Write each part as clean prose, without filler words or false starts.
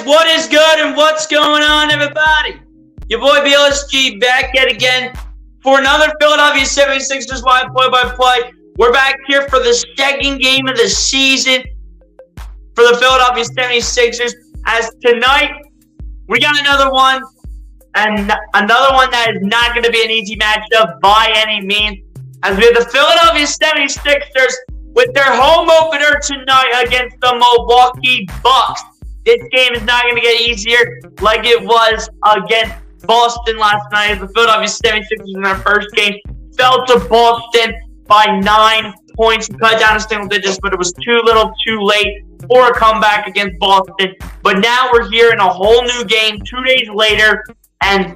what is good and what's going on, everybody? Your boy BLSG back yet again for another Philadelphia 76ers live play-by-play. We're back here for the second game of the season for the Philadelphia 76ers. As tonight, we got another one, and another one that is not going to be an easy matchup by any means. As we have the Philadelphia 76ers with their home opener tonight against the Milwaukee Bucks. This game is not going to get easier like it was against Boston last night, as the Philadelphia 76ers in their first game fell to Boston by 9 points. Cut down to single digits, but it was too little too late for a comeback against Boston. But now we're here in a whole new game 2 days later, and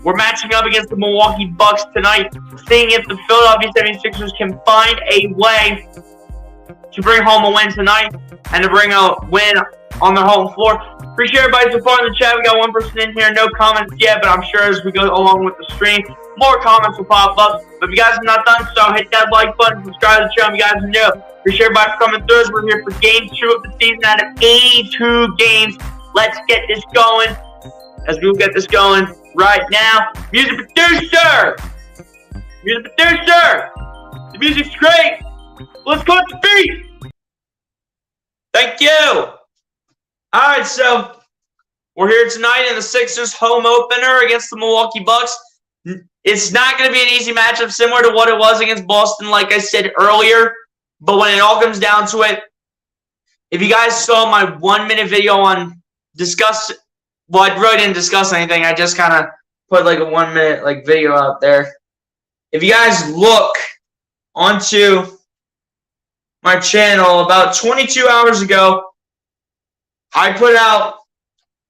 we're matching up against the Milwaukee Bucks tonight, seeing if the Philadelphia 76ers can find a way to bring home a win tonight and to bring a win on their home floor. Appreciate everybody's support in the chat. We got one person in here, no comments yet, but I'm sure as we go along with the stream, more comments will pop up. But if you guys have not done so, hit that like button, subscribe to the channel. You guys know. Appreciate everybody for coming through. We're here for game 2 of the season out of 82 games. Let's get this going. As we will get this going right now. Music producer! Music producer! The music's great! Let's go to the beat! Thank you! Alright, so we're here tonight in the Sixers home opener against the Milwaukee Bucks. It's not going to be an easy matchup, similar to what it was against Boston, like I said earlier. But when it all comes down to it, if you guys saw my 1-minute video on well, I really didn't discuss anything. I just kind of put like a 1-minute video out there. If you guys look onto my channel, about 22 hours ago, I put out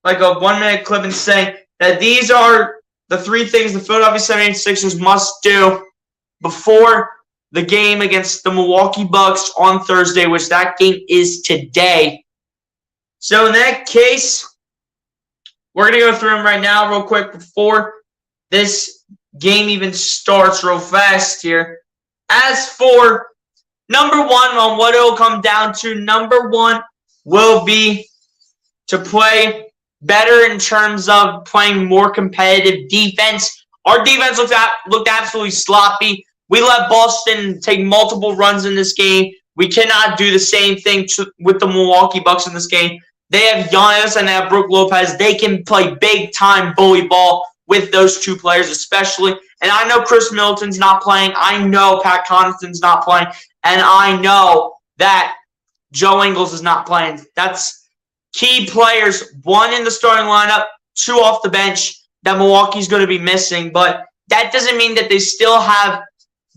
like a 1-minute clip and saying that these are the 3 things the Philadelphia 76ers must do before the game against the Milwaukee Bucks on Thursday, which that game is today. So in that case, we're going to go through them right now real quick before this game even starts real fast here. As for number 1, on what it will come down to, number 1 will be to play better in terms of playing more competitive defense. Our defense looked absolutely sloppy. We let Boston take multiple runs in this game. We cannot do the same thing with the Milwaukee Bucks in this game. They have Giannis and they have Brook Lopez. They can play big-time bully ball with those 2 players especially. And I know Chris Middleton's not playing. I know Pat Connaughton's not playing. And I know that Joe Ingles is not playing. That's key players, 1 in the starting lineup, 2 off the bench that Milwaukee's going to be missing. But that doesn't mean that they still have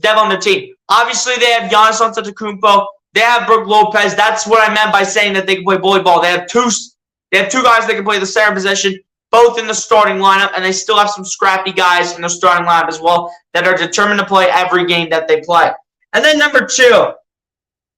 depth on the team. Obviously, they have Giannis Antetokounmpo. They have Brook Lopez. That's what I meant by saying that they can play bully ball. They have two guys that can play the center position, both in the starting lineup, and they still have some scrappy guys in the starting lineup as well that are determined to play every game that they play. And then number 2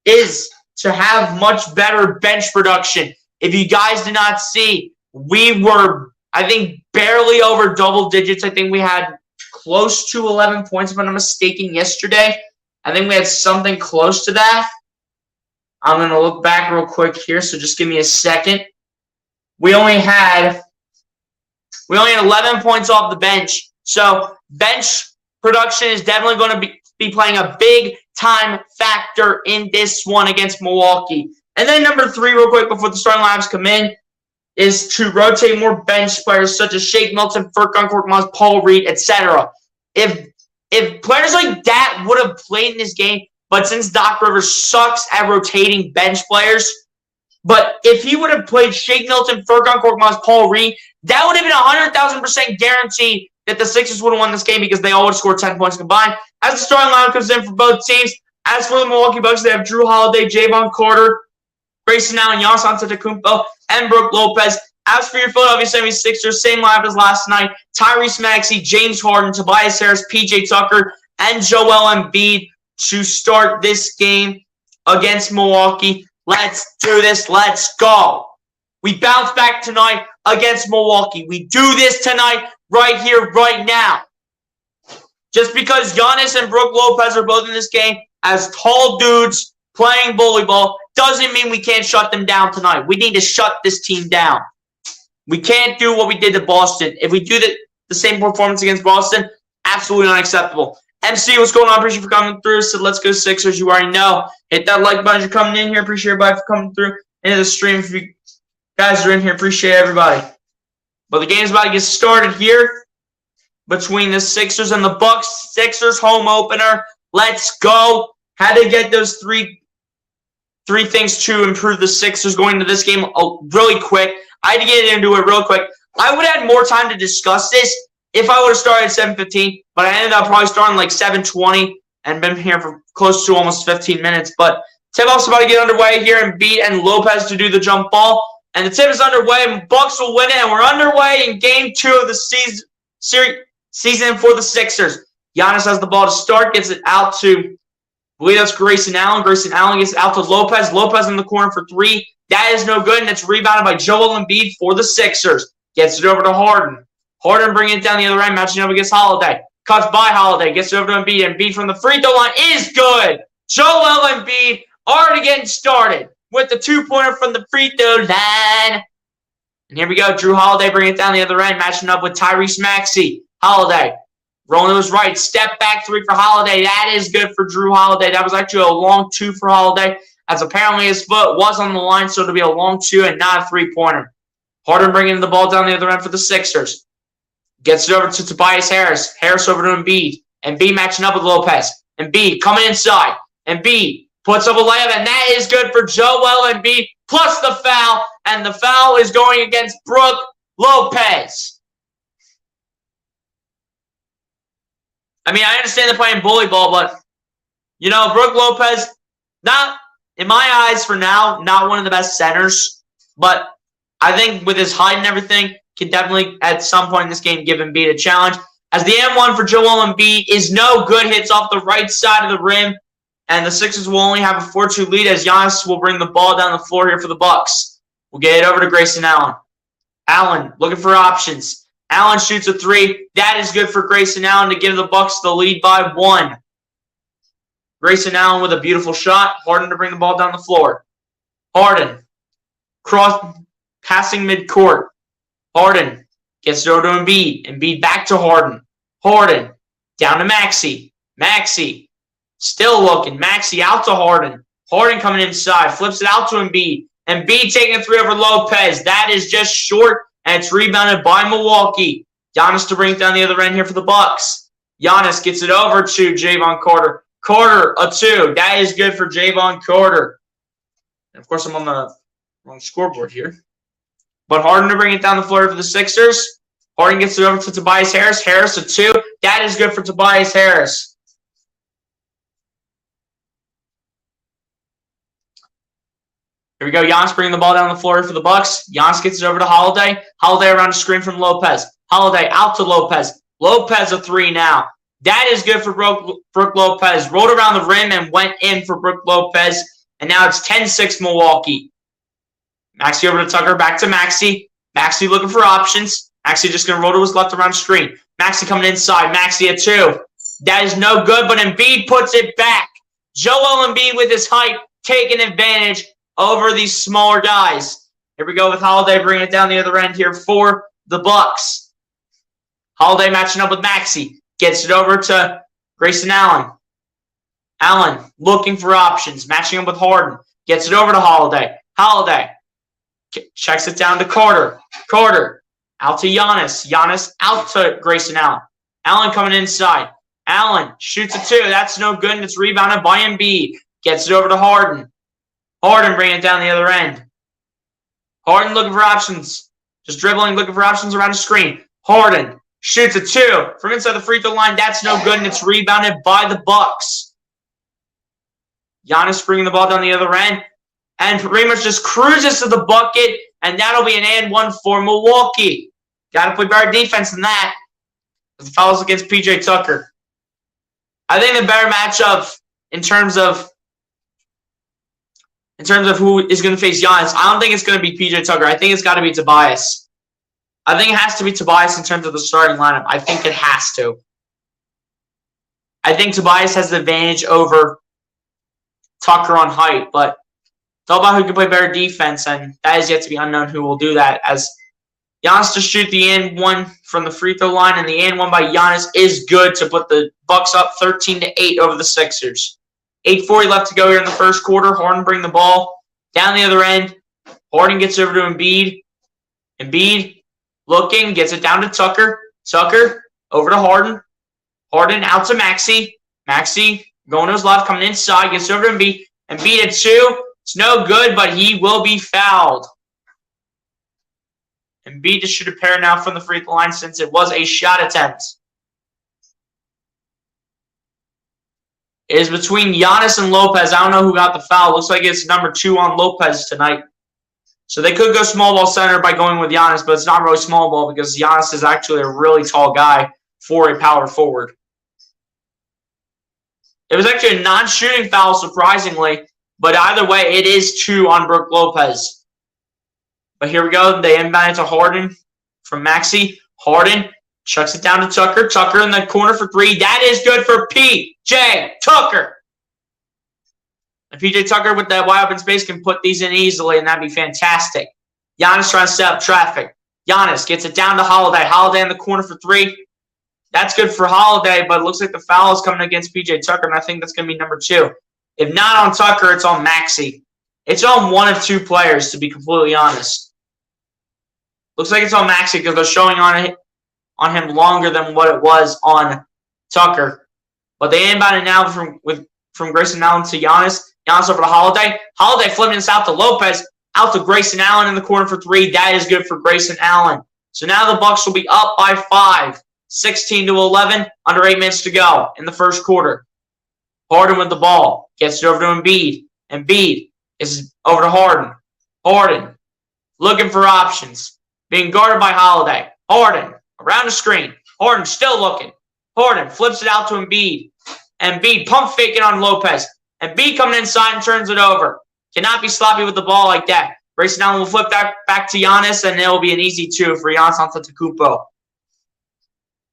is to have much better bench production. If you guys did not see, we were, I think, barely over double digits. I think we had close to 11 points, if I'm not mistaken, yesterday. I think we had something close to that. I'm going to look back real quick here, so just give me a second. We only had 11 points off the bench. So bench production is definitely going to be playing a big-time factor in this one against Milwaukee. And then number 3, real quick, before the starting lineups come in, is to rotate more bench players such as Shake Milton, Furkan Korkmaz, Paul Reed, etc. If players like that would have played in this game, but since Doc Rivers sucks at rotating bench players, but if he would have played Shake Milton, Furkan Korkmaz, Paul Reed, that would have been 100,000% guarantee that the Sixers would have won this game because they all would have scored 10 points combined. As the starting lineup comes in for both teams, as for the Milwaukee Bucks, they have Drew Holiday, Javon Carter, Grayson Allen, Giannis Antetokounmpo, and Brook Lopez. As for your Philadelphia 76ers, same lineup as last night. Tyrese Maxey, James Harden, Tobias Harris, PJ Tucker, and Joel Embiid to start this game against Milwaukee. Let's do this. Let's go. We bounce back tonight against Milwaukee. We do this tonight, right here, right now. Just because Giannis and Brook Lopez are both in this game as tall dudes playing bully ball doesn't mean we can't shut them down tonight. We need to shut this team down. We can't do what we did to Boston. If we do the same performance against Boston, absolutely unacceptable. MC, what's going on? Appreciate you for coming through. So let's go Sixers. You already know. Hit that like button if you're coming in here. Appreciate everybody for coming through into the stream. If you guys are in here, appreciate everybody. But the game's about to get started here between the Sixers and the Bucks. Sixers home opener. Let's go. Had to get those three things to improve the Sixers going into this game really quick. I had to get into it real quick. I would have had more time to discuss this if I would have started at 7:15, but I ended up probably starting like 7:20 and been here for close to almost 15 minutes. But tip-off's about to get underway here, and Embiid and Lopez to do the jump ball. And the tip is underway, and Bucks will win it, and we're underway in Game 2 of the season for the Sixers. Giannis has the ball to start, gets it out to, I believe that's Grayson Allen. Grayson Allen gets it out to Lopez. Lopez in the corner for three. That is no good, and it's rebounded by Joel Embiid for the Sixers. Gets it over to Harden. Harden bringing it down the other end, matching up against Holiday. Cuts by Holiday, gets it over to Embiid. Embiid from the free throw line is good. Joel Embiid already getting started with the two-pointer from the free throw line. And here we go. Drew Holiday bringing it down the other end, matching up with Tyrese Maxey. Holiday rolling to his right. Step back three for Holiday. That is good for Drew Holiday. That was actually a long two for Holiday, as apparently his foot was on the line, so it'll be a long two and not a three-pointer. Harden bringing the ball down the other end for the Sixers. Gets it over to Tobias Harris. Harris over to Embiid. Embiid matching up with Lopez. Embiid coming inside. Embiid puts up a layup, and that is good for Joel Embiid, plus the foul, and the foul is going against Brook Lopez. I mean, I understand they're playing bully ball, but, you know, Brook Lopez, not, in my eyes for now, not one of the best centers, but I think with his height and everything, can definitely at some point in this game give Embiid a challenge. As the M1 for Joel Embiid is no good, hits off the right side of the rim, and the Sixers will only have a 4-2 lead as Giannis will bring the ball down the floor here for the Bucks. We'll get it over to Grayson Allen. Allen looking for options. Allen shoots a three. That is good for Grayson Allen to give the Bucks the lead by 1. Grayson Allen with a beautiful shot. Harden to bring the ball down the floor. Harden passing midcourt. Harden gets it over to Embiid. Embiid back to Harden. Harden down to Maxey. Maxey still looking. Maxey out to Harden. Harden coming inside. Flips it out to Embiid. Embiid taking a three over Lopez. That is just short, and it's rebounded by Milwaukee. Giannis to bring it down the other end here for the Bucks. Giannis gets it over to Javon Carter. Carter, a two. That is good for Javon Carter. And of course, I'm on the wrong scoreboard here. But Harden to bring it down the floor for the Sixers. Harden gets it over to Tobias Harris. Harris, a two. That is good for Tobias Harris. Here we go. Giannis bringing the ball down the floor for the Bucks. Giannis gets it over to Holiday. Holiday around the screen from Lopez. Holiday out to Lopez. Lopez a three now. That is good for Brook Lopez. Rolled around the rim and went in for Brook Lopez. And now it's 10-6 Milwaukee. Maxey over to Tucker. Back to Maxey. Maxey looking for options. Maxey just going to roll to his left around the screen. Maxey coming inside. Maxey a two. That is no good, but Embiid puts it back. Joel Embiid with his height taking advantage over these smaller guys. Here we go with Holiday bringing it down the other end here for the Bucks. Holiday matching up with Maxey. Gets it over to Grayson Allen. Allen looking for options. Matching up with Harden. Gets it over to Holiday. Holiday checks it down to Carter. Carter out to Giannis. Giannis out to Grayson Allen. Allen coming inside. Allen shoots a two. That's no good, and it's rebounded by Embiid. Gets it over to Harden. Harden bringing it down the other end. Harden looking for options. Just dribbling, looking for options around the screen. Harden shoots a two from inside the free throw line. That's no good, and it's rebounded by the Bucks. Giannis bringing the ball down the other end. And pretty much just cruises to the bucket, and that'll be an and one for Milwaukee. Got to play better defense than that. The foul's against PJ Tucker. I think the better matchup in terms of who is going to face Giannis, I don't think it's going to be PJ Tucker. I think it's got to be Tobias. I think it has to be Tobias in terms of the starting lineup. I think it has to. I think Tobias has the advantage over Tucker on height, but it's all about who can play better defense, and that is yet to be unknown who will do that, as Giannis to shoot the and one from the free throw line, and the and one by Giannis is good to put the Bucks up 13-8 over the Sixers. 8:40 left to go here in the first quarter. Harden bring the ball down the other end. Harden gets over to Embiid. Embiid looking, gets it down to Tucker. Tucker over to Harden. Harden out to Maxey. Maxey going to his left, coming inside, gets over to Embiid. Embiid at 2. It's no good, but he will be fouled. Embiid to shoot a pair now from the free throw line since it was a shot attempt. It is between Giannis and Lopez. I don't know who got the foul. Looks like it's number 2 on Lopez tonight. So they could go small ball center by going with Giannis, but it's not really small ball because Giannis is actually a really tall guy for a power forward. It was actually a non-shooting foul, surprisingly, but either way, it is 2 on Brook Lopez. But here we go. They inbound it to Harden from Maxey. Harden chucks it down to Tucker. Tucker in the corner for 3. That is good for P.J. Tucker. And P.J. Tucker with that wide open space can put these in easily, and that'd be fantastic. Giannis trying to set up traffic. Giannis gets it down to Holiday. Holiday in the corner for 3. That's good for Holiday, but it looks like the foul is coming against P.J. Tucker, and I think that's going to be number 2. If not on Tucker, it's on Maxey. It's on one of 2 players, to be completely honest. Looks like it's on Maxey because they're showing on him longer than what it was on Tucker. But they inbound it now from Grayson Allen to Giannis. Giannis over to Holiday. Holiday flipping this out to Lopez. Out to Grayson Allen in the corner for 3. That is good for Grayson Allen. So now the Bucks will be up by 5. 16-11. Under 8 minutes to go in the first quarter. Harden with the ball. Gets it over to Embiid. Embiid is over to Harden. Harden looking for options. Being guarded by Holiday. Harden around the screen. Harden still looking. Harden flips it out to Embiid. Embiid pump faking on Lopez. Embiid coming inside and turns it over. Cannot be sloppy with the ball like that. Grayson Allen will flip that back to Giannis, and it will be an easy 2 for Giannis Antetokounmpo.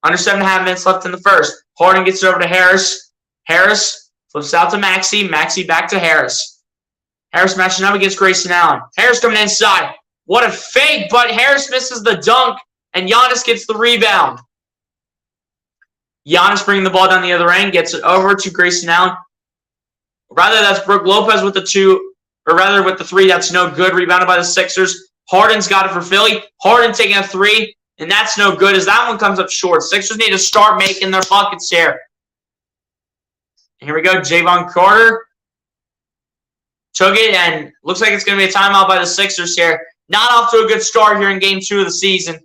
Under 7.5 minutes left in the first. Harden gets it over to Harris. Harris flips out to Maxey. Maxey back to Harris. Harris matching up against Grayson Allen. Harris coming inside. What a fake, but Harris misses the dunk, and Giannis gets the rebound. Giannis bringing the ball down the other end, gets it over to Grayson Allen. Rather, that's Brook Lopez with the 2, or rather with the 3. That's no good. Rebounded by the Sixers. Harden's got it for Philly. Harden taking a 3, and that's no good as that one comes up short. Sixers need to start making their buckets here. And here we go. Javon Carter took it, and looks like it's going to be a timeout by the Sixers here. Not off to a good start here in Game 2 of the season.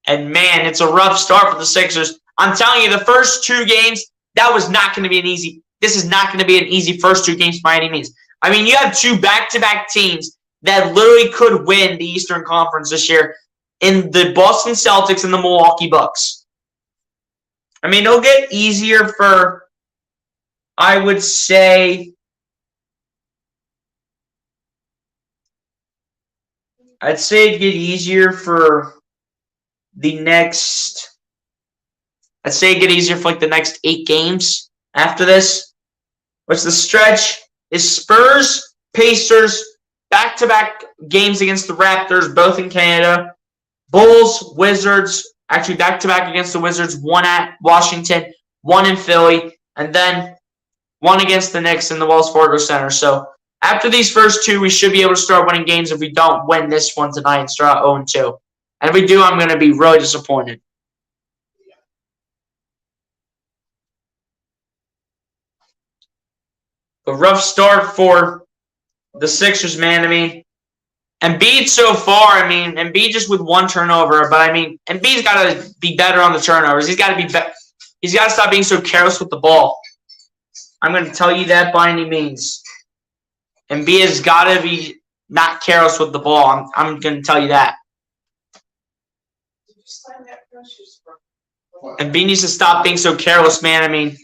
And, man, it's a rough start for the Sixers. I'm telling you, the first 2 games, that was not going to be an easy – this is not going to be an easy first 2 games by any means. I mean, you have 2 back-to-back teams that literally could win the Eastern Conference this year in the Boston Celtics and the Milwaukee Bucks. I mean, it'll get easier for, I would say – I'd say it'd get easier for the next, I'd say it'd get easier for like the next 8 games after this. Which the stretch is Spurs, Pacers, back-to-back games against the Raptors, both in Canada. Bulls, Wizards, actually back-to-back against the Wizards, 1 at Washington, 1 in Philly, and then 1 against the Knicks in the Wells Fargo Center. So after these first 2, we should be able to start winning games if we don't win this one tonight and start out 0-2. And if we do, I'm going to be really disappointed. A rough start for the Sixers, man. I mean, Embiid so far, Embiid just with 1 turnover. But, Embiid's got to be better on the turnovers. He's got to he's got to stop being so careless with the ball. I'm going to tell you that by any means. Embiid has got to be not careless with the ball. I'm going to tell you that. Embiid needs to stop being so careless, man.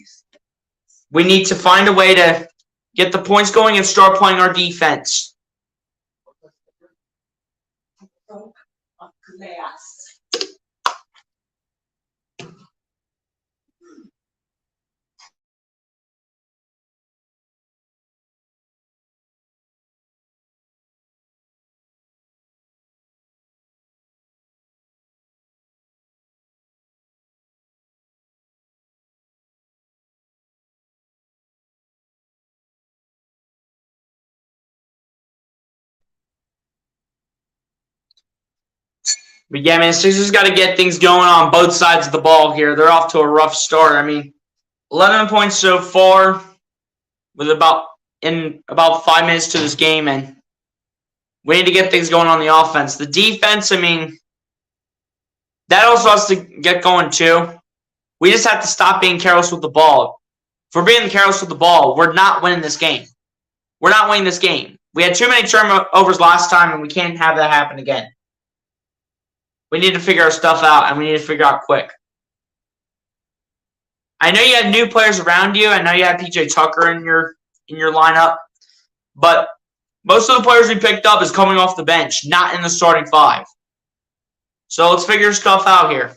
We need to find a way to get the points going and start playing our defense. But yeah, man, Sixers got to get things going on both sides of the ball here. They're off to a rough start. I mean, 11 points so far with about 5 minutes to this game, and we need to get things going on the offense. The defense, I mean, that also has to get going too. We just have to stop being careless with the ball. If we're being careless with the ball, we're not winning this game. We're not winning this game. We had too many turnovers last time, and we can't have that happen again. We need to figure our stuff out, and we need to figure out quick. I know you have new players around you. I know you have PJ Tucker in your lineup, but most of the players we picked up is coming off the bench, not in the starting five. So let's figure stuff out here.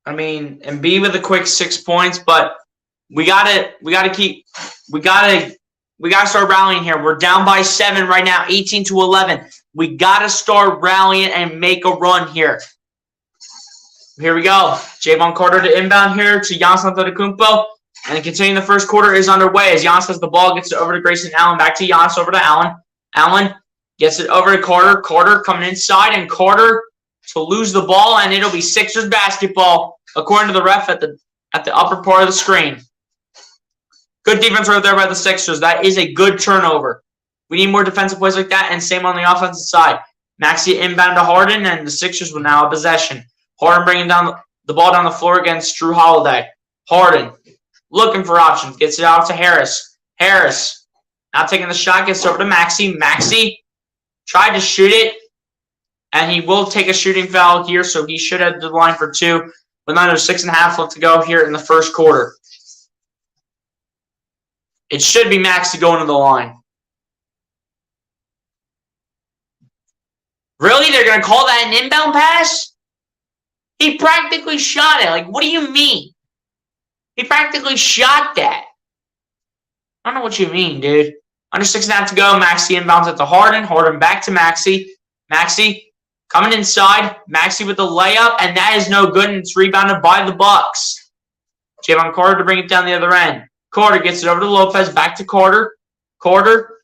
I mean, Embiid with a quick 6 points, but we gotta start rallying here. We're down by 7 right now, 18-11. We gotta start rallying and make a run here. Here we go. Javon Carter to inbound here to Giannis Antetokounmpo. And continuing the first quarter is underway as Giannis has the ball, gets it over to Grayson Allen, back to Giannis, over to Allen. Allen gets it over to Carter. Carter coming inside, and Carter to lose the ball, and it'll be Sixers basketball, according to the ref at the upper part of the screen. Good defense right there by the Sixers. That is a good turnover. We need more defensive plays like that, and same on the offensive side. Maxey inbound to Harden, and the Sixers will now have possession. Harden bringing down the ball down the floor against Drew Holiday. Harden looking for options. Gets it out to Harris. Harris not taking the shot. Gets over to Maxey. Maxey tried to shoot it, and he will take a shooting foul here, so he should head to the line for 2 with under 6.5 left to go here in the first quarter. It should be Maxey going to the line. Really? They're going to call that an inbound pass? He practically shot it. Like, what do you mean? He practically shot that. I don't know what you mean, dude. Under 6.5 to go. Maxey inbounds it to Harden. Harden back to Maxey. Maxey coming inside. Maxey with the layup, and that is no good, and it's rebounded by the Bucks. Javon Carter to bring it down the other end. Carter gets it over to Lopez. Back to Carter. Carter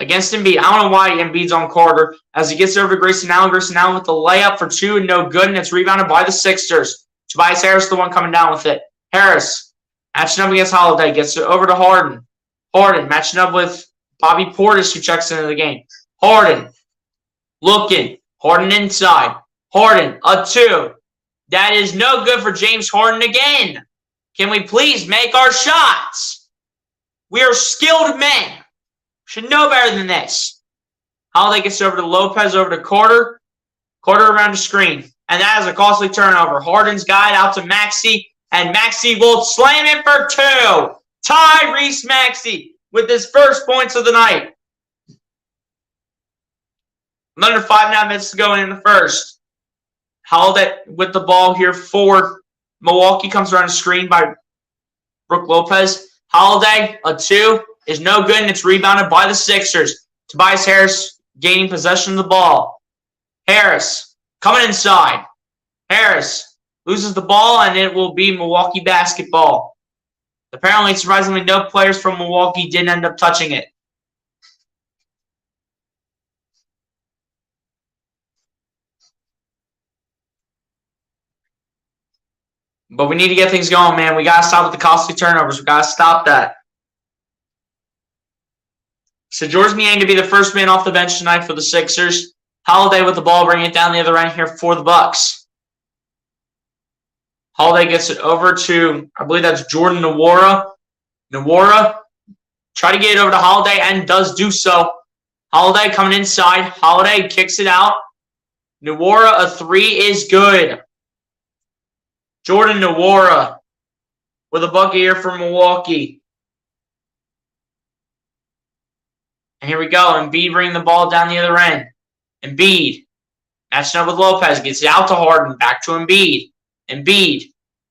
against Embiid. I don't know why Embiid's on Carter as he gets over to Grayson Allen. Grayson Allen with the layup for 2 and no good, and it's rebounded by the Sixers. Tobias Harris, the one coming down with it. Harris matching up against Holiday. Gets it over to Harden. Harden matching up with Bobby Portis, who checks into the game. Harden looking. Harden inside. Harden, a 2. That is no good for James Harden again. Can we please make our shots? We are skilled men. Should know better than this. Holiday gets over to Lopez, over to Carter. Carter around the screen. And that is a costly turnover. Harden's got it out to Maxey. And Maxey will slam it for 2. Tyrese Maxey with his first points of the night. Under 5.5 minutes to go in the first. Holiday with the ball here for Milwaukee. Comes around the screen by Brook Lopez. Holiday, a 2, is no good, and it's rebounded by the Sixers. Tobias Harris gaining possession of the ball. Harris coming inside. Harris loses the ball, and it will be Milwaukee basketball. Apparently, surprisingly, no players from Milwaukee did end up touching it. But we need to get things going, man. We got to stop with the costly turnovers. We got to stop that. So George Niang to be the first man off the bench tonight for the Sixers. Holiday with the ball, bringing it down the other end here for the Bucks. Holiday gets it over to, I believe that's Jordan Nwora. Nwora try to get it over to Holiday and does do so. Holiday coming inside. Holiday kicks it out. Nwora, a 3 is good. Jordan Nwora with a bucket here for Milwaukee. And here we go. Embiid bringing the ball down the other end. Embiid matching up with Lopez. Gets it out to Harden. Back to Embiid. Embiid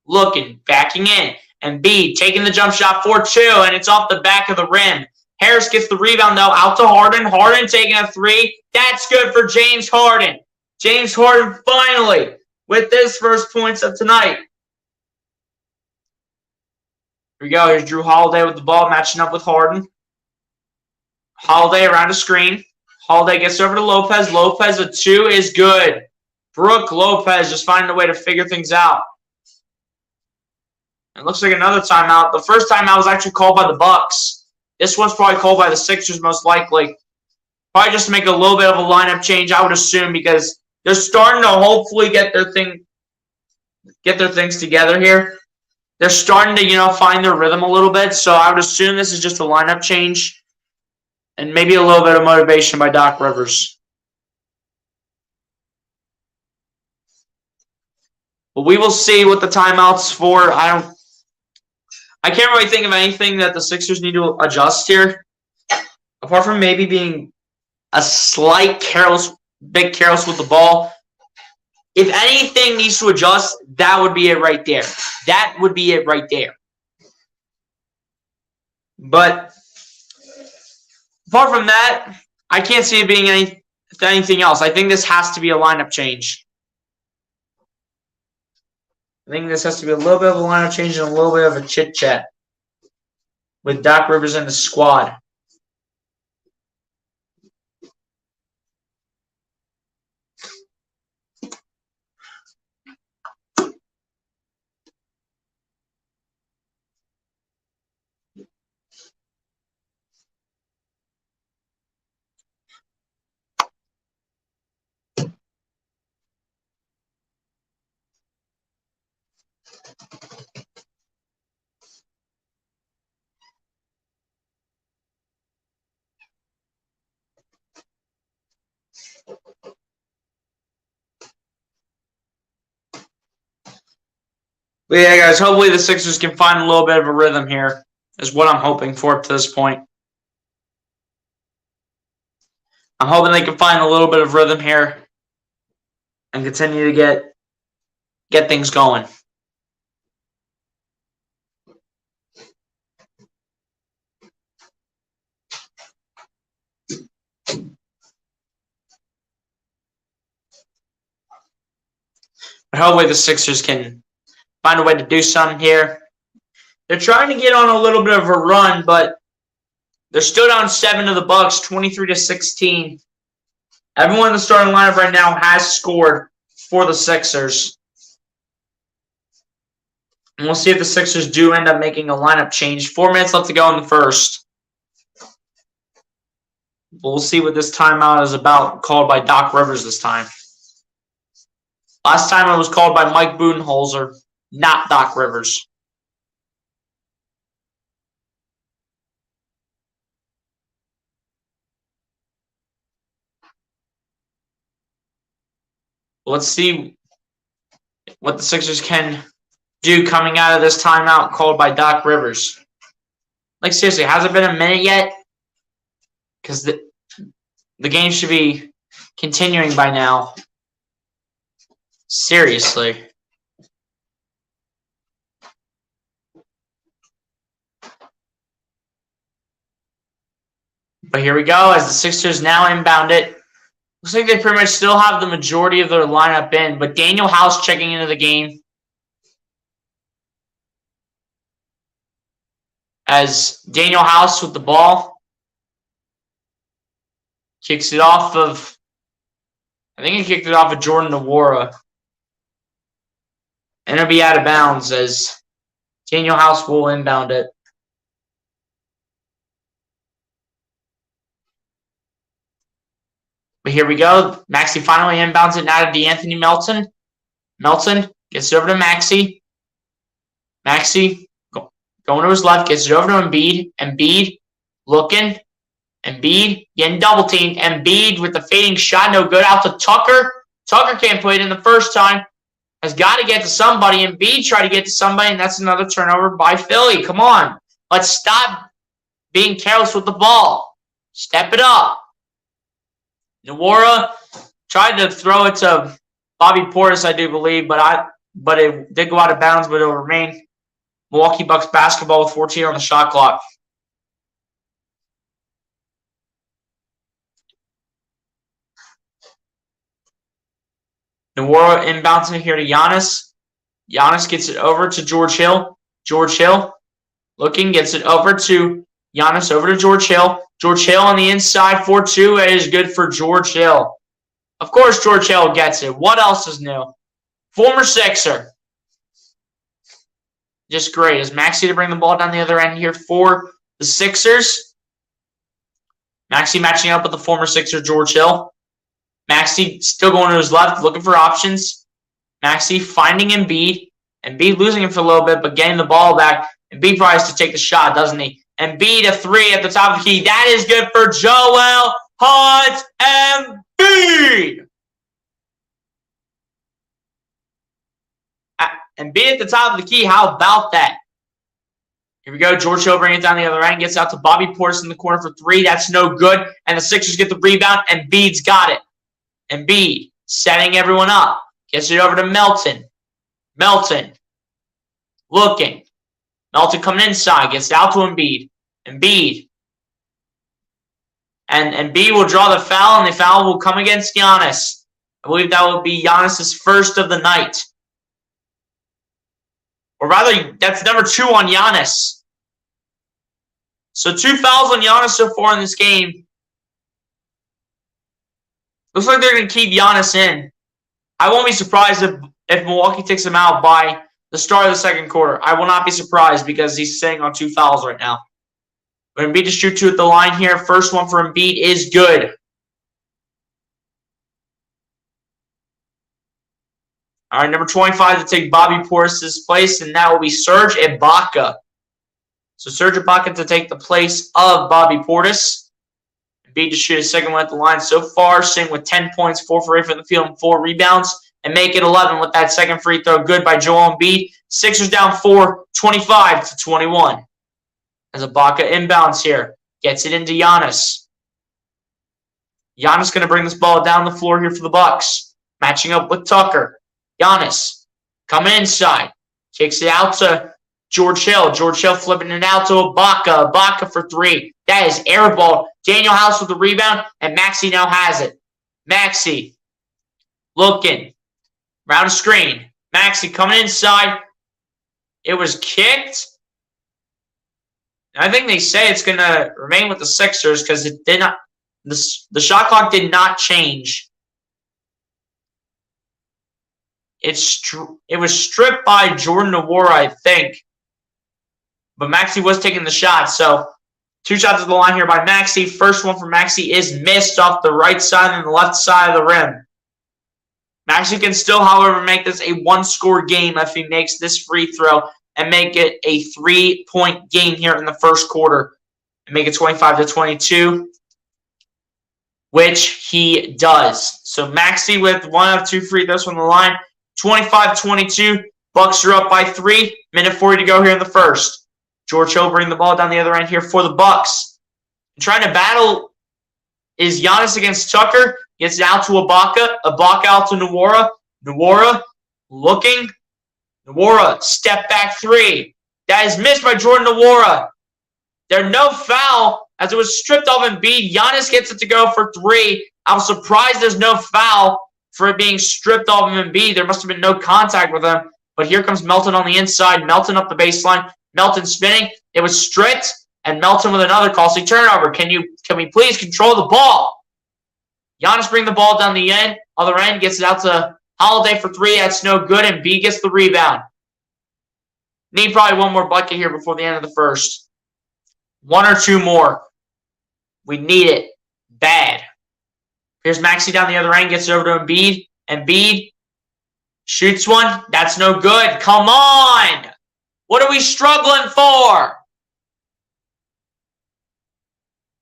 looking. Backing in. Embiid taking the jump shot for 2. And it's off the back of the rim. Harris gets the rebound, though. Out to Harden. Harden taking a 3. That's good for James Harden. James Harden finally with his first points of tonight. Here we go. Here's Drew Holiday with the ball, matching up with Harden. Holiday around the screen. Holiday gets over to Lopez. Lopez, a 2 is good. Brooke Lopez just finding a way to figure things out. It looks like another timeout. The first timeout was actually called by the Bucks. This one's probably called by the Sixers most likely. Probably just to make a little bit of a lineup change, I would assume, because they're starting to hopefully get their things together here. They're starting to, find their rhythm a little bit. So I would assume this is just a lineup change and maybe a little bit of motivation by Doc Rivers. But we will see what the timeout's for. I can't really think of anything that the Sixers need to adjust here, apart from maybe being a slight bit careless with the ball. If anything needs to adjust, that would be it right there. That would be it right there. But apart from that, I can't see it being anything else. I think this has to be a lineup change. I think this has to be a little bit of a lineup change and a little bit of a chit-chat with Doc Rivers and the squad. But yeah, guys, hopefully the Sixers can find a little bit of a rhythm here, is what I'm hoping for up to this point. I'm hoping they can find a little bit of rhythm here and continue to get things going. But hopefully the Sixers can find a way to do something here. They're trying to get on a little bit of a run, but they're still down 7 to the Bucks, 23-16. Everyone in the starting lineup right now has scored for the Sixers. And we'll see if the Sixers do end up making a lineup change. 4 minutes left to go in the first. We'll see what this timeout is about, called by Doc Rivers this time. Last time it was called by Mike Budenholzer, not Doc Rivers. Let's see what the Sixers can do coming out of this timeout called by Doc Rivers. Like, seriously, has it been a minute yet? Because the game should be continuing by now. Seriously. But here we go as the Sixers now inbound it. Looks like they pretty much still have the majority of their lineup in, but Daniel House checking into the game as Daniel House with the ball kicks it off of, I think he kicked it off of Jordan Nwora. And it'll be out of bounds as Daniel House will inbound it. But here we go. Maxey finally inbounds it now to DeAnthony Melton. Melton gets it over to Maxey. Maxey going to his left, gets it over to Embiid. Embiid looking. Embiid getting double teamed. Embiid with the fading shot, no good. Out to Tucker. Tucker can't put it in the first time. Has got to get to somebody. Embiid tried to get to somebody, and that's another turnover by Philly. Come on. Let's stop being careless with the ball. Step it up. Nwora tried to throw it to Bobby Portis, I do believe, but it did go out of bounds, but it will remain Milwaukee Bucks basketball with 14 on the shot clock. Nwora inbounds it here to Giannis. Giannis gets it over to George Hill. George Hill Looking, gets it over to Giannis, over to George Hill. George Hill on the inside, 4-2. It is good for George Hill. Of course, George Hill gets it. What else is new? Former Sixer. Just great. Is Maxey to bring the ball down the other end here for the Sixers? Maxey matching up with the former Sixer, George Hill. Maxey still going to his left, looking for options. Maxey finding Embiid. Embiid losing him for a little bit, but getting the ball back. Embiid tries to take the shot, doesn't he? Embiid, a three at the top of the key. That is good for Joel Hunt Embiid. Embiid at the top of the key. How about that? Here we go. George Hill bringing it down the other end. Gets out to Bobby Portis in the corner for three. That's no good. And the Sixers get the rebound. Embiid's got it. Embiid setting everyone up. Gets it over to Melton. Melton looking. Melton coming inside. Gets it out to Embiid. Embiid. And Embiid will draw the foul, and the foul will come against Giannis. I believe that will be Giannis' first of the night. Or rather, that's number 2 on Giannis. So 2 fouls on Giannis so far in this game. Looks like they're going to keep Giannis in. I won't be surprised if Milwaukee takes him out by the start of the second quarter. I will not be surprised because he's sitting on 2 fouls right now. But Embiid to shoot 2 at the line here. First one for Embiid is good. All right, number 25 to take Bobby Portis' place, and that will be Serge Ibaka. So Serge Ibaka to take the place of Bobby Portis. Embiid to shoot his second one at the line so far, sitting with 10 points, 4 for 8 from the field, and 4 rebounds, and make it 11 with that second free throw. Good by Joel Embiid. Sixers down 4, 25-21. As Ibaka inbounds here, gets it into Giannis. Giannis going to bring this ball down the floor here for the Bucks, matching up with Tucker. Giannis coming inside, kicks it out to George Hill. George Hill flipping it out to Ibaka. Ibaka for 3. That is air ball. Daniel House with the rebound, and Maxey now has it. Maxey looking. Round screen. Maxey coming inside. It was kicked. I think they say it's going to remain with the Sixers because it did not. The shot clock did not change. It was stripped by Jordan Nwora, I think. But Maxey was taking the shot. So 2 shots at the line here by Maxey. First one for Maxey is missed off the right side and the left side of the rim. Maxey can still, however, make this a 1-score game if he makes this free throw and make it a 3-point game here in the first quarter and make it 25-22, which he does. So Maxey with 1 of 2 free throws from the line. 25-22. Bucks are up by 3. Minute 40 to go here in the first. George Hill bringing the ball down the other end here for the Bucks. Trying to battle is Giannis against Tucker. Gets it out to Ibaka. Ibaka out to Nwora. Nwora looking. Nwora step back 3. That is missed by Jordan Nwora. There's no foul as it was stripped off Embiid. Giannis gets it to go for 3. I'm surprised there's no foul for it being stripped off of Embiid. There must have been no contact with him. But here comes Melton on the inside. Melton up the baseline. Melton spinning. It was stripped. And Melton with another costly turnover. Can we please control the ball? Giannis bring the ball down the other end. Gets it out to Holiday for 3. That's no good. And Embiid gets the rebound. Need probably one more bucket here before the end of the first. 1 or 2 more. We need it. Bad. Here's Maxey down the other end. Gets it over to Embiid. Embiid shoots one. That's no good. Come on. What are we struggling for?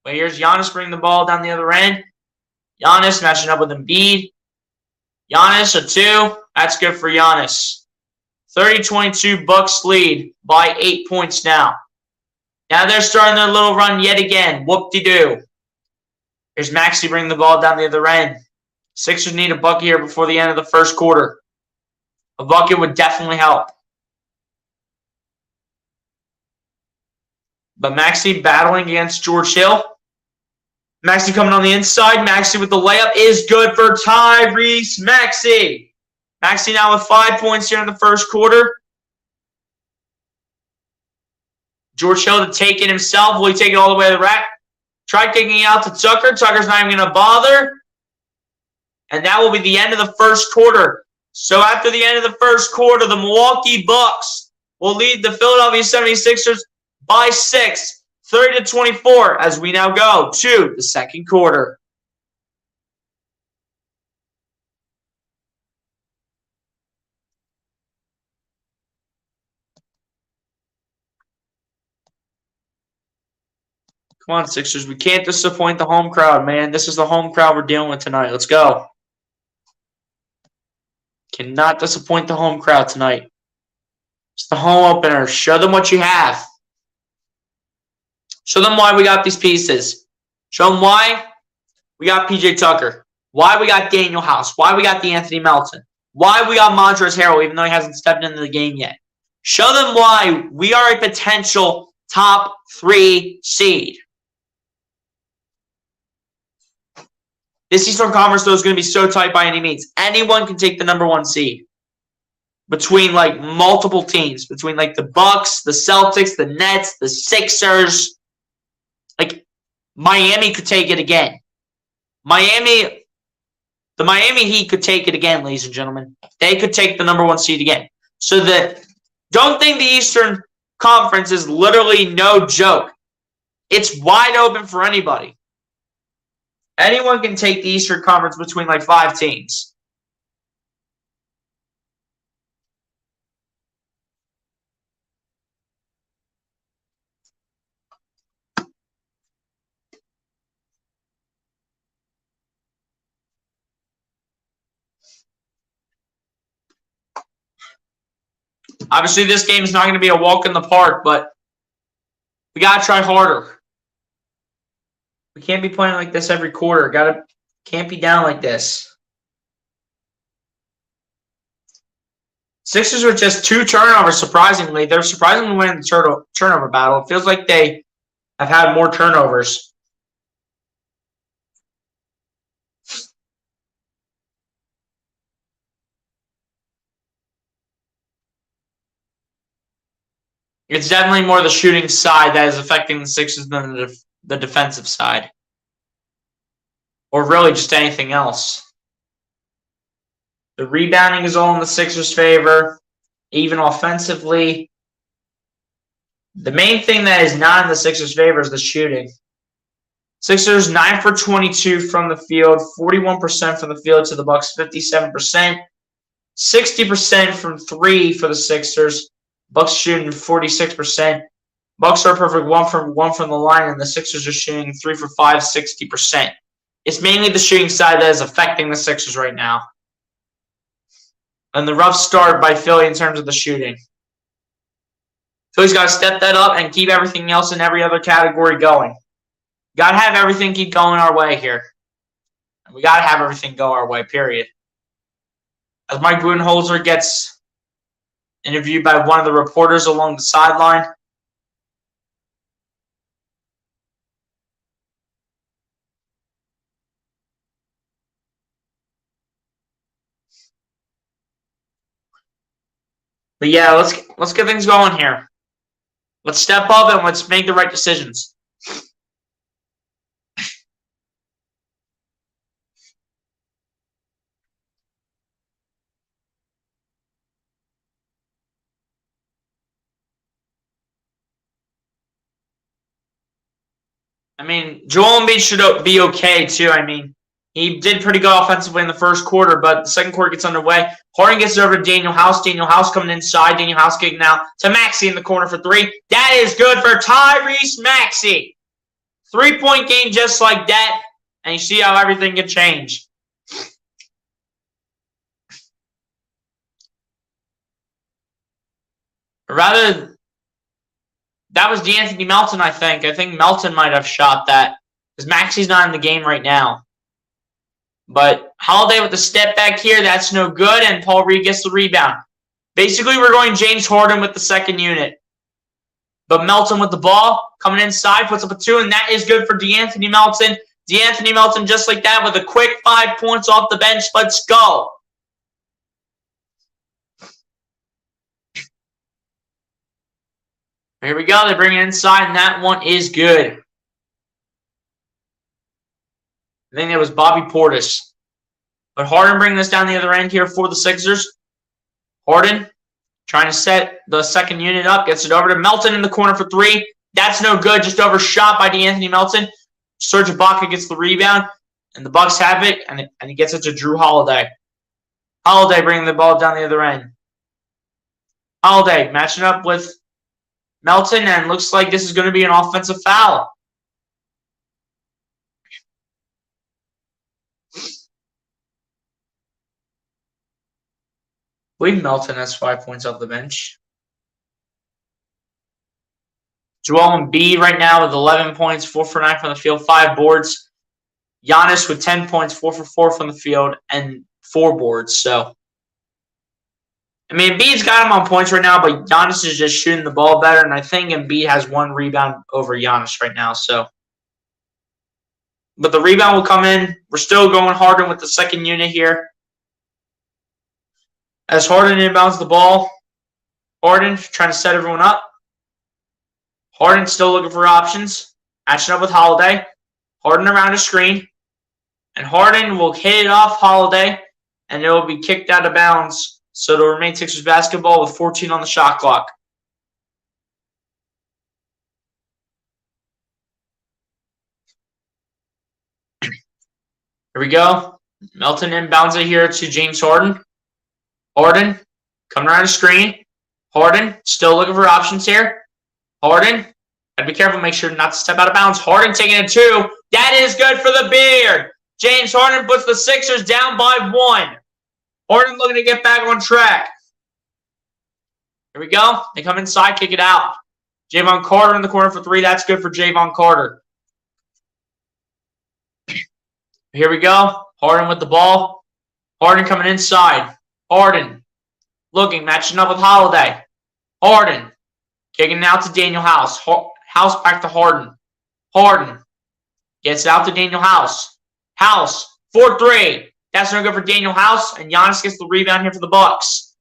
But here's Giannis bringing the ball down the other end. Giannis matching up with Embiid. Giannis a 2. That's good for Giannis. 30-22 Bucks lead by 8 points now. Now they're starting their little run yet again. Whoop-de-doo. Here's Maxey bringing the ball down the other end. Sixers need a bucket here before the end of the first quarter. A bucket would definitely help. But Maxey battling against George Hill. Maxey coming on the inside. Maxey with the layup is good for Tyrese Maxey. Maxey now with 5 points here in the first quarter. George Hill to take it himself. Will he take it all the way to the rack? Try kicking it out to Tucker. Tucker's not even going to bother. And that will be the end of the first quarter. So after the end of the first quarter, the Milwaukee Bucks will lead the Philadelphia 76ers by 6, 30-24, as we now go to the second quarter. Come on, Sixers. We can't disappoint the home crowd, man. This is the home crowd we're dealing with tonight. Let's go. Cannot disappoint the home crowd tonight. It's the home opener. Show them what you have. Show them why we got these pieces. Show them why we got PJ Tucker. Why we got Daniel House. Why we got DeAnthony Melton. Why we got Montrezl Harrell, even though he hasn't stepped into the game yet. Show them why we are a potential top 3 seed. This Eastern Conference, though, is going to be so tight by any means. Anyone can take the number 1 seed. Between, multiple teams. Between, the Bucks, the Celtics, the Nets, the Sixers. Miami could take it again. The Miami Heat could take it again, ladies and gentlemen. They could take the number 1 seed again. So don't think the Eastern Conference is literally no joke. It's wide open for anybody. Anyone can take the Eastern Conference between 5 teams. Obviously, this game is not going to be a walk in the park, but we got to try harder. We can't be playing like this every quarter. Can't be down like this. Sixers with just 2 turnovers, surprisingly. They're surprisingly winning the turnover battle. It feels like they have had more turnovers. It's definitely more the shooting side that is affecting the Sixers than the defensive side. Or really just anything else. The rebounding is all in the Sixers' favor, even offensively. The main thing that is not in the Sixers' favor is the shooting. Sixers 9 for 22 from the field, 41% from the field to the Bucks, 57%. 60% from 3 for the Sixers. Bucks shooting 46%. Bucks are perfect 1 from the line, and the Sixers are shooting 3 for 5, 60%. It's mainly the shooting side that is affecting the Sixers right now. And the rough start by Philly in terms of the shooting. Philly's got to step that up and keep everything else in every other category going. Got to have everything keep going our way here. And we got to have everything go our way, period. As Mike Budenholzer gets interviewed by one of the reporters along the sideline. But yeah, let's get things going here. Let's step up and let's make the right decisions. I mean, Joel Embiid should be okay too. I mean, he did pretty good offensively in the first quarter, but the second quarter gets underway. Harden gets it over to Daniel House. Daniel House coming inside. Daniel House kicking now to Maxey in the corner for 3. That is good for Tyrese Maxey. 3-point game just like that, and you see how everything can change. Rather, that was DeAnthony Melton, I think. I think Melton might have shot that because Maxey's not in the game right now. But Holiday with the step back here, that's no good, and Paul Reed gets the rebound. Basically, we're going James Harden with the second unit. But Melton with the ball, coming inside, puts up a 2, and that is good for DeAnthony Melton. DeAnthony Melton just like that with a quick 5 points off the bench. Let's go. Here we go. They bring it inside, and that one is good. I think it was Bobby Portis. But Harden bringing this down the other end here for the Sixers. Harden trying to set the second unit up. Gets it over to Melton in the corner for three. That's no good. Just overshot by DeAnthony Melton. Serge Ibaka gets the rebound. And the Bucks have it. And he gets it to Drew Holiday. Holiday bringing the ball down the other end. Holiday matching up with Melton. And looks like this is going to be an offensive foul. I believe Melton has 5 points off the bench. Joel Embiid right now with 11 points, 4 for 9 from the field, 5 boards. Giannis with 10 points, 4 for 4 from the field, and 4 boards. So, I mean, Embiid's got him on points right now, but Giannis is just shooting the ball better, and I think Embiid has 1 rebound over Giannis right now. So, but the rebound will come in. We're still going Harden with the second unit here. As Harden inbounds the ball, Harden trying to set everyone up. Harden still looking for options. Matching up with Holiday. Harden around a screen. And Harden will hit it off Holiday, and it will be kicked out of bounds. So it'll remain Sixers basketball with 14 on the shot clock. Here we go. Melton inbounds it here to James Harden. Harden coming around the screen. Harden still looking for options here. Harden, gotta be careful, make sure not to step out of bounds. Harden taking a 2. That is good for the beard. James Harden puts the Sixers down by 1. Harden looking to get back on track. Here we go. They come inside, kick it out. Javon Carter in the corner for 3. That's good for Javon Carter. Here we go. Harden with the ball. Harden coming inside. Harden looking, matching up with Holiday. Harden kicking it out to Daniel House. House back to Harden. Harden gets it out to Daniel House. House, 4-3. That's no good for Daniel House, and Giannis gets the rebound here for the Bucks.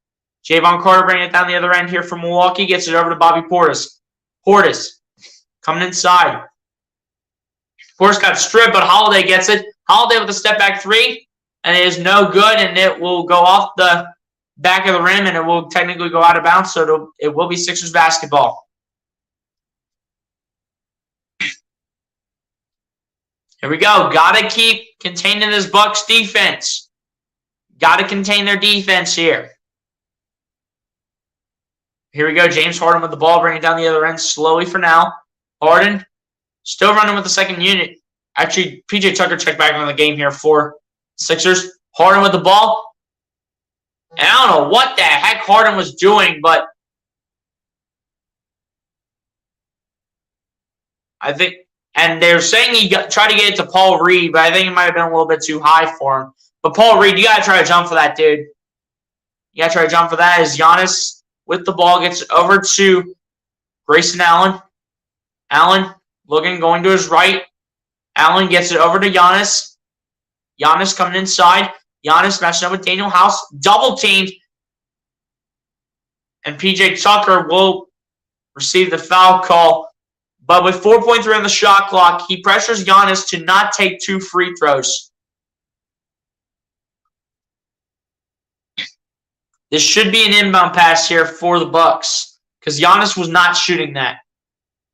Javon Carter bringing it down the other end here from Milwaukee. Gets it over to Bobby Portis. Portis coming inside. Portis got stripped, but Holiday gets it. Holiday with a step-back 3. And it is no good, and it will go off the back of the rim, and it will technically go out of bounds, so it will be Sixers basketball. Here we go. Got to keep containing this Bucks defense. Got to contain their defense here. Here we go. James Harden with the ball, bringing it down the other end slowly for now. Harden still running with the second unit. Actually, PJ Tucker checked back on the game here for Sixers. Harden with the ball. And I don't know what the heck Harden was doing, but I think, and they're saying he tried to get it to Paul Reed, but I think it might have been a little bit too high for him. But Paul Reed, you got to try to jump for that, dude. You got to try to jump for that as Giannis with the ball gets over to Grayson Allen. Allen looking, going to his right. Allen gets it over to Giannis. Giannis coming inside. Giannis matching up with Daniel House. Double teamed. And PJ Tucker will receive the foul call. But with 4.3 on the shot clock, he pressures Giannis to not take 2 free throws. This should be an inbound pass here for the Bucks because Giannis was not shooting that.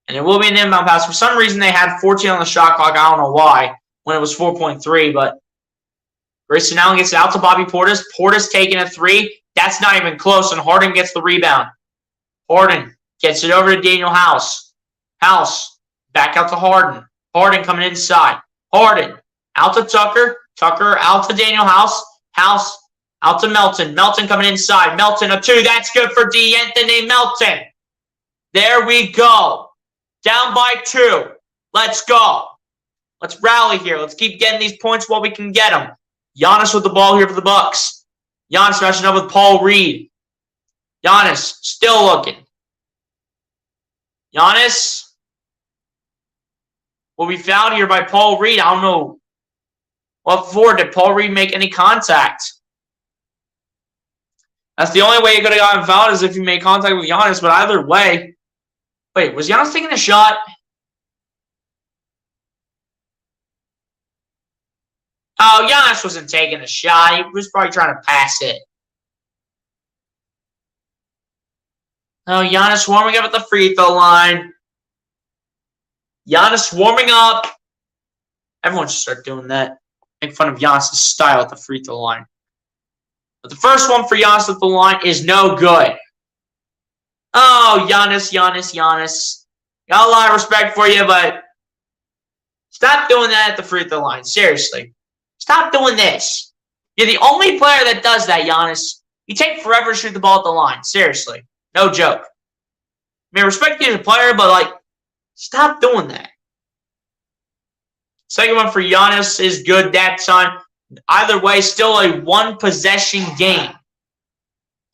And it will be an inbound pass. For some reason, they had 14 on the shot clock. I don't know why when it was 4.3, but Grayson Allen gets it out to Bobby Portis. Portis taking a 3. That's not even close, and Harden gets the rebound. Harden gets it over to Daniel House. House back out to Harden. Harden coming inside. Harden out to Tucker. Tucker out to Daniel House. House out to Melton. Melton coming inside. Melton a 2. That's good for DeAnthony Melton. There we go. Down by 2. Let's go. Let's rally here. Let's keep getting these points while we can get them. Giannis with the ball here for the Bucks. Giannis matching up with Paul Reed. Giannis still looking. Giannis will be fouled here by Paul Reed. I don't know what for. Did Paul Reed make any contact? That's the only way he could have gotten fouled is if he made contact with Giannis. But either way, Wait, was Giannis taking a shot? Oh, Giannis wasn't taking a shot. He was probably trying to pass it. Oh, Giannis warming up at the free throw line. Giannis warming up. Everyone should start doing that. Make fun of Giannis' style at the free throw line. But the first one for Giannis at the line is no good. Oh, Giannis. Got a lot of respect for you, but stop doing that at the free throw line. Seriously. Stop doing this. You're the only player that does that, Giannis. You take forever to shoot the ball at the line. Seriously. No joke. I mean, respect you as a player, but, like, stop doing that. Second one for Giannis is good that time. Either way, still a one-possession game.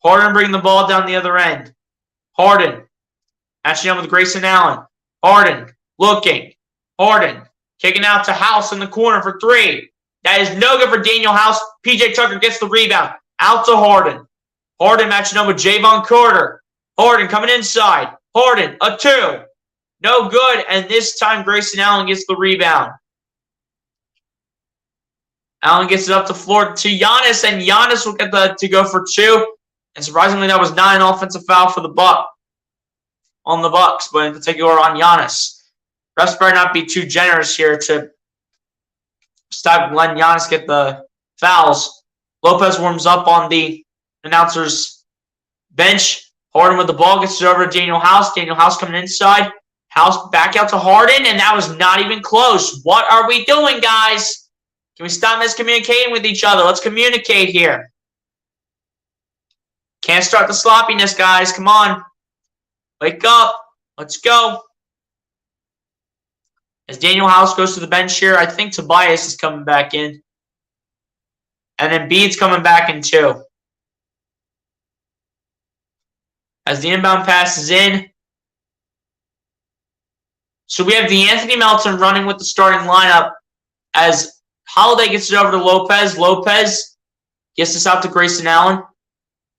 Harden bringing the ball down the other end. Harden matching up with Grayson Allen. Harden looking. Harden kicking out to House in the corner for three. That is no good for Daniel House. PJ Tucker gets the rebound. Out to Harden. Harden matching up with Javon Carter. Harden coming inside. Harden, a two. No good, and this time Grayson Allen gets the rebound. Allen gets it up the floor to Giannis, and Giannis will get to go for two. And surprisingly, that was not an offensive foul for the Bucks. On the Bucks, but in particular on Giannis. Refs better not be too generous here to stop letting Giannis get the fouls. Lopez warms up on the announcer's bench. Harden with the ball gets it over to Daniel House. Daniel House coming inside. House back out to Harden, and that was not even close. What are we doing, guys? Can we stop miscommunicating with each other? Let's communicate here. Can't start the sloppiness, guys. Come on. Wake up. Let's go. As Daniel House goes to the bench here, I think Tobias is coming back in. And then Embiid's coming back in too. As the inbound pass is in. So we have DeAnthony Melton running with the starting lineup as Holiday gets it over to Lopez. Lopez gets this out to Grayson Allen.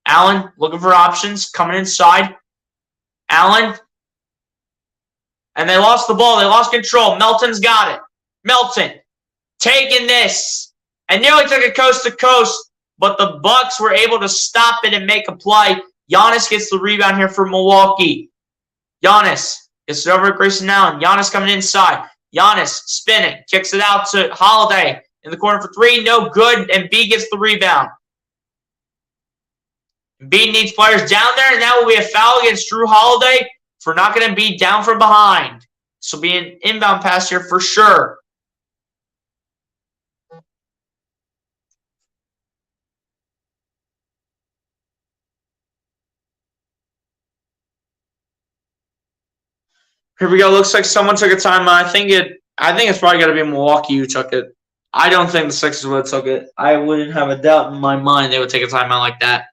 Allen looking for options, coming inside. Allen. And they lost the ball. They lost control. Melton's got it. Melton taking this. And nearly took it coast to coast, but the Bucks were able to stop it and make a play. Giannis gets the rebound here for Milwaukee. Giannis gets it over to Grayson Allen. Giannis coming inside. Giannis spinning. Kicks it out to Holiday in the corner for three. No good. And B gets the rebound. Embiid needs players down there, and that will be a foul against Drew Holiday for knocking Embiid down from behind. This will be an inbound pass here for sure. Here we go. Looks like someone took a timeout. I think it's probably going to be Milwaukee who took it. I don't think the Sixers would have took it. I wouldn't have a doubt in my mind they would take a timeout like that.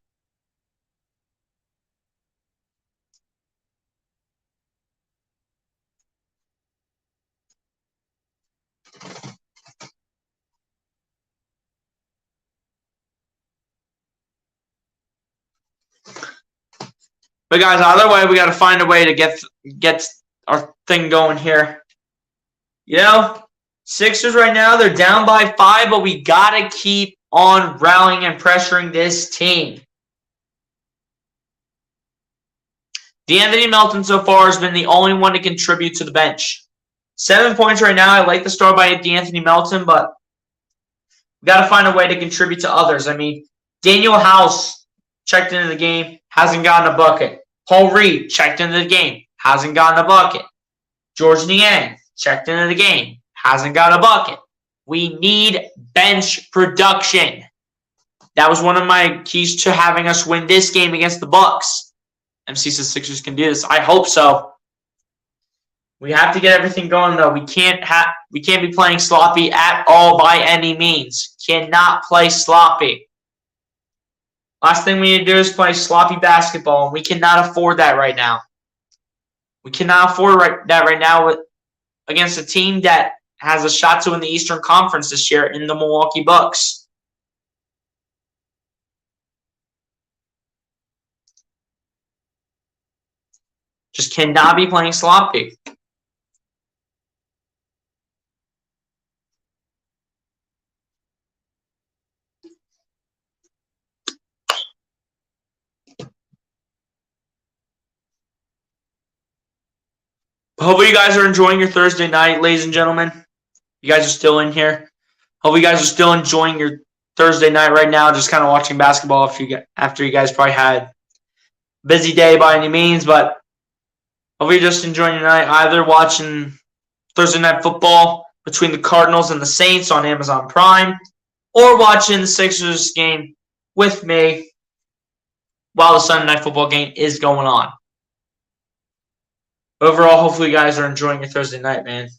But guys, either way, we got to find a way to get our thing going here. You know, Sixers right now, they're down by 5, but we got to keep on rallying and pressuring this team. DeAnthony Melton so far has been the only one to contribute to the bench. 7 points right now. I like the start by DeAnthony Melton, but we got to find a way to contribute to others. I mean, Daniel House checked into the game, hasn't gotten a bucket. Paul Reed checked into the game, hasn't gotten a bucket. George Niang checked into the game, hasn't got a bucket. We need bench production. That was one of my keys to having us win this game against the Bucks. MC says Sixers can do this. I hope so. We have to get everything going, though. We can't be playing sloppy at all by any means. Cannot play sloppy. Last thing we need to do is play sloppy basketball, and we cannot afford that right now. We cannot afford that right now against a team that has a shot to win the Eastern Conference this year in the Milwaukee Bucks. Just cannot be playing sloppy. Hopefully you guys are enjoying your Thursday night, ladies and gentlemen. You guys are still in here. Hope you guys are still enjoying your Thursday night right now, just kind of watching basketball after you guys probably had a busy day by any means, but hope you're just enjoying your night, either watching Thursday Night Football between the Cardinals and the Saints on Amazon Prime, or watching the Sixers game with me while the Sunday Night Football game is going on. Overall, hopefully you guys are enjoying your Thursday night, man.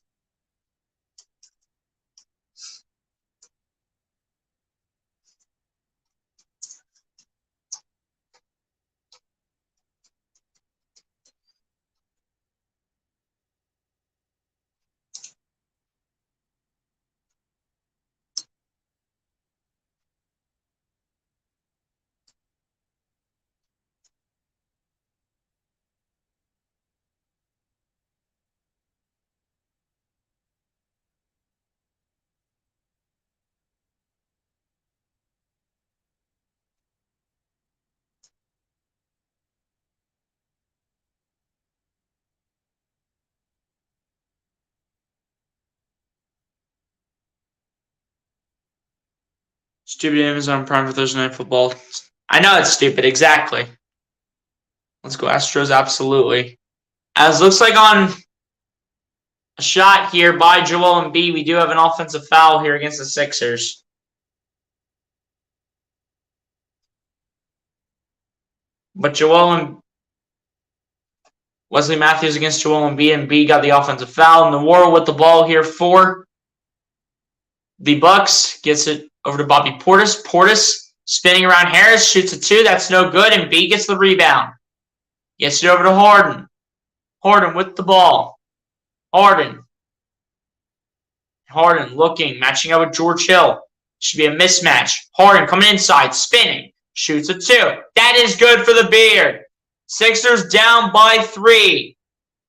Stupid Amazon Prime for Thursday Night Football. I know it's stupid, exactly. Let's go Astros, absolutely. As looks like on a shot here by Joel Embiid, we do have an offensive foul here against the Sixers. But Wesley Matthews against Joel Embiid. Embiid got the offensive foul. Noir with the ball here for the Bucks. Gets it over to Bobby Portis. Portis spinning around Harris. Shoots a two. That's no good. Embiid gets the rebound. Gets it over to Harden. Harden with the ball. Harden looking. Matching up with George Hill. Should be a mismatch. Harden coming inside. Spinning. Shoots a two. That is good for the Beard. Sixers down by 3.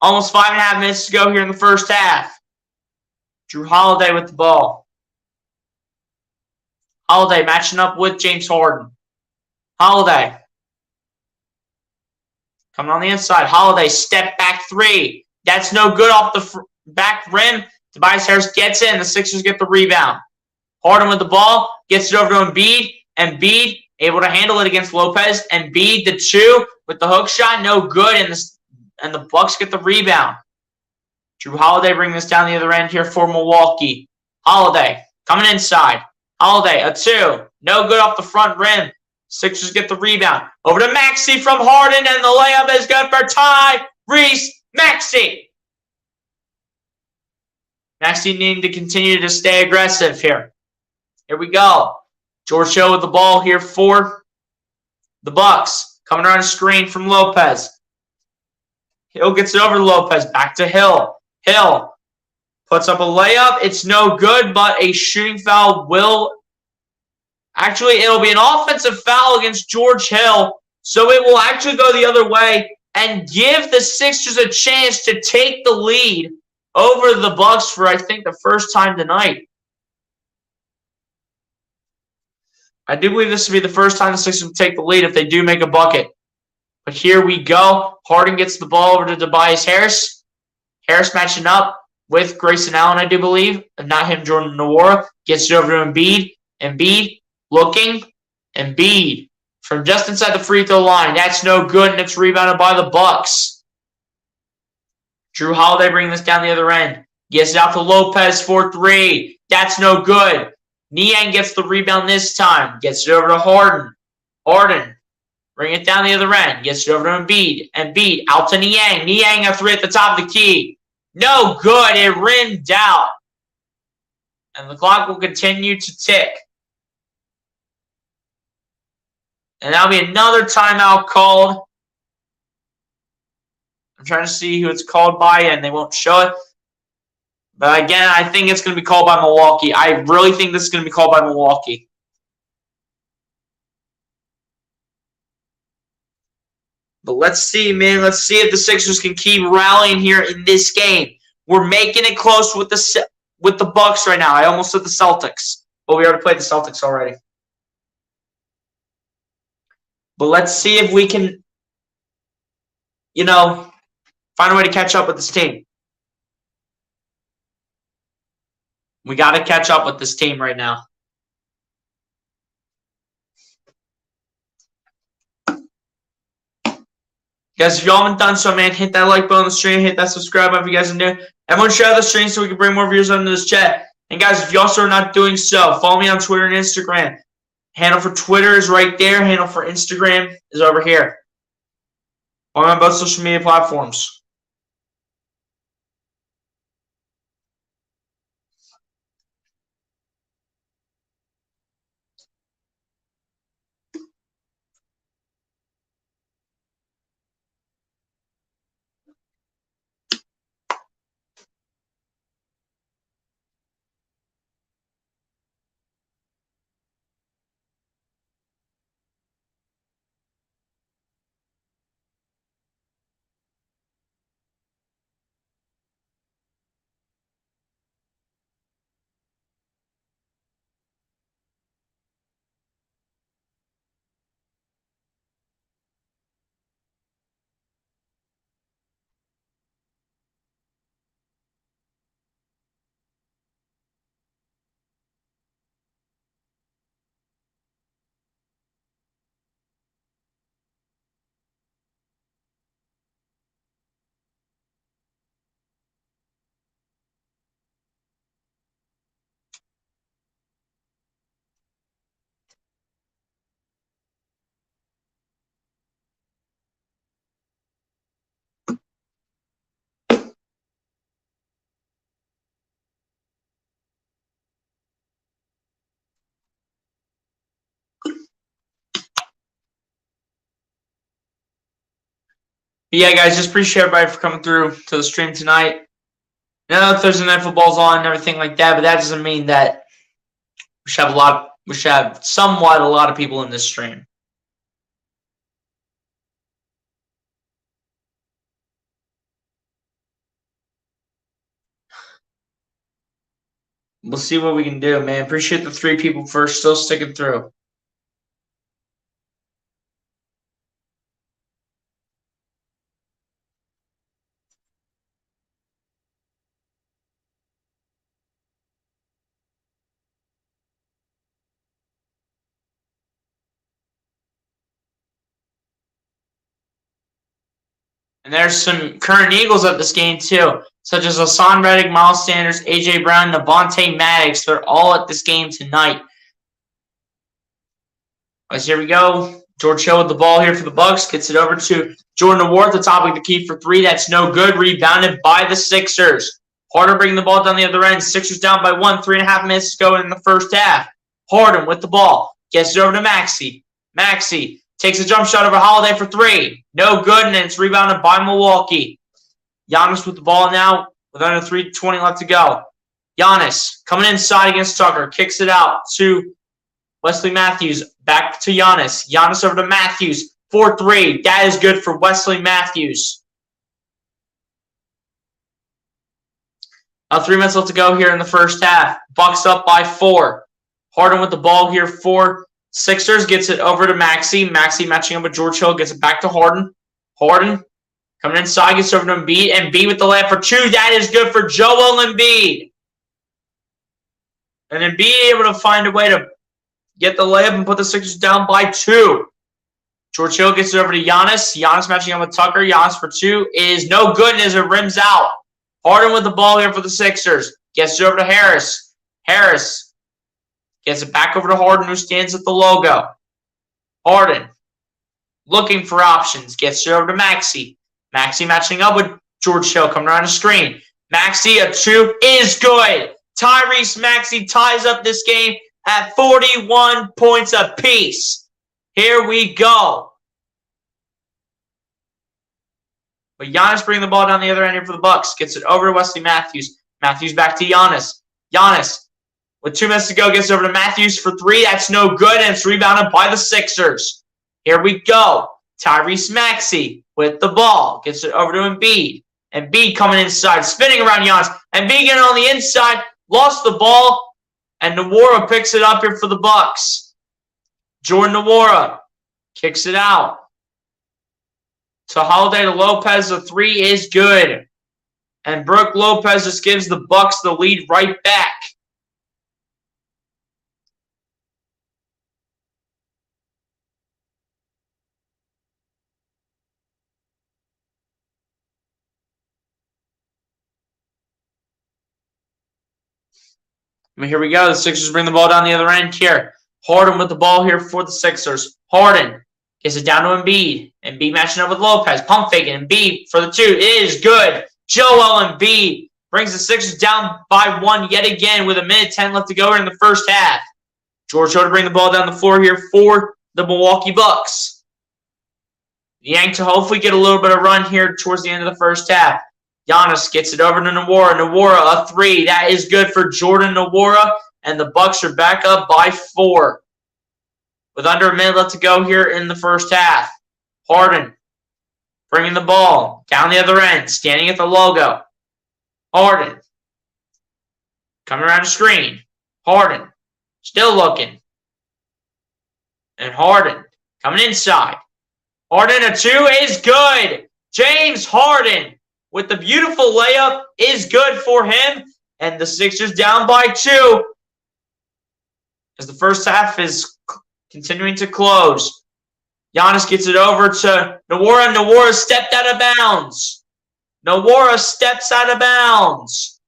Almost 5.5 minutes to go here in the first half. Drew Holiday with the ball. Holiday matching up with James Harden. Holiday. Coming on the inside. Holiday step back 3. That's no good off the back rim. Tobias Harris gets it, and the Sixers get the rebound. Harden with the ball. Gets it over to Embiid. Embiid able to handle it against Lopez. Embiid, the 2 with the hook shot. No good, and the Bucks get the rebound. Drew Holiday bringing this down the other end here for Milwaukee. Holiday coming inside. Holiday, a 2. No good off the front rim. Sixers get the rebound. Over to Maxey from Harden, and the layup is good for Tyrese Maxey. Maxey needing to continue to stay aggressive here. Here we go. George Hill with the ball here for the Bucks. Coming around a screen from Lopez. Hill gets it over to Lopez. Back to Hill. Hill puts up a layup. It's no good, but a shooting foul will... Actually, it'll be an offensive foul against George Hill. So it will actually go the other way and give the Sixers a chance to take the lead over the Bucks for, I think, the first time tonight. I do believe this will be the first time the Sixers will take the lead if they do make a bucket. But here we go. Harden gets the ball over to Tobias Harris. Harris matching up with Grayson Allen, I do believe. And not him, Jordan Nwora. Gets it over to Embiid. Embiid looking. Embiid from just inside the free throw line. That's no good, and it's rebounded by the Bucks. Drew Holiday bringing this down the other end. Gets it out to Lopez for 3. That's no good. Niang gets the rebound this time. Gets it over to Harden. Harden. Bring it down the other end. Gets it over to Embiid. Embiid out to Niang. Niang a 3 at the top of the key. No good. It rimmed out. And the clock will continue to tick. And that'll be another timeout called. I'm trying to see who it's called by, and they won't show it. But again, I think it's going to be called by Milwaukee. I really think this is going to be called by Milwaukee. But let's see, man. Let's see if the Sixers can keep rallying here in this game. We're making it close with the Bucks right now. I almost said the Celtics, but we already played the Celtics already. But let's see if we can, find a way to catch up with this team. We got to catch up with this team right now. Guys, if y'all haven't done so, man, hit that like button on the stream, hit that subscribe button if you guys are new. Everyone share the stream so we can bring more viewers onto this chat. And guys, if you also are not doing so, follow me on Twitter and Instagram. Handle for Twitter is right there. Handle for Instagram is over here. Follow me on both social media platforms. But yeah, guys, just appreciate everybody for coming through to the stream tonight. I know Thursday Night Football's on and everything like that, but that doesn't mean that we should have somewhat a lot of people in this stream. We'll see what we can do, man. Appreciate the 3 people for still sticking through. And there's some current Eagles at this game, too, such as Hassan Reddick, Miles Sanders, A.J. Brown, Devontae Maddox. They're all at this game tonight. As here we go. George Hill with the ball here for the Bucks. Gets it over to Jordan Award, the top of the key for 3. That's no good. Rebounded by the Sixers. Harden bringing the ball down the other end. Sixers down by 1. 3.5 minutes to go in the first half. Harden with the ball. Gets it over to Maxey. Maxey takes a jump shot over Holiday for 3. No good, and it's rebounded by Milwaukee. Giannis with the ball now with under 3:20 left to go. Giannis coming inside against Tucker. Kicks it out to Wesley Matthews. Back to Giannis. Giannis over to Matthews. 4-3. That is good for Wesley Matthews. Now 3 minutes left to go here in the first half. Bucks up by 4. Harden with the ball here for Sixers. Gets it over to Maxey. Maxey matching up with George Hill. Gets it back to Harden. Harden coming inside. Gets over to Embiid. Embiid with the layup for 2. That is good for Joel Embiid. And Embiid able to find a way to get the layup and put the Sixers down by 2. George Hill gets it over to Giannis. Giannis matching up with Tucker. Giannis for 2 is no good as it rims out. Harden with the ball here for the Sixers. Gets it over to Harris. Harris gets it back over to Harden, who stands at the logo. Harden looking for options. Gets it over to Maxey. Maxey matching up with George Hill coming around the screen. Maxey, a 2 is good. Tyrese Maxey ties up this game at 41 points apiece. Here we go. But Giannis bringing the ball down the other end here for the Bucks. Gets it over to Wesley Matthews. Matthews back to Giannis. Giannis, with 2 minutes to go, gets over to Matthews for 3. That's no good, and it's rebounded by the Sixers. Here we go. Tyrese Maxey with the ball. Gets it over to Embiid. Embiid coming inside, spinning around Giannis. Embiid getting on the inside, lost the ball, and Nwora picks it up here for the Bucks. Jordan Nwora kicks it out to Holiday to Lopez. The three is good. And Brook Lopez just gives the Bucks the lead right back. Here we go. The Sixers bring the ball down the other end here. Harden with the ball here for the Sixers. Harden gets it down to Embiid. Embiid matching up with Lopez. Pump faking. Embiid for the two. It is good. Joel Embiid brings the Sixers down by 1 yet again with 1:10 left to go in the first half. George Hill to bring the ball down the floor here for the Milwaukee Bucks. Yank to hopefully get a little bit of run here towards the end of the first half. Giannis gets it over to Nwora. Nwora, a three. That is good for Jordan Nwora, and the Bucks are back up by 4. With under a minute left to go here in the first half. Harden bringing the ball down the other end, standing at the logo. Harden coming around the screen. Harden still looking. And Harden coming inside. Harden, a two is good. James Harden with the beautiful layup is good for him. And the Sixers down by 2 as the first half is continuing to close. Giannis gets it over to Nwora. Nwora stepped out of bounds. Nwora steps out of bounds.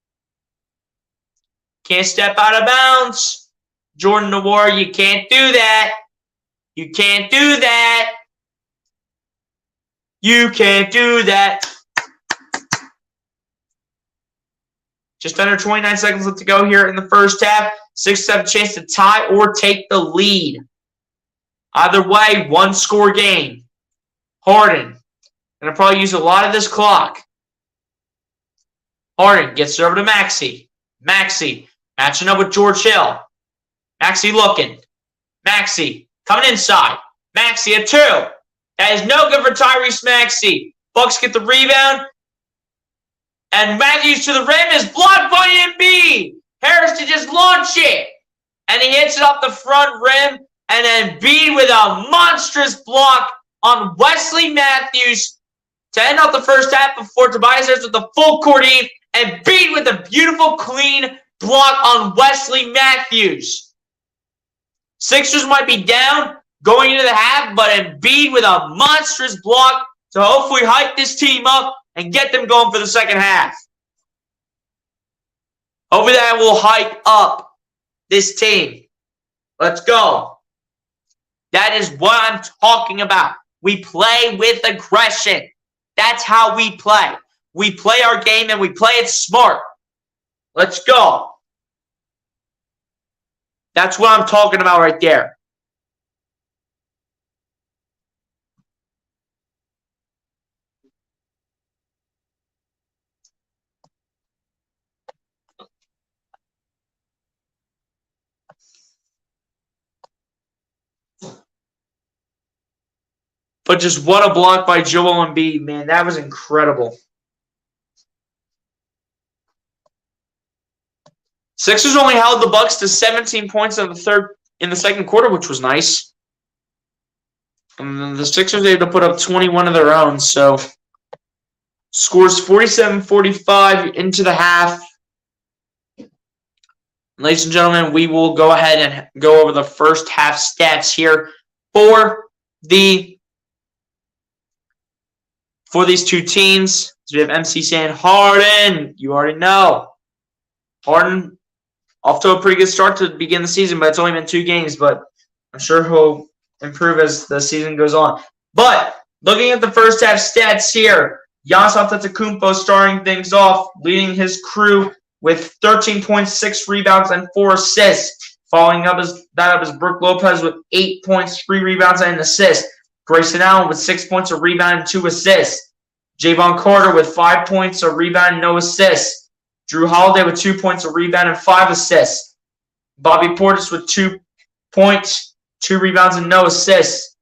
Can't step out of bounds. Jordan Nwora, you can't do that. You can't do that. You can't do that. Just under 29 seconds left to go here in the first half. Sixers have a chance to tie or take the lead. Either way, one-score game. Harden going to probably use a lot of this clock. Harden gets it over to Maxey. Maxey matching up with George Hill. Maxey looking. Maxey coming inside. Maxey a two. That is no good for Tyrese Maxey. Bucks get the rebound. And Matthews to the rim is blocked by Embiid. Harris to just launch it. And he hits it off the front rim. And then Embiid with a monstrous block on Wesley Matthews to end off the first half before Tobias Harris with the full court heave. And Embiid with a beautiful, clean block on Wesley Matthews. Sixers might be down going into the half, but Embiid with a monstrous block to hopefully hype this team up and get them going for the second half. Hopefully that will hype up this team. Let's go. That is what I'm talking about. We play with aggression. That's how we play. We play our game and we play it smart. Let's go. That's what I'm talking about right there. But just what a block by Joel Embiid, man. That was incredible. Sixers only held the Bucks to 17 points in the second quarter, which was nice. And then the Sixers were able to put up 21 of their own. So scores 47-45 into the half. Ladies and gentlemen, we will go ahead and go over the first half stats here for these two teams. So we have MC saying Harden. You already know. Harden off to a pretty good start to begin the season, but it's only been 2 games. But I'm sure he'll improve as the season goes on. But looking at the first half stats here, Giannis Antetokounmpo starting things off, leading his crew with 13.6 rebounds and 4 assists. Following up is Brook Lopez with 8 points, 3 rebounds, and an assist. Grayson Allen with 6 points, a rebound, and 2 assists. Javon Carter with 5 points, a rebound, and no assists. Drew Holiday with 2 points, a rebound, and 5 assists. Bobby Portis with 2 points, 2 rebounds, and no assists.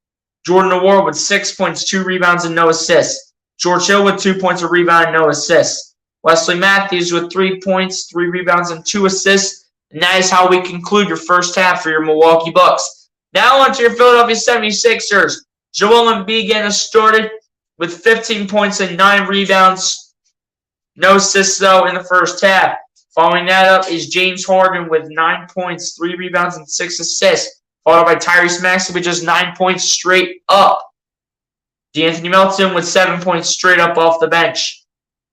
Jordan Nwora with 6 points, 2 rebounds, and no assists. George Hill with 2 points, a rebound, and no assists. Wesley Matthews with 3 points, 3 rebounds, and 2 assists. And that is how we conclude your first half for your Milwaukee Bucks. Now on to your Philadelphia 76ers. Joel Embiid getting us started with 15 points and 9 rebounds. No assists, though, in the first half. Following that up is James Harden with 9 points, 3 rebounds, and 6 assists. Followed by Tyrese Maxey with just 9 points straight up. DeAnthony Melton with 7 points straight up off the bench.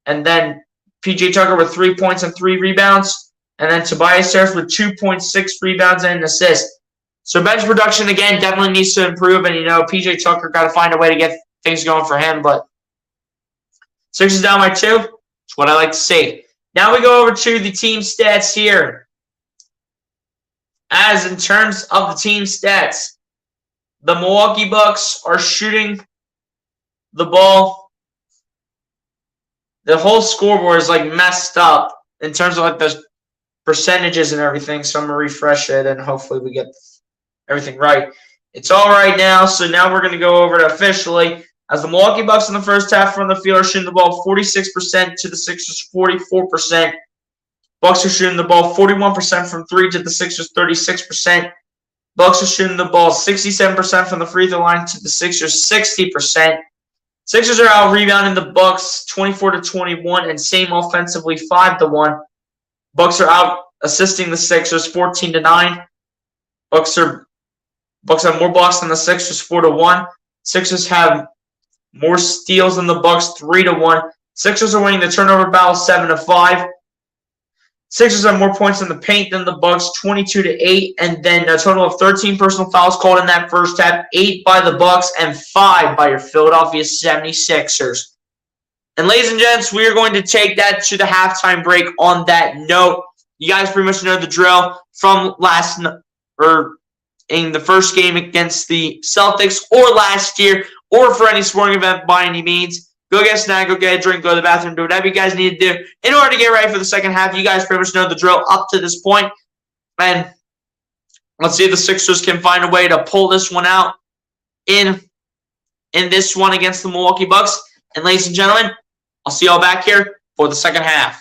And then PJ Tucker with 3 points and 3 rebounds. And then Tobias Harris with 2 points, 6 rebounds, and an assist. So bench production, again, definitely needs to improve. And, PJ Tucker got to find a way to get things going for him. But Sixers down by 2. That's what I like to see. Now we go over to the team stats here. As in terms of the team stats, the Milwaukee Bucks are shooting the ball. The whole scoreboard is messed up in terms of the percentages and everything. So I'm going to refresh it and hopefully we get everything right. It's all right now. So now we're going to go over it officially. As the Milwaukee Bucks in the first half from the field are shooting the ball 46% to the Sixers 44%. Bucks are shooting the ball 41% from 3 to the Sixers 36%. Bucks are shooting the ball 67% from the free throw line to the Sixers 60%. Sixers are out rebounding the Bucks 24-21 and same offensively 5-1. Bucks are out assisting the Sixers 14-9. Bucks have more blocks than the Sixers 4-1. Sixers have more steals than the Bucks 3-1. Sixers are winning the turnover battle 7-5. Sixers have more points in the paint than the Bucks, 22-8, and then a total of 13 personal fouls called in that first half, 8 by the Bucks and 5 by your Philadelphia 76ers. And ladies and gents, we are going to take that to the halftime break on that note. You guys pretty much know the drill from in the first game against the Celtics or last year or for any sporting event by any means. Go get a snack, go get a drink, go to the bathroom, do whatever you guys need to do in order to get ready for the second half. You guys pretty much know the drill up to this point. And let's see if the Sixers can find a way to pull this one out in this one against the Milwaukee Bucks. And ladies and gentlemen, I'll see y'all back here for the second half.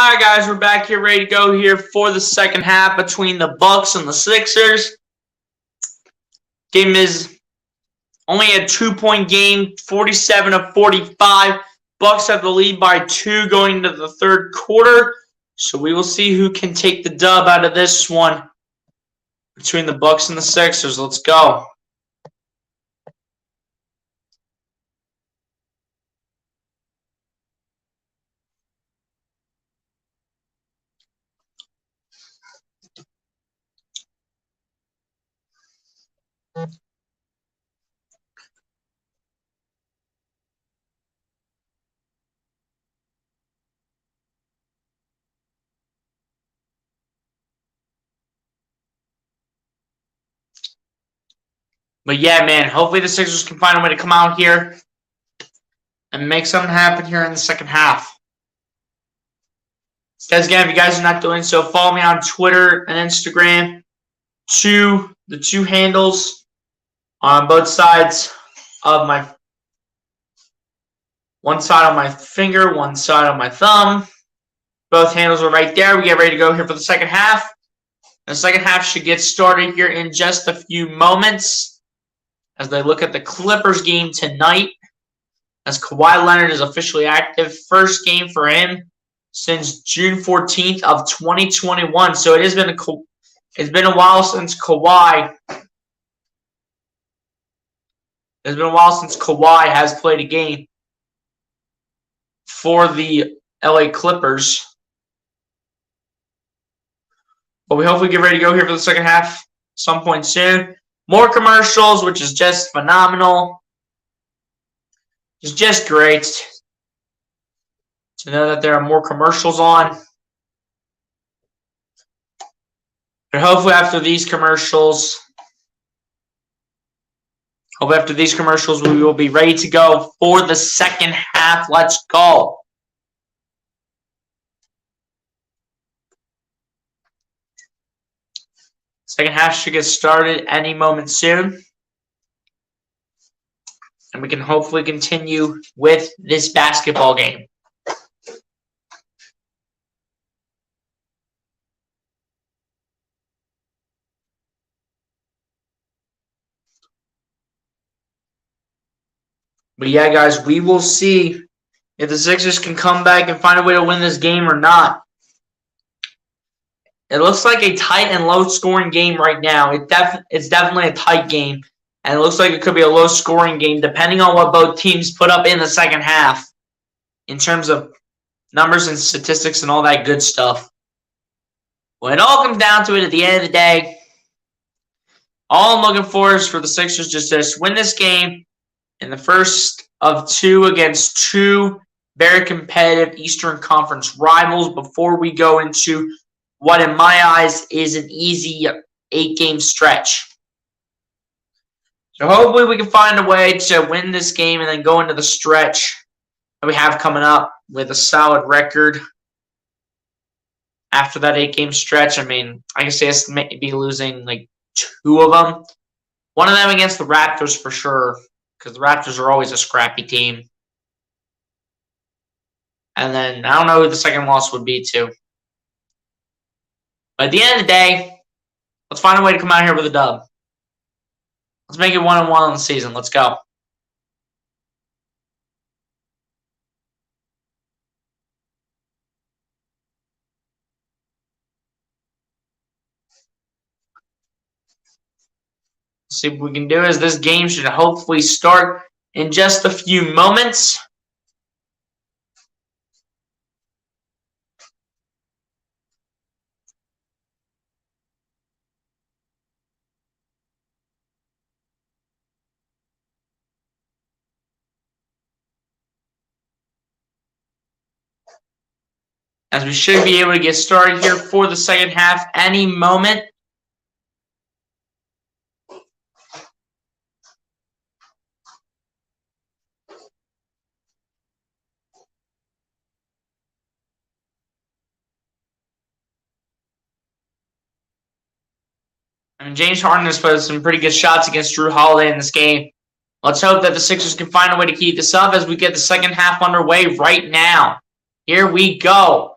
Alright guys, we're back here ready to go here for the second half between the Bucks and the Sixers. Game is only a 2-point game, 47-45. Bucks have the lead by 2 going into the third quarter. So we will see who can take the dub out of this one between the Bucks and the Sixers. Let's go. But yeah, man, hopefully the Sixers can find a way to come out here and make something happen here in the second half. Guys, again, if you guys are not doing so, follow me on Twitter and Instagram. The two handles on both sides of one side on my finger, one side on my thumb. Both handles are right there. We get ready to go here for the second half. The second half should get started here in just a few moments as they look at the Clippers game tonight, as Kawhi Leonard is officially active. First game for him since June 14th of 2021. So it's been a while since Kawhi. It's been a while since Kawhi has played a game for the LA Clippers. But we hopefully get ready to go here for the second half some point soon. More commercials, which is just phenomenal. It's just great to know that there are more commercials on. But hopefully after these commercials, we will be ready to go for the second half. Let's go. Second half should get started any moment soon. And we can hopefully continue with this basketball game. But yeah, guys, we will see if the Sixers can come back and find a way to win this game or not. It looks like a tight and low-scoring game right now. It's definitely a tight game. And it looks like it could be a low-scoring game depending on what both teams put up in the second half in terms of numbers and statistics and all that good stuff. When it all comes down to it at the end of the day, all I'm looking for is for the Sixers just to win this game in the first of 2 against 2 very competitive Eastern Conference rivals before we go into what in my eyes is an easy 8-game stretch. So hopefully we can find a way to win this game and then go into the stretch that we have coming up with a solid record after that 8-game stretch. I mean, I guess they may be losing like 2 of them. One of them against the Raptors for sure, because the Raptors are always a scrappy team. And then I don't know who the second loss would be to. But at the end of the day, let's find a way to come out here with a dub. Let's make it 1-1 on the season. Let's go. See what we can do is this game should hopefully start in just a few moments. As we should be able to get started here for the second half any moment. I mean, James Harden has put some pretty good shots against Drew Holiday in this game. Let's hope that the Sixers can find a way to keep this up as we get the second half underway right now. Here we go.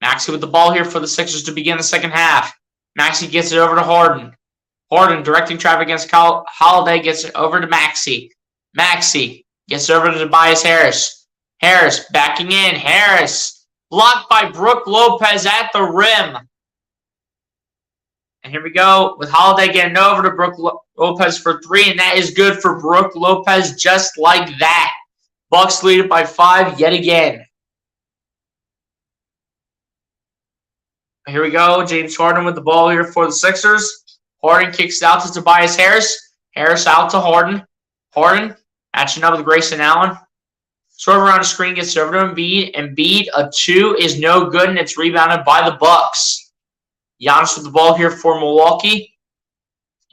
Maxey with the ball here for the Sixers to begin the second half. Maxey gets it over to Harden. Harden directing traffic against Holiday, gets it over to Maxey. Maxey gets it over to Tobias Harris. Harris backing in. Harris blocked by Brook Lopez at the rim. And here we go with Holiday getting over to Brook Lopez for three, and that is good for Brook Lopez just like that. Bucks lead it by 5 yet again. Here we go. James Harden with the ball here for the Sixers. Harden kicks it out to Tobias Harris. Harris out to Harden. Harden matching up with Grayson Allen. Sort of around the screen, gets over to Embiid. Embiid, a 2 is no good, and it's rebounded by the Bucks. Giannis with the ball here for Milwaukee.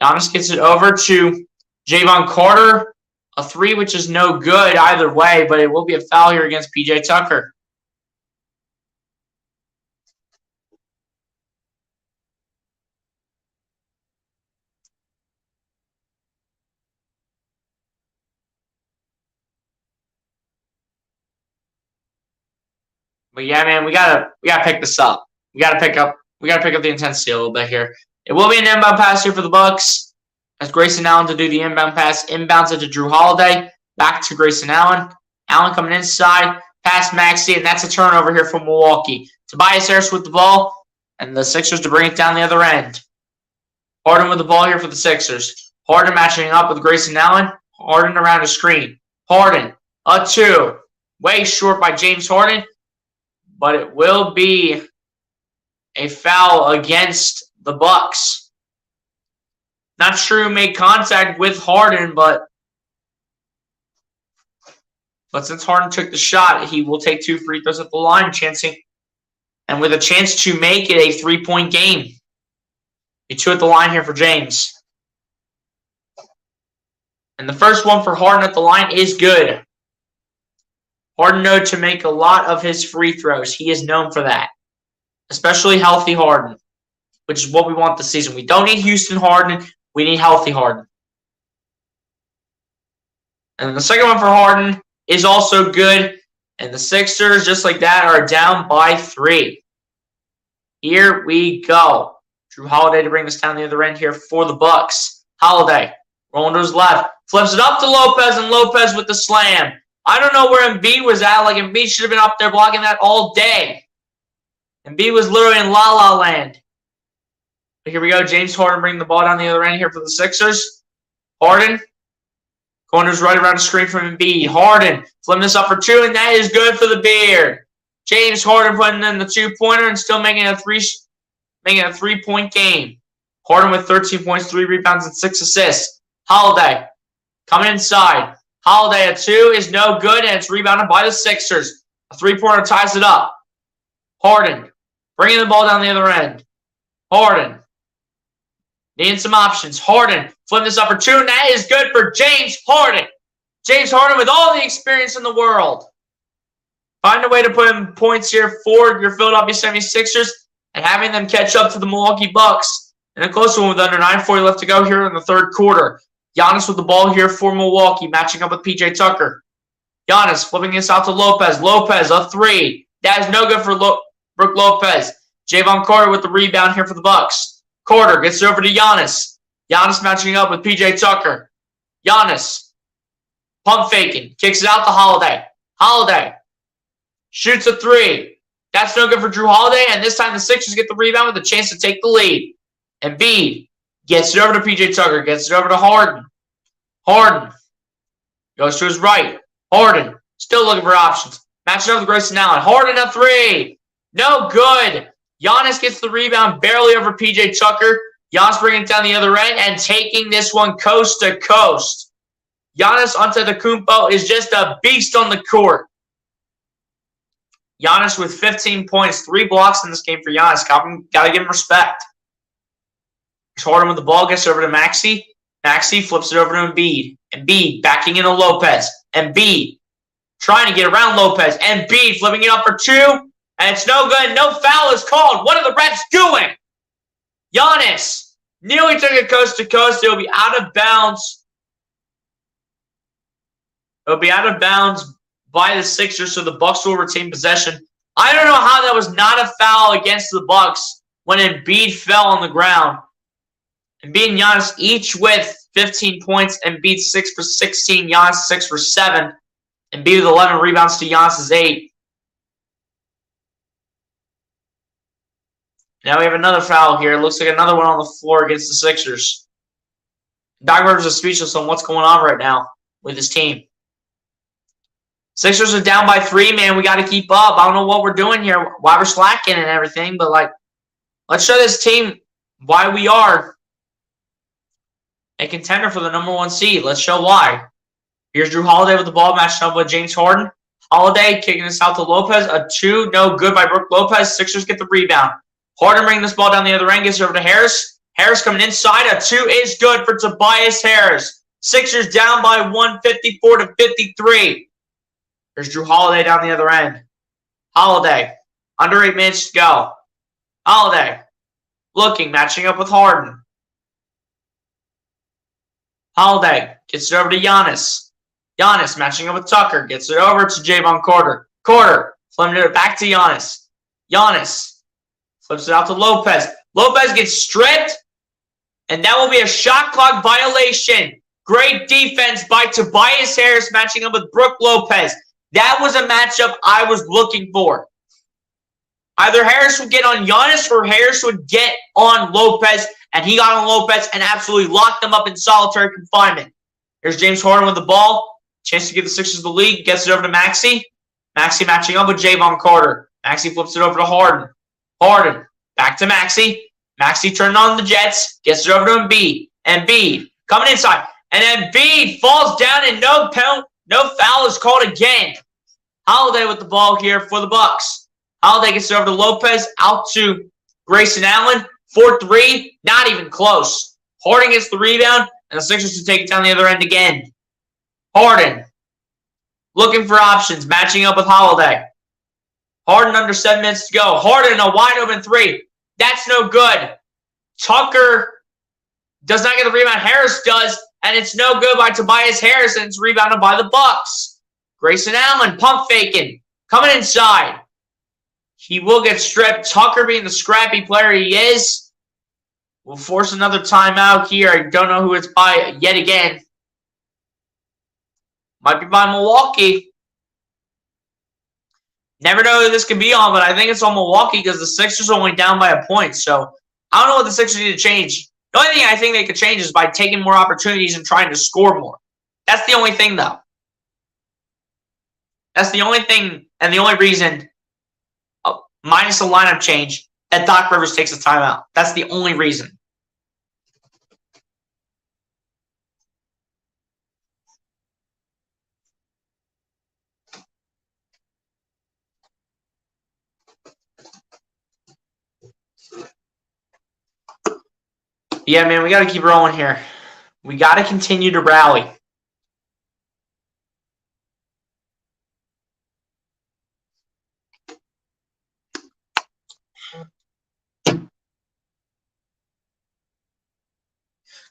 Giannis gets it over to Javon Carter. A 3, which is no good either way, but it will be a foul here against P.J. Tucker. But yeah, man, we gotta pick this up. We gotta pick up the intensity a little bit here. It will be an inbound pass here for the Bucks. As Grayson Allen to do the inbound pass. Inbounds it to Drew Holiday. Back to Grayson Allen. Allen coming inside. Pass Maxey, and that's a turnover here from Milwaukee. Tobias Harris with the ball, and the Sixers to bring it down the other end. Harden with the ball here for the Sixers. Harden matching up with Grayson Allen. Harden around the screen. Harden, a 2. Way short by James Harden, but it will be a foul against the Bucks. Not sure who made contact with Harden, but since Harden took the shot, he will take 2 free throws at the line, and with a chance to make it a 3-point game. A 2 at the line here for James. And the first one for Harden at the line is good. Harden known to make a lot of his free throws. He is known for that. Especially healthy Harden, which is what we want this season. We don't need Houston Harden. We need healthy Harden. And the second one for Harden is also good. And the Sixers, just like that, are down by 3. Here we go. Drew Holiday to bring this down the other end here for the Bucks. Holiday rolling to his left. Flips it up to Lopez, and Lopez with the slam. I don't know where Embiid was at. Like, Embiid should have been up there blocking that all day. Embiid was literally in la-la land. But here we go. James Harden bringing the ball down the other end here for the Sixers. Harden going to his right around the screen from Embiid. Harden flipping this up for 2, and that is good for the Beard. James Harden putting in the 2-pointer and still making a 3-point game. Harden with 13 points, 3 rebounds, and 6 assists. Holiday coming inside. Holiday at 2 is no good, and it's rebounded by the Sixers. A 3-pointer ties it up. Harden bringing the ball down the other end. Harden needing some options. Harden flipping this up for 2, and that is good for James Harden. James Harden with all the experience in the world. Find a way to put in points here for your Philadelphia 76ers and having them catch up to the Milwaukee Bucks. And a close one with under 9:40 left to go here in the third quarter. Giannis with the ball here for Milwaukee, matching up with P.J. Tucker. Giannis flipping this out to Lopez. Lopez, a 3. That is no good for Brook Lopez. Javon Carter with the rebound here for the Bucks. Carter gets it over to Giannis. Giannis matching up with P.J. Tucker. Giannis pump faking. Kicks it out to Holiday. Holiday shoots a 3. That's no good for Drew Holiday, and this time the Sixers get the rebound with a chance to take the lead. Embiid gets it over to P.J. Tucker. Gets it over to Harden. Harden goes to his right. Harden still looking for options. Matching up with Grayson Allen. Harden a 3. No good. Giannis gets the rebound barely over P.J. Tucker. Giannis bringing it down the other end and taking this one coast to coast. Giannis Antetokounmpo is just a beast on the court. Giannis with 15 points, 3 blocks in this game for Giannis. Got to give him respect. Harden with the ball, gets over to Maxey. Maxey flips it over to Embiid. Embiid backing into Lopez. Embiid trying to get around Lopez. Embiid flipping it up for 2. And it's no good. No foul is called. What are the refs doing? Giannis nearly took it coast to coast. It will be out of bounds. It will be out of bounds by the Sixers, so the Bucks will retain possession I don't know how that was not a foul against the Bucks when Embiid fell on the ground. Embiid and Giannis each with 15 points. Embiid 6 for 16, Giannis 6 for 7. Embiid with 11 rebounds to Giannis's 8. Now we have another foul here. It looks like another one on the floor against the Sixers. Doc Rivers is speechless on what's going on right now with his team. Sixers are down by 3, man. We got to keep up. I don't know what we're doing here, why we're slacking and everything, but let's show this team why we are a contender for the number 1 seed. Let's show why. Here's Drew Holiday with the ball, matched up with James Harden. Holiday kicking this out to Lopez. A 2, no good by Brook Lopez. Sixers get the rebound. Harden bringing this ball down the other end, gets it over to Harris. Harris coming inside. A 2 is good for Tobias Harris. Sixers down by 154 to 53. There's Drew Holiday down the other end. Holiday, under 8 minutes to go. Holiday, looking, matching up with Harden. Holiday gets it over to Giannis. Giannis matching up with Tucker, gets it over to Javon Carter. Carter, flipping it back to Giannis. Giannis flips it out to Lopez. Lopez gets stripped, and that will be a shot clock violation. Great defense by Tobias Harris matching up with Brook Lopez. That was a matchup I was looking for. Either Harris would get on Giannis or Harris would get on Lopez, and he got on Lopez and absolutely locked them up in solitary confinement. Here's James Harden with the ball. Chance to give the Sixers the lead. Gets it over to Maxey. Maxey matching up with Javon Carter. Maxey flips it over to Harden. Harden back to Maxey. Maxey turning on the Jets. Gets it over to Embiid. Embiid coming inside. And Embiid falls down and no foul is called again. Holiday with the ball here for the Bucks. Holiday gets it over to Lopez, out to Grayson Allen. 4-3, not even close. Harden gets the rebound, and the Sixers to take it down the other end again. Harden looking for options, matching up with Holiday. Harden under 7 minutes to go. Harden a wide open 3. That's no good. Tucker does not get the rebound. Harris does, and it's no good by Tobias Harris, and it's rebounded by the Bucks. Grayson Allen pump faking, coming inside. He will get stripped. Tucker, being the scrappy player he is, will force another timeout here. I don't know who it's by yet again. Might be by Milwaukee. Never know who this could be on, but I think it's on Milwaukee because the Sixers are only down by a point. So I don't know what the Sixers need to change. The only thing I think they could change is by taking more opportunities and trying to score more. That's the only thing, though. That's the only thing and the only reason, minus the lineup change, that Doc Rivers takes a timeout. That's the only reason. Yeah, man, we got to keep rolling here. We got to continue to rally.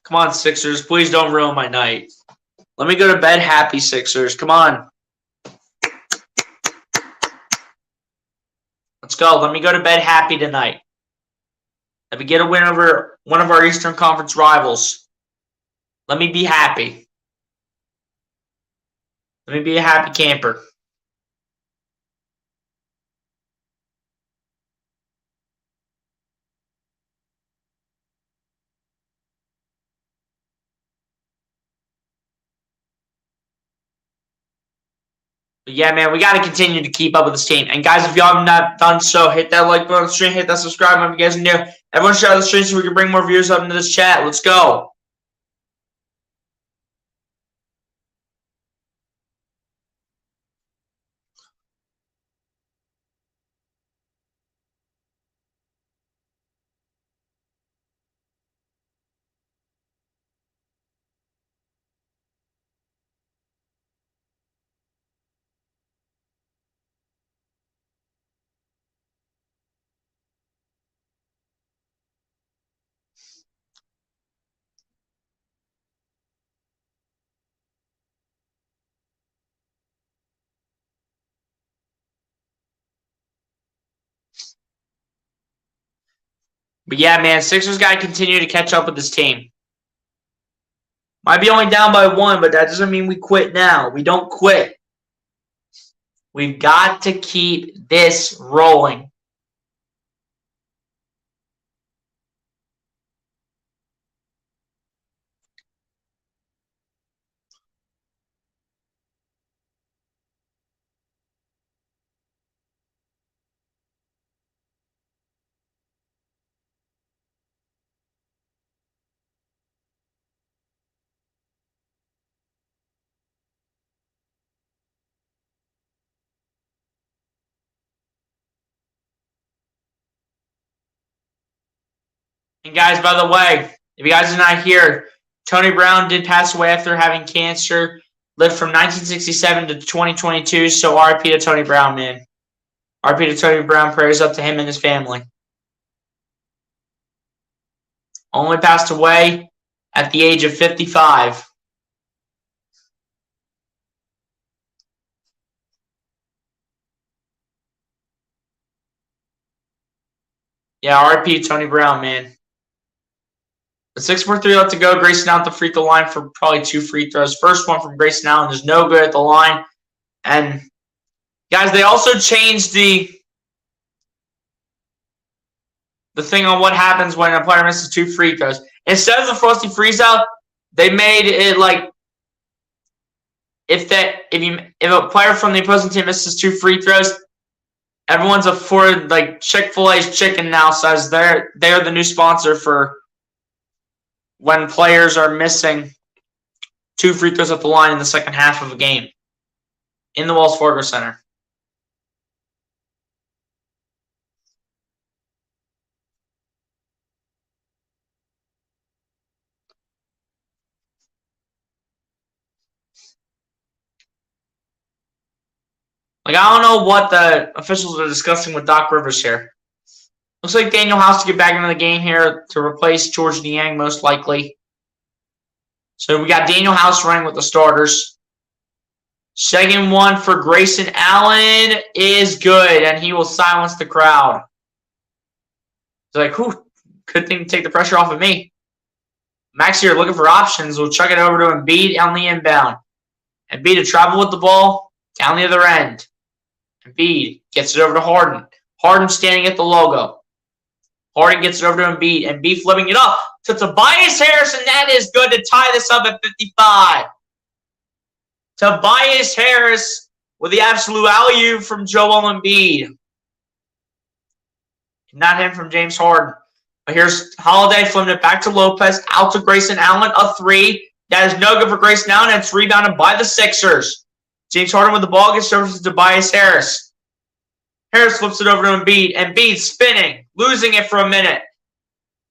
Come on, Sixers. Please don't ruin my night. Let me go to bed happy, Sixers. Come on. Let's go. Let me go to bed happy tonight. Let me get a win over one of our Eastern Conference rivals. Let me be happy. Let me be a happy camper. But yeah, man, we got to continue to keep up with this team. And guys, if you haven't not done so, hit that like button on the stream, hit that subscribe button if you guys are new. Everyone share the stream so we can bring more viewers up into this chat. Let's go. But yeah, man, Sixers got to continue to catch up with this team. Might be only down by 1, but that doesn't mean we quit now. We don't quit. We've got to keep this rolling. And guys, by the way, if you guys are not here, Tony Brown did pass away after having cancer. Lived from 1967 to 2022. So RIP to Tony Brown, man. RIP to Tony Brown. Prayers up to him and his family. Only passed away at the age of 55. Yeah, RIP Tony Brown, man. With 6:43 left to go, Grayson out the free throw line for probably 2 free throws. First one from Grayson Allen is no good at the line. And guys, they also changed the thing on what happens when a player misses 2 free throws. Instead of the frosty freeze out, they made it like if a player from the opposing team misses 2 free throws, everyone's afforded like Chick-fil-A's chicken now says they're the new sponsor for when players are missing 2 free throws at the line in the second half of a game in the Wells Fargo Center. Like, I don't know what the officials are discussing with Doc Rivers here. Looks like Daniel House to get back into the game here to replace George Niang, most likely. So we got Daniel House running with the starters. Second one for Grayson Allen is good, and he will silence the crowd. It's like, whew, good thing to take the pressure off of me. Max here looking for options. We'll chuck it over to Embiid on the inbound. Embiid to travel with the ball down the other end. Embiid gets it over to Harden. Harden standing at the logo. Harden gets it over to Embiid. Embiid flipping it up to Tobias Harris, and that is good to tie this up at 55. Tobias Harris with the absolute alley-oop from Joel Embiid. Not him from James Harden. But here's Holiday flipping it back to Lopez. Out to Grayson Allen. A 3. That is no good for Grayson Allen, and it's rebounded by the Sixers. James Harden with the ball gets over to Tobias Harris. Harris flips it over to Embiid. Embiid spinning, losing it for a minute.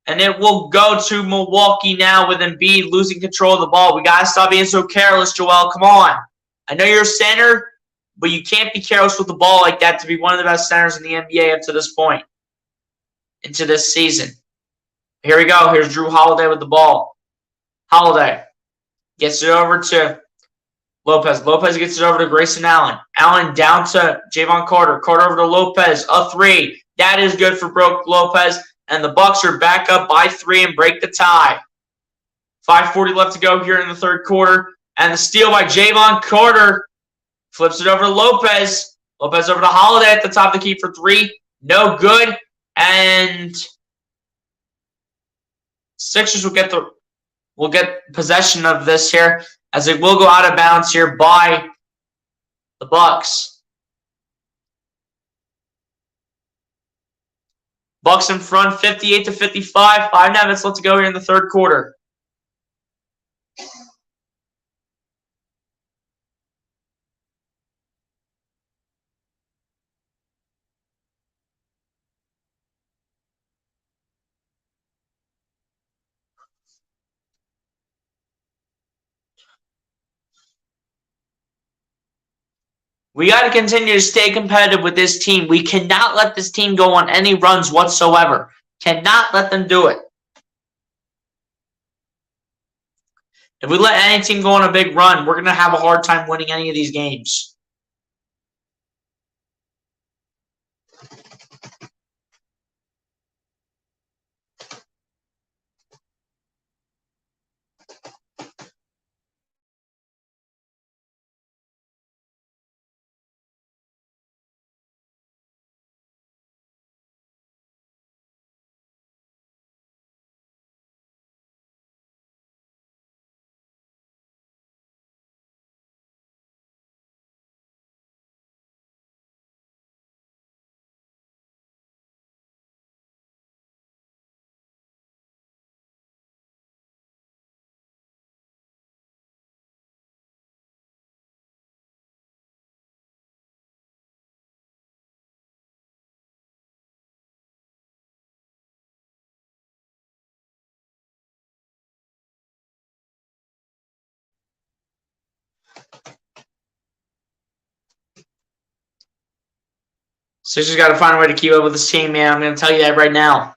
And it will go to Milwaukee now with Embiid losing control of the ball. We got to stop being so careless, Joel. Come on. I know you're a center, but you can't be careless with the ball like that to be one of the best centers in the NBA up to this point, into this season. Here we go. Here's Drew Holiday with the ball. Holiday gets it over to Lopez. Lopez gets it over to Grayson Allen. Allen down to Javon Carter. Carter over to Lopez. A 3. That is good for Brook Lopez. And the Bucks are back up by 3 and break the tie. 5:40 left to go here in the third quarter. And the steal by Javon Carter flips it over to Lopez. Lopez over to Holiday at the top of the key for 3. No good. And Sixers will get possession of this here, as it will go out of bounds here by the Bucks. Bucks in front, 58-55. 5 minutes left to go here in the third quarter. We got to continue to stay competitive with this team. We cannot let this team go on any runs whatsoever. Cannot let them do it. If we let any team go on a big run, we're going to have a hard time winning any of these games. Sixers got to find a way to keep up with this team, man. I'm going to tell you that right now.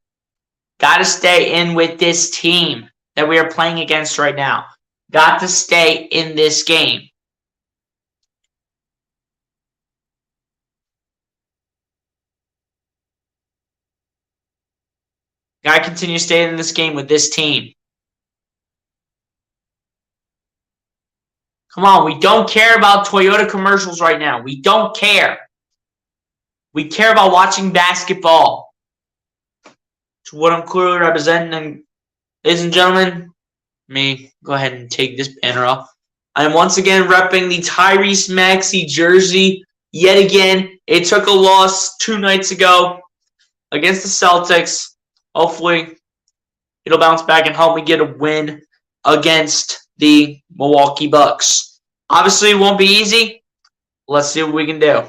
Got to stay in with this team that we are playing against right now. Got to stay in this game. Got to continue staying in this game with this team. Come on, we don't care about Toyota commercials right now. We don't care. We care about watching basketball. It's what I'm clearly representing. And ladies and gentlemen, let me go ahead and take this banner off. I am once again repping the Tyrese Maxey jersey. Yet again, it took a loss 2 nights ago against the Celtics. Hopefully, it'll bounce back and help me get a win against the Milwaukee Bucks. Obviously, it won't be easy. Let's see what we can do.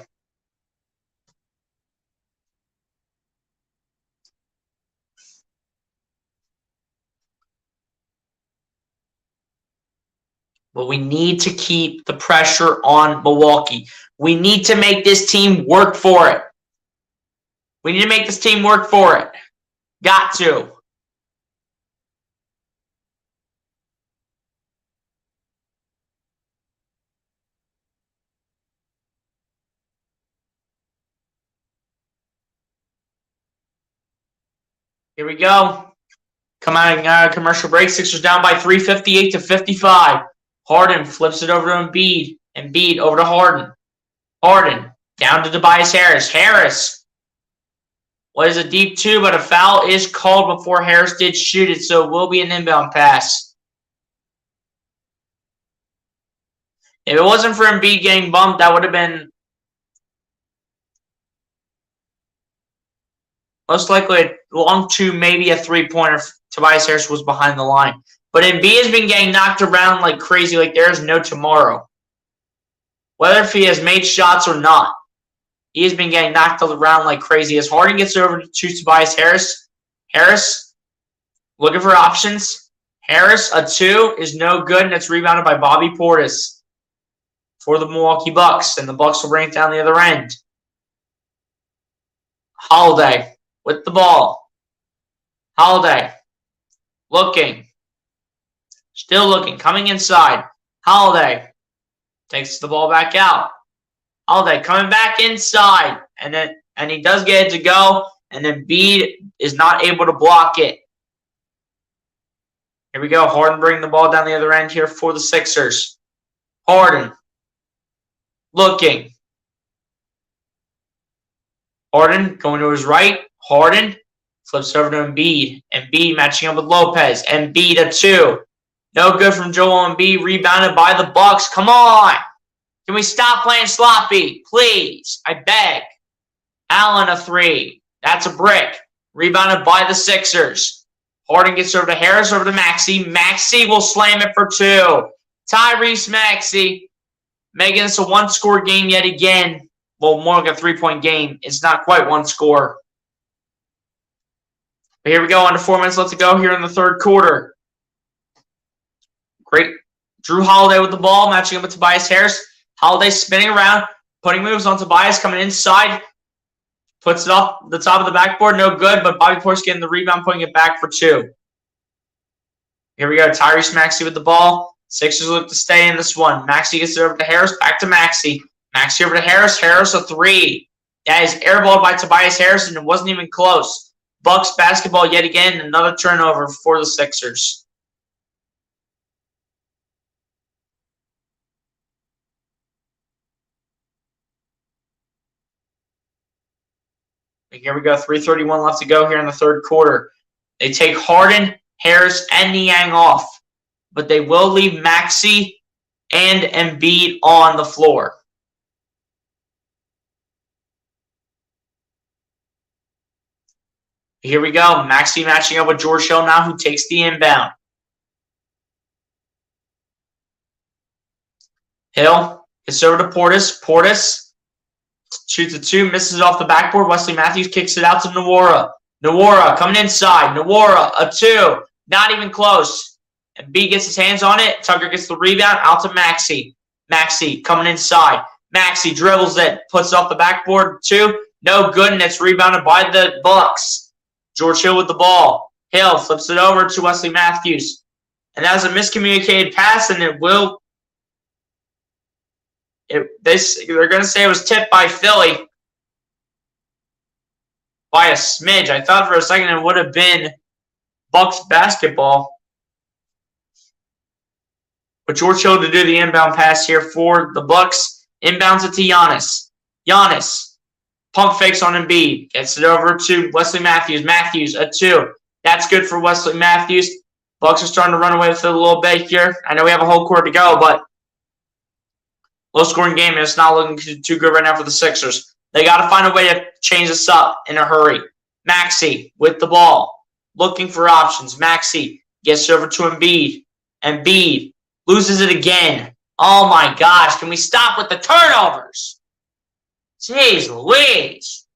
But we need to keep the pressure on Milwaukee. We need to make this team work for it. We need to make this team work for it. Got to. Here we go. Come out of commercial break. Sixers down by 3, 58-55. Harden flips it over to Embiid. Embiid over to Harden. Harden down to Tobias Harris. Harris. What is a deep 2, but a foul is called before Harris did shoot it, so it will be an inbound pass. If it wasn't for Embiid getting bumped, that would have been most likely a long 2, maybe a 3-pointer. Tobias Harris was behind the line. But Embiid has been getting knocked around like crazy, like there is no tomorrow. Whether if he has made shots or not, he has been getting knocked around like crazy. As Harden gets over to Tobias Harris, Harris looking for options. Harris, a 2 is no good, and it's rebounded by Bobby Portis for the Milwaukee Bucks, and the Bucks will bring it down the other end. Holiday with the ball. Holiday looking. Still looking. Coming inside. Holiday takes the ball back out. Holiday coming back inside. And he does get it to go. And then Embiid is not able to block it. Here we go. Harden bringing the ball down the other end here for the Sixers. Harden looking. Harden going to his right. Harden flips over to Embiid. Embiid matching up with Lopez. Embiid a 2. No good from Joel Embiid. Rebounded by the Bucks. Come on. Can we stop playing sloppy? Please. I beg. Allen a 3. That's a brick. Rebounded by the Sixers. Harden gets over to Harris, over to Maxey. Maxey will slam it for 2. Tyrese Maxey making this a 1-score game yet again. Well, more like a 3-point game. It's not quite 1 score. But here we go. Under 4 minutes left to go here in the third quarter. Great. Drew Holiday with the ball, matching up with Tobias Harris. Holiday spinning around, putting moves on Tobias, coming inside. Puts it off the top of the backboard. No good, but Bobby Portis getting the rebound, putting it back for 2. Here we go. Tyrese Maxey with the ball. Sixers look to stay in this one. Maxey gets it over to Harris. Back to Maxey. Maxey over to Harris. Harris a 3. That is airballed by Tobias Harris, and it wasn't even close. Bucks basketball yet again. Another turnover for the Sixers. Here we go. 3:31 left to go here in the third quarter. They take Harden, Harris, and Niang off, but they will leave Maxey and Embiid on the floor. Here we go. Maxey matching up with George Hill now, who takes the inbound. Hill gets over to Portis. Portis shoots a 2, misses it off the backboard. Wesley Matthews kicks it out to Nwora. Nwora coming inside. Nwora, a 2. Not even close. And B gets his hands on it. Tucker gets the rebound. Out to Maxey. Maxey coming inside. Maxey dribbles it. Puts it off the backboard. 2. No good, and it's rebounded by the Bucks. George Hill with the ball. Hill flips it over to Wesley Matthews. And that was a miscommunicated pass, and they're going to say it was tipped by Philly by a smidge. I thought for a second it would have been Bucks basketball. But George Hill to do the inbound pass here for the Bucks. Inbounds it to Giannis. Giannis pump fakes on Embiid. Gets it over to Wesley Matthews. Matthews, a 2. That's good for Wesley Matthews. Bucks are starting to run away with it a little bit here. I know we have a whole quarter to go, but low-scoring game, and it's not looking too good right now for the Sixers. They got to find a way to change this up in a hurry. Maxey with the ball, looking for options. Maxey gets it over to Embiid. Embiid loses it again. Oh, my gosh. Can we stop with the turnovers? Jeez Louise.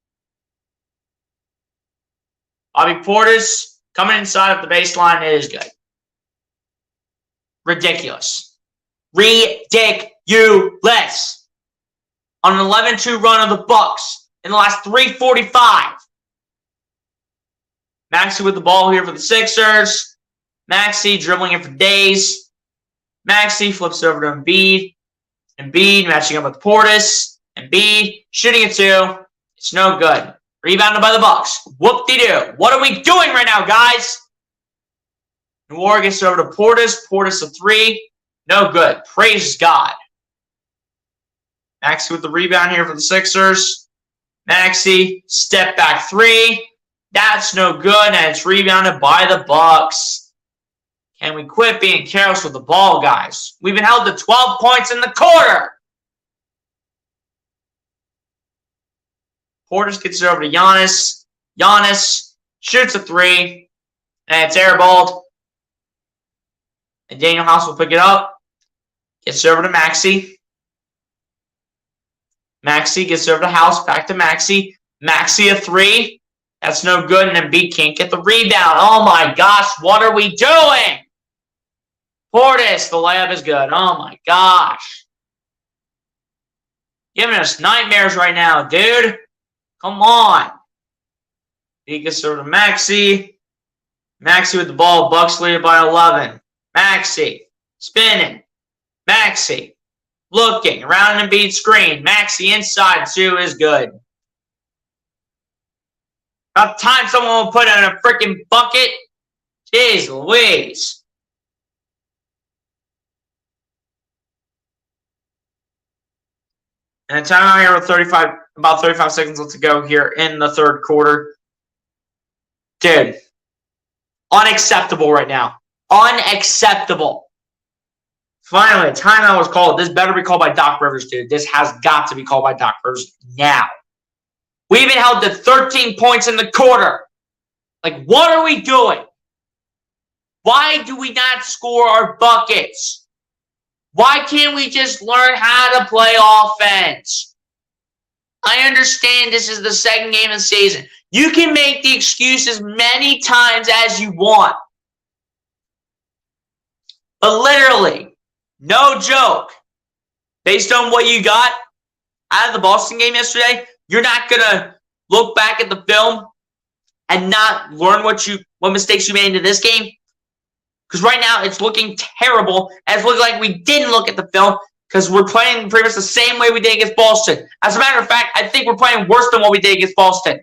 Bobby Portis coming inside of the baseline. It is good. Ridiculous. Ridiculous. On an 11-2 run of the Bucks in the last 3:45. Maxey with the ball here for the Sixers. Maxey dribbling it for days. Maxey flips it over to Embiid. Embiid matching up with Portis. Embiid shooting it 2. It's no good. Rebounded by the Bucks. Whoop-de-doo. What are we doing right now, guys? And War gets over to Portis. Portis a 3. No good. Praise God. Maxey with the rebound here for the Sixers. Maxey, step back 3. That's no good, and it's rebounded by the Bucks. Can we quit being careless with the ball, guys? We've been held to 12 points in the quarter. Portis gets it over to Giannis. Giannis shoots a 3, and it's airballed. And Daniel House will pick it up. Gets it over to Maxey. Maxey gets over to House. Back to Maxey. Maxey a 3. That's no good, and Embiid can't get the rebound. Oh, my gosh. What are we doing? Portis, the layup is good. Oh, my gosh. Giving us nightmares right now, dude. Come on. He gets over to Maxey. Maxey with the ball. Bucks lead it by 11. Maxey spinning. Maxey looking around an Embiid screen. Maxey inside 2 is good. About time someone will put in a freaking bucket. Jeez Louise. And a timeout here with about 35 seconds left to go here in the third quarter. Dude, unacceptable right now. Unacceptable. Finally, a timeout was called. This better be called by Doc Rivers, dude. This has got to be called by Doc Rivers now. We've been held to 13 points in the quarter. Like, what are we doing? Why do we not score our buckets? Why can't we just learn how to play offense? I understand this is the second game of the season. You can make the excuses many times as you want. But literally, no joke, based on what you got out of the Boston game yesterday, you're not going to look back at the film and not learn what mistakes you made into this game. Because right now, it's looking terrible. And it's looking like we didn't look at the film because we're playing pretty much the same way we did against Boston. As a matter of fact, I think we're playing worse than what we did against Boston.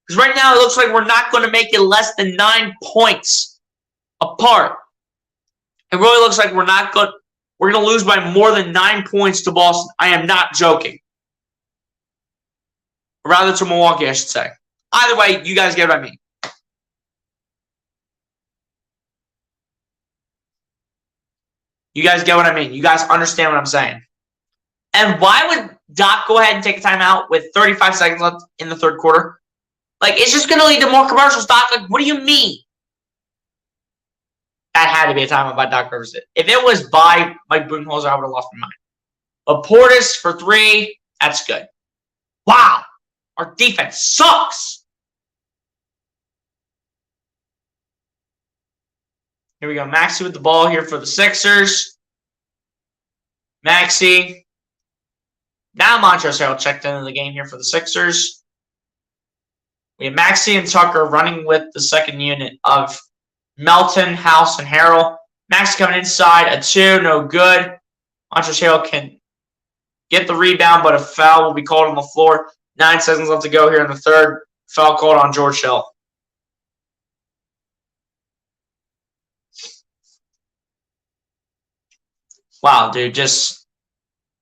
Because right now, it looks like we're not going to make it less than 9 points apart. It really looks like we're going to lose by more than 9 points to Boston. I am not joking. Or rather to Milwaukee, I should say. Either way, you guys get what I mean. You guys get what I mean. You guys understand what I'm saying. And why would Doc go ahead and take a timeout with 35 seconds left in the third quarter? Like, it's just going to lead to more commercials, Doc. Like, what do you mean? That had to be a timeout by Doc Rivers. If it was by Mike Budenholzer, I would have lost my mind. But Portis for 3, that's good. Wow. Our defense sucks. Here we go. Maxey with the ball here for the Sixers. Maxey Now Montrezl Harrell checked into the game here for the Sixers. We have Maxey and Tucker running with the second unit of Melton, House, and Harrell. Maxey coming inside, a 2, no good. Montrezl Harrell can get the rebound, but a foul will be called on the floor. 9 seconds left to go here in the third. Foul called on George Hill. Wow, dude, just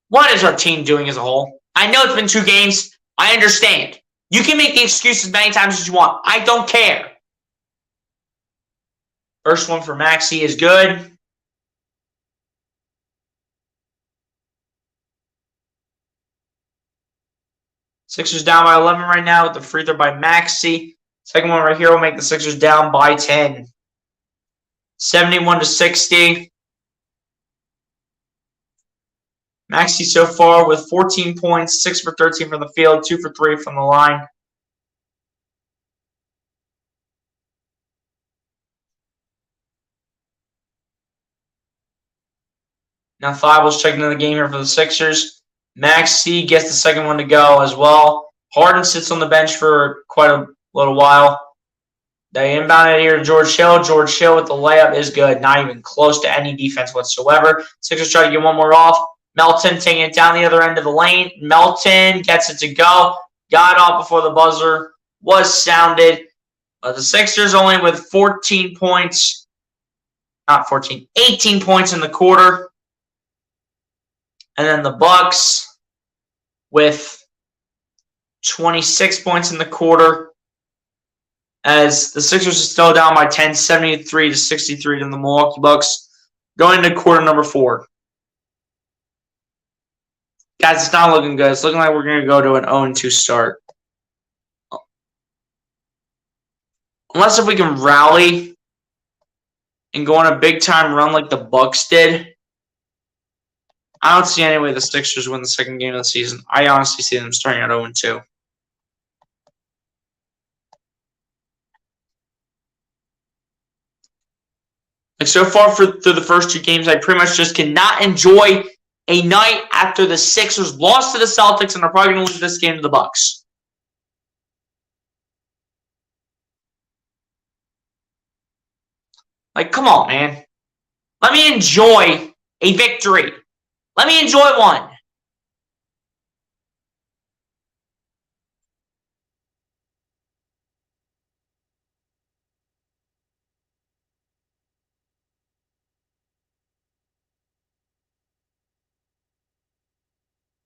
what is our team doing as a whole? I know it's been 2 games. I understand. You can make the excuses many times as you want. I don't care. First one for Maxey is good. Sixers down by 11 right now with the free throw by Maxey. Second one right here will make the Sixers down by 10. 71-60. Maxey so far with 14 points, 6 for 13 from the field, 2 for 3 from the line. Now Thibault's checking in the game here for the Sixers. Maxey gets the second one to go as well. Harden sits on the bench for quite a little while. They inbound it here to George Hill. George Hill with the layup is good. Not even close to any defense whatsoever. Sixers try to get one more off. Melton taking it down the other end of the lane. Melton gets it to go. Got it off before the buzzer was sounded. The Sixers only with 14 points. Not 14, 18 points in the quarter. And then the Bucks with 26 points in the quarter. As the Sixers are still down by 10, 73-63 to the Milwaukee Bucks. Going into quarter number 4. Guys, it's not looking good. It's looking like we're going to go to an 0-2 start. Unless if we can rally and go on a big-time run like the Bucks did, I don't see any way the Sixers win the second game of the season. I honestly see them starting at 0-2. Like so far through the first 2 games, I pretty much just cannot enjoy a night after the Sixers lost to the Celtics and are probably going to lose this game to the Bucks. Like, come on, man. Let me enjoy a victory. Let me enjoy one.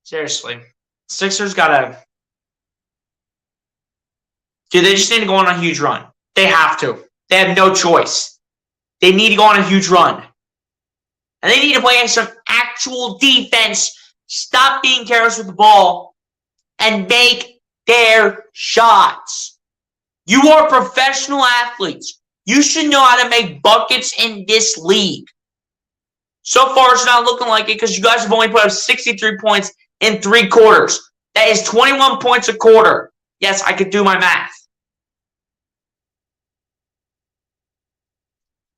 Seriously. Sixers gotta... Dude, they just need to go on a huge run. They have to. They have no choice. They need to go on a huge run. And they need to play some actual defense, stop being careless with the ball, and make their shots. You are professional athletes. You should know how to make buckets in this league. So far, it's not looking like it because you guys have only put up 63 points in 3 quarters. That is 21 points a quarter. Yes, I could do my math.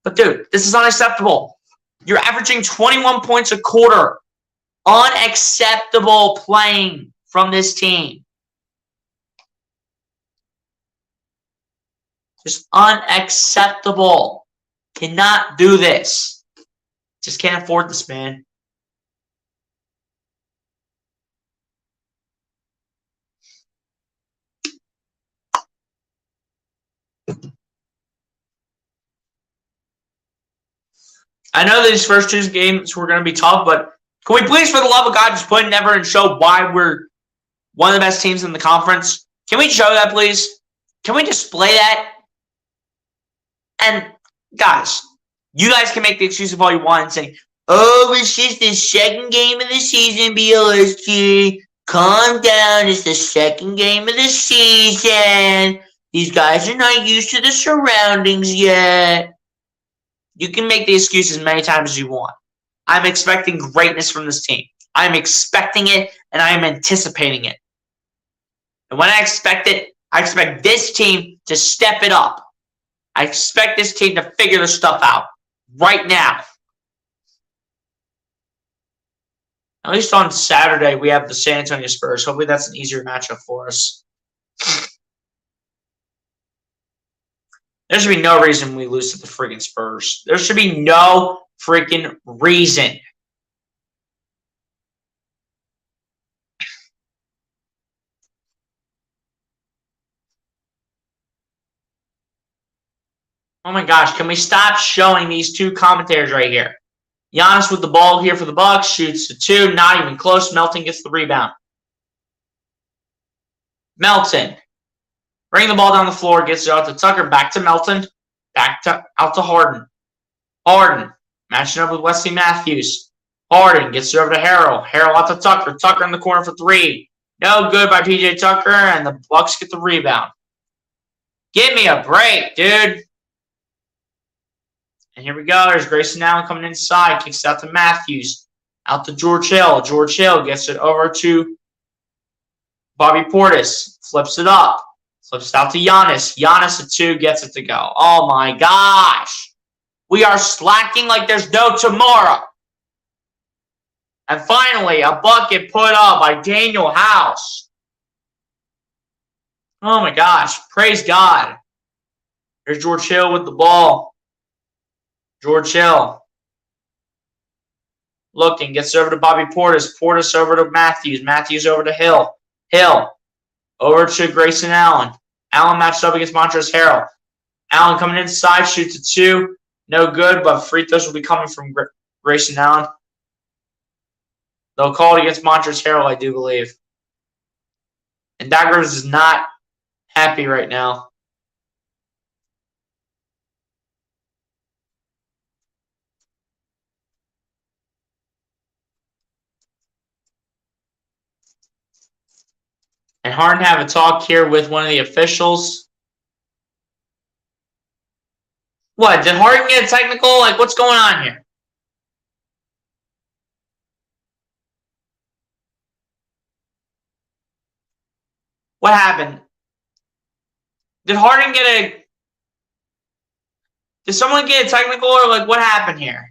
But, dude, this is unacceptable. You're averaging 21 points a quarter. Unacceptable playing from this team. Just unacceptable. Cannot do this. Just can't afford this, man. I know these first 2 games were going to be tough, but can we please, for the love of God, just put in effort and show why we're one of the best teams in the conference? Can we show that, please? Can we display that? And, guys, you guys can make the excuse of all you want and say, oh, it's just the second game of the season, BLSG. Calm down. It's the second game of the season. These guys are not used to the surroundings yet. You can make the excuses many times as you want. I'm expecting greatness from this team. I'm expecting it, and I am anticipating it. And when I expect it, I expect this team to step it up. I expect this team to figure their stuff out right now. At least on Saturday, we have the San Antonio Spurs. Hopefully that's an easier matchup for us. There should be no reason we lose to the freaking Spurs. There should be no freaking reason. Oh my gosh, can we stop showing these two commentators right here? Giannis with the ball here for the Bucks, shoots to 2, not even close. Melton gets the rebound. Melton, bring the ball down the floor, gets it out to Tucker, back to Melton, out to Harden. Harden, matching up with Wesley Matthews. Harden gets it over to Harrell. Harrell out to Tucker. Tucker in the corner for 3. No good by PJ Tucker, and the Bucks get the rebound. Give me a break, dude. And here we go. There's Grayson Allen coming inside. Kicks it out to Matthews. Out to George Hill. George Hill gets it over to Bobby Portis. Flips it up. Flips it out to Giannis. Giannis at 2 gets it to go. Oh my gosh. We are slacking like there's no tomorrow. And finally, a bucket put up by Daniel House. Oh my gosh. Praise God. There's George Hill with the ball. George Hill. Looking. Gets it over to Bobby Portis. Portis over to Matthews. Matthews over to Hill. Hill. Over to Grayson Allen. Allen matched up against Montrezl Harrell. Allen coming inside. Shoots a 2. No good, but free throws will be coming from Grayson Allen. They'll call it against Montrezl Harrell, I do believe. And Doc Rivers is not happy right now. And Harden have a talk here with one of the officials. What? Did Harden get a technical? Like, what's going on here? What happened? Did Harden get a... Did someone get a technical, or like what happened here?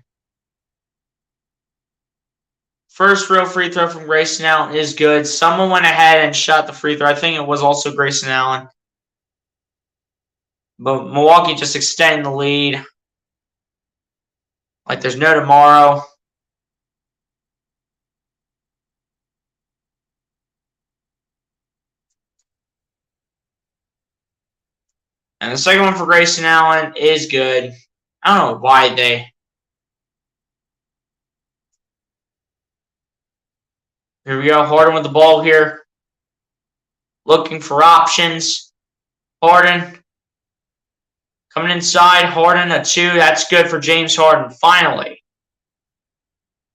First real free throw from Grayson Allen is good. Someone went ahead and shot the free throw. I think it was also Grayson Allen. But Milwaukee just extending the lead. Like there's no tomorrow. And the second one for Grayson Allen is good. I don't know why they... Here we go. Harden with the ball here. Looking for options. Harden. Coming inside. Harden a 2. That's good for James Harden. Finally.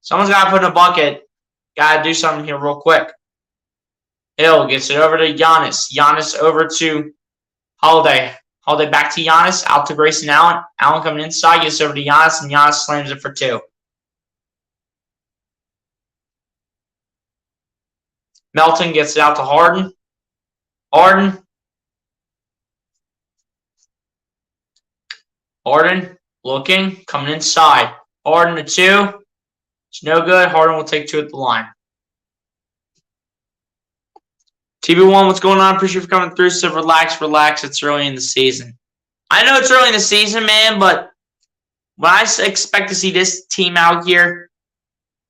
Someone's got to put in a bucket. Got to do something here real quick. Hill gets it over to Giannis. Giannis over to Holiday. Holiday back to Giannis. Out to Grayson Allen. Allen coming inside. Gets over to Giannis. And Giannis slams it for 2. Melton gets it out to Harden. Harden. Harden looking. Coming inside. Harden a 2. It's no good. Harden will take 2 at the line. TB1, what's going on? Appreciate you for coming through. So relax. It's early in the season. I know it's early in the season, man, but when I expect to see this team out here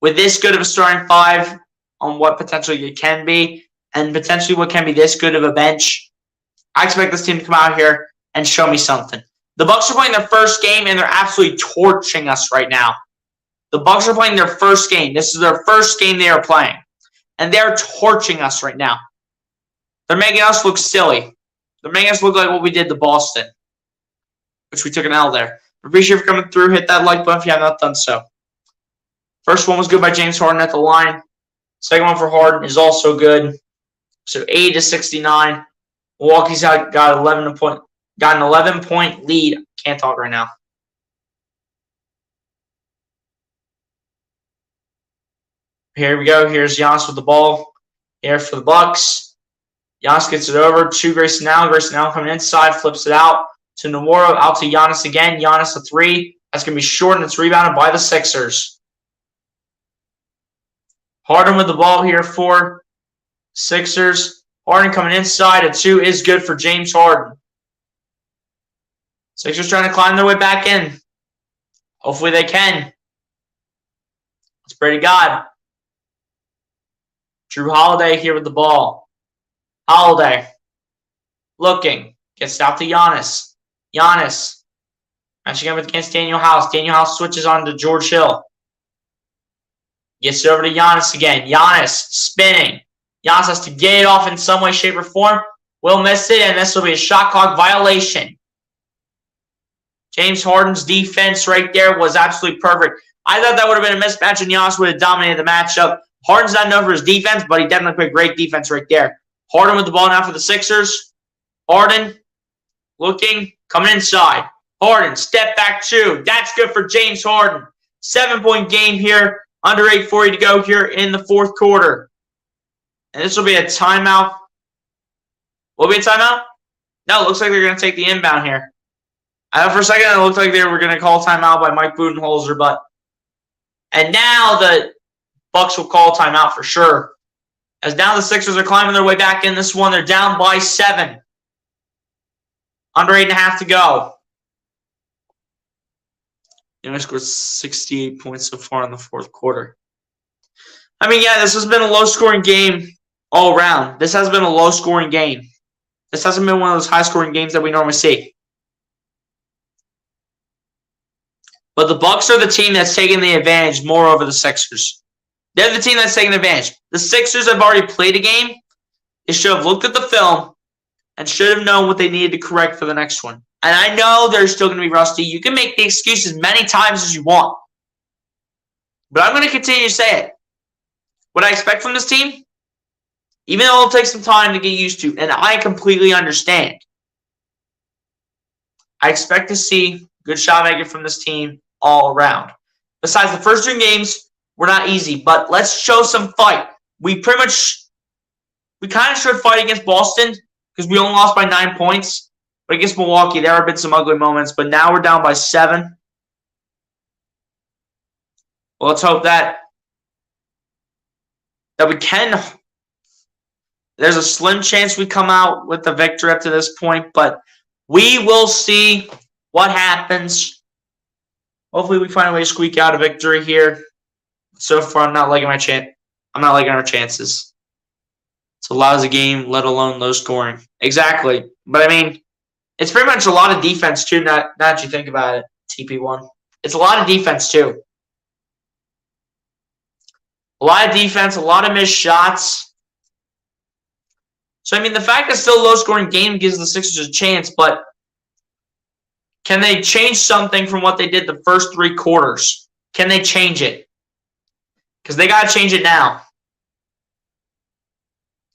with this good of a starting 5 on what potentially it can be, and potentially what can be this good of a bench, I expect this team to come out here and show me something. The Bucks are playing their first game, and they're absolutely torching us right now. The Bucks are playing their first game. This is their first game they are playing, and they're torching us right now. They're making us look silly. They're making us look like what we did to Boston, which we took an L there. Appreciate you for coming through. Hit that like button if you have not done so. First one was good by James Harden at the line. Second one for Harden is also good. So 80-69. Milwaukee's got an 11-point lead. Can't talk right now. Here we go. Here's Giannis with the ball. Here for the Bucks. Giannis gets it over to Grayson Allen. Grayson Allen coming inside, flips it out to Nwora, out to Giannis again. Giannis a 3. That's going to be short, and it's rebounded by the Sixers. Harden with the ball here for Sixers. Harden coming inside. A 2 is good for James Harden. Sixers trying to climb their way back in. Hopefully they can. Let's pray to God. Drew Holiday here with the ball. Holiday. Looking. Gets out to Giannis. Giannis. Matching up against Daniel House. Daniel House switches on to George Hill. Gets it over to Giannis again. Giannis spinning. Giannis has to get it off in some way, shape, or form. Will miss it, and this will be a shot clock violation. James Harden's defense right there was absolutely perfect. I thought that would have been a mismatch, and Giannis would have dominated the matchup. Harden's not known for his defense, but he definitely played great defense right there. Harden with the ball now for the Sixers. Harden looking, coming inside. Harden, step back 2. That's good for James Harden. 7-point game here. Under 8:40 to go here in the fourth quarter. And this will be a timeout. Will it be a timeout? No, it looks like they're going to take the inbound here. For a second, it looked like they were going to call timeout by Mike Budenholzer, but and now the Bucks will call timeout for sure. As now the Sixers are climbing their way back in this one. They're down by 7. Under 8.5 to go. They scored 68 points so far in the fourth quarter. I mean, yeah, this has been a low-scoring game all around. This has been a low-scoring game. This hasn't been one of those high-scoring games that we normally see. But the Bucks are the team that's taking the advantage more over the Sixers. They're the team that's taking advantage. The Sixers have already played a game. They should have looked at the film and should have known what they needed to correct for the next one. And I know they're still going to be rusty. You can make the excuse as many times as you want. But I'm going to continue to say it. What I expect from this team, even though it'll take some time to get used to, and I completely understand, I expect to see good shot making from this team all around. Besides, the first 2 games were not easy, but let's show some fight. We kind of showed fight against Boston because we only lost by 9 points. But against Milwaukee, there have been some ugly moments, but now we're down by 7. Well, let's hope that we can. There's a slim chance we come out with the victory up to this point, but we will see what happens. Hopefully, we find a way to squeak out a victory here. So far, I'm not liking my chance. I'm not liking our chances. It's a lousy game, let alone low scoring. Exactly, but I mean, it's pretty much a lot of defense too. Now that you think about it, TP1. It's a lot of defense too. A lot of defense, a lot of missed shots. So, I mean, the fact that it's still a low-scoring game gives the Sixers a chance, but can they change something from what they did the first 3 quarters? Can they change it? Because they got to change it now.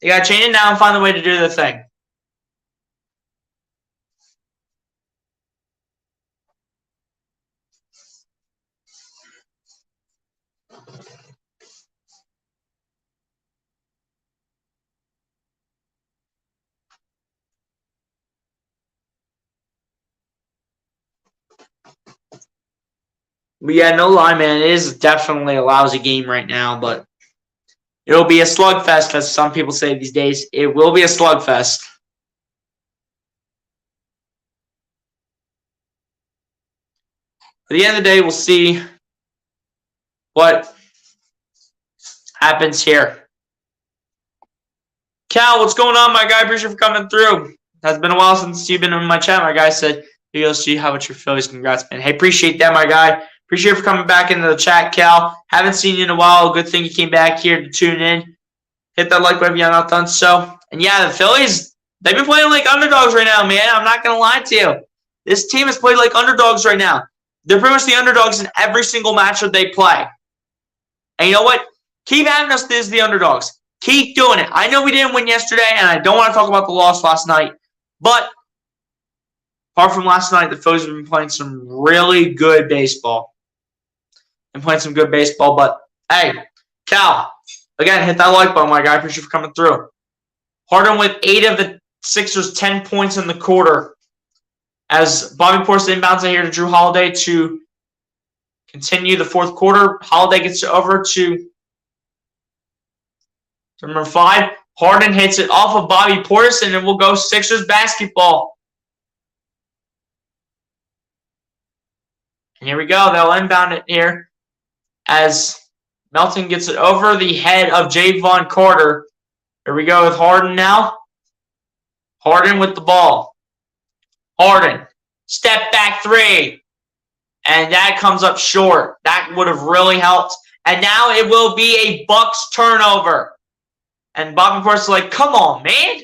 They got to change it now and find a way to do the thing. But yeah, no lie, man. It is definitely a lousy game right now, but it'll be a slugfest, as some people say these days. It will be a slugfest. At the end of the day, we'll see what happens here. Cal, what's going on, my guy? Appreciate you for coming through. It's been a while since you've been in my chat, my guy. Said, BLC, how about your Phillies? Congrats, man. Hey, appreciate that, my guy. Appreciate you for coming back into the chat, Cal. Haven't seen you in a while. Good thing you came back here to tune in. Hit that like button if you're not done so. And yeah, the Phillies, they've been playing like underdogs right now, man. I'm not going to lie to you. This team has played like underdogs right now. They're pretty much the underdogs in every single matchup they play. And you know what? Keep having us as the underdogs. Keep doing it. I know we didn't win yesterday, and I don't want to talk about the loss last night. But apart from last night, the Phillies have been playing some really good baseball. And playing some good baseball. But, hey, Cal, again, hit that like button, my guy. Appreciate you for coming through. Harden with 8 of the Sixers' 10 points in the quarter. As Bobby Portis inbounds it here to Drew Holiday to continue the fourth quarter. Holiday gets over to Number 5, Harden hits it off of Bobby Portis, and it will go Sixers basketball. And here we go. They'll inbound it here as Melton gets it over the head of Javon Carter. Here we go with Harden now. Harden with the ball. Harden. Step back 3. And that comes up short. That would have really helped. And now it will be a Bucks turnover. And Bobby Portis is like, come on, man.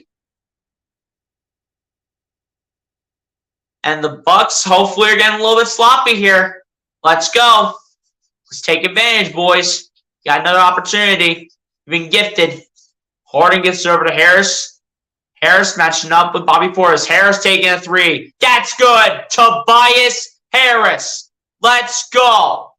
And the Bucks hopefully are getting a little bit sloppy here. Let's go. Let's take advantage, boys. Got another opportunity. You've been gifted. Harden gets over to Harris. Harris matching up with Bobby Portis. Harris taking a 3. That's good. Tobias Harris. Let's go.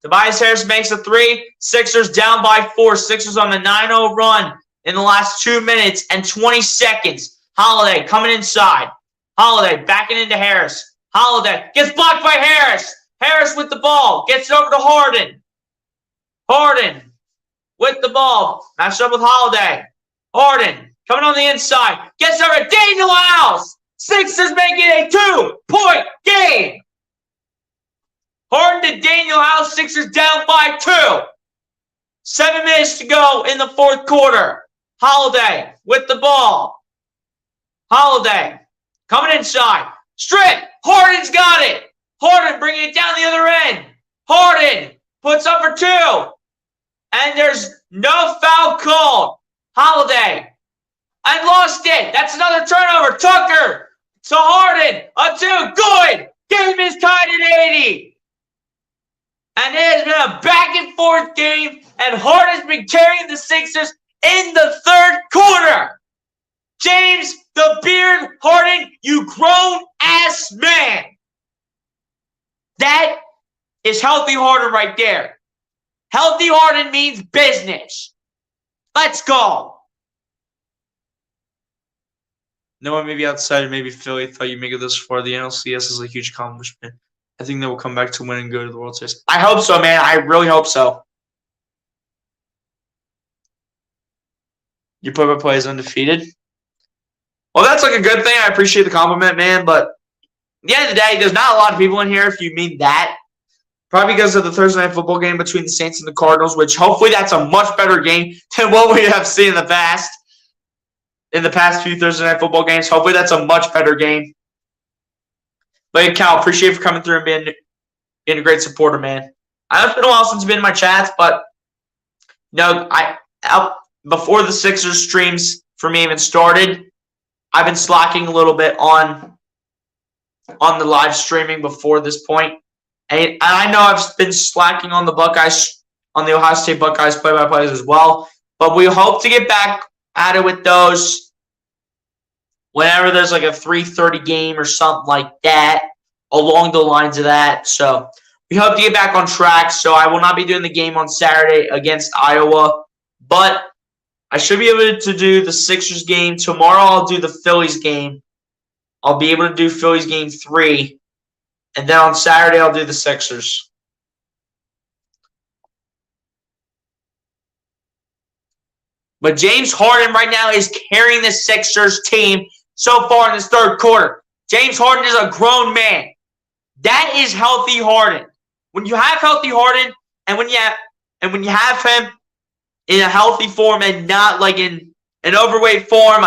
Tobias Harris makes a 3. Sixers down by 4. Sixers on the 9-0 run in the last 2 minutes and 20 seconds. Holiday coming inside. Holiday backing into Harris. Holiday gets blocked by Harris. Harris with the ball. Gets it over to Harden. Harden with the ball. Matched up with Holiday. Harden coming on the inside. Gets over to Daniel House. Sixers making a 2-point game. Harden to Daniel House. Sixers down by 2. 7 minutes to go in the fourth quarter. Holiday with the ball. Holiday coming inside. Strip. Harden's got it. Harden bringing it down the other end. Harden puts up for 2. And there's no foul called. Holiday. I lost it. That's another turnover. Tucker to Harden. A 2. Good. Game is tied at 80. And it has been a back and forth game. And Harden's been carrying the Sixers in the third quarter. James the Beard Harden, you grown-ass man. That is healthy Harden right there. Healthy Harden means business. Let's go. No one maybe outside, maybe Philly thought you'd make it this far. The NLCS is a huge accomplishment. I think they will come back to win and go to the World Series. I hope so, man. I really hope so. Your play-by-play is undefeated. Well, that's like a good thing. I appreciate the compliment, man. But at the end of the day, there's not a lot of people in here if you mean that. Probably because of the Thursday night football game between the Saints and the Cardinals, which hopefully that's a much better game than what we have seen in the past. In the past few Thursday night football games. Hopefully that's a much better game. But Cal, appreciate you for coming through and being a great supporter, man. I know it's been a while since you've been in my chats, but before the Sixers streams for me even started, I've been slacking a little bit on the live streaming before this point. And I know I've been slacking on the Buckeyes, on the Ohio State Buckeyes play-by-plays as well. But we hope to get back at it with those whenever there's like a 3:30 game or something like that, along the lines of that. So we hope to get back on track. So I will not be doing the game on Saturday against Iowa, but I should be able to do the Sixers game. Tomorrow I'll do the Phillies game. I'll be able to do Phillies game 3. And then on Saturday I'll do the Sixers. But James Harden right now is carrying the Sixers team so far in this third quarter. James Harden is a grown man. That is healthy Harden. When you have healthy Harden and when you have him in a healthy form and not like in an overweight form,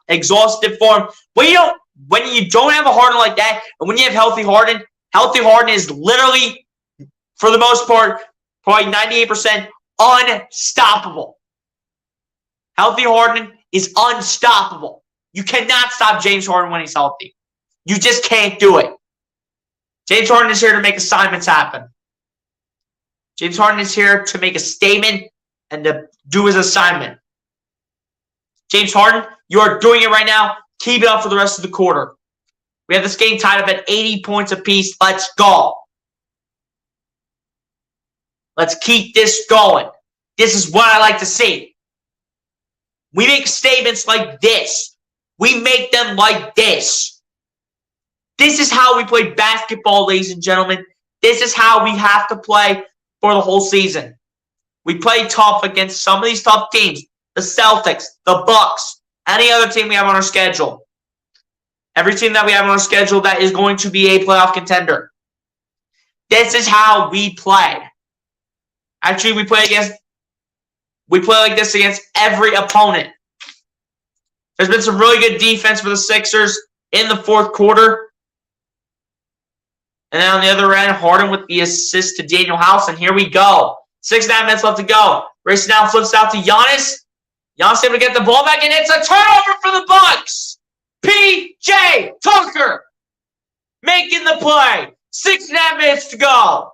exhausted form, when you don't have a Harden like that, and when you have healthy Harden is literally, for the most part, probably 98% unstoppable. Healthy Harden is unstoppable. You cannot stop James Harden when he's healthy. You just can't do it. James Harden is here to make assignments happen. James Harden is here to make a statement and to do his assignment. James Harden, you are doing it right now. Keep it up for the rest of the quarter. We have this game tied up at 80 points apiece. Let's go. Let's keep this going. This is what I like to see. We make statements like this. We make them like this. This is how we play basketball, ladies and gentlemen. This is how we have to play for the whole season. We play tough against some of these tough teams. The Celtics, the Bucks, any other team we have on our schedule. Every team that we have on our schedule that is going to be a playoff contender. This is how we play. Actually, we play like this against every opponent. There's been some really good defense for the Sixers in the fourth quarter. And then on the other end, Harden with the assist to Daniel House. And here we go. 6.5 minutes left to go. Grayson now flips out to Giannis. Giannis able to get the ball back, and it's a turnover for the Bucks. P.J. Tucker making the play. 6.5 minutes to go.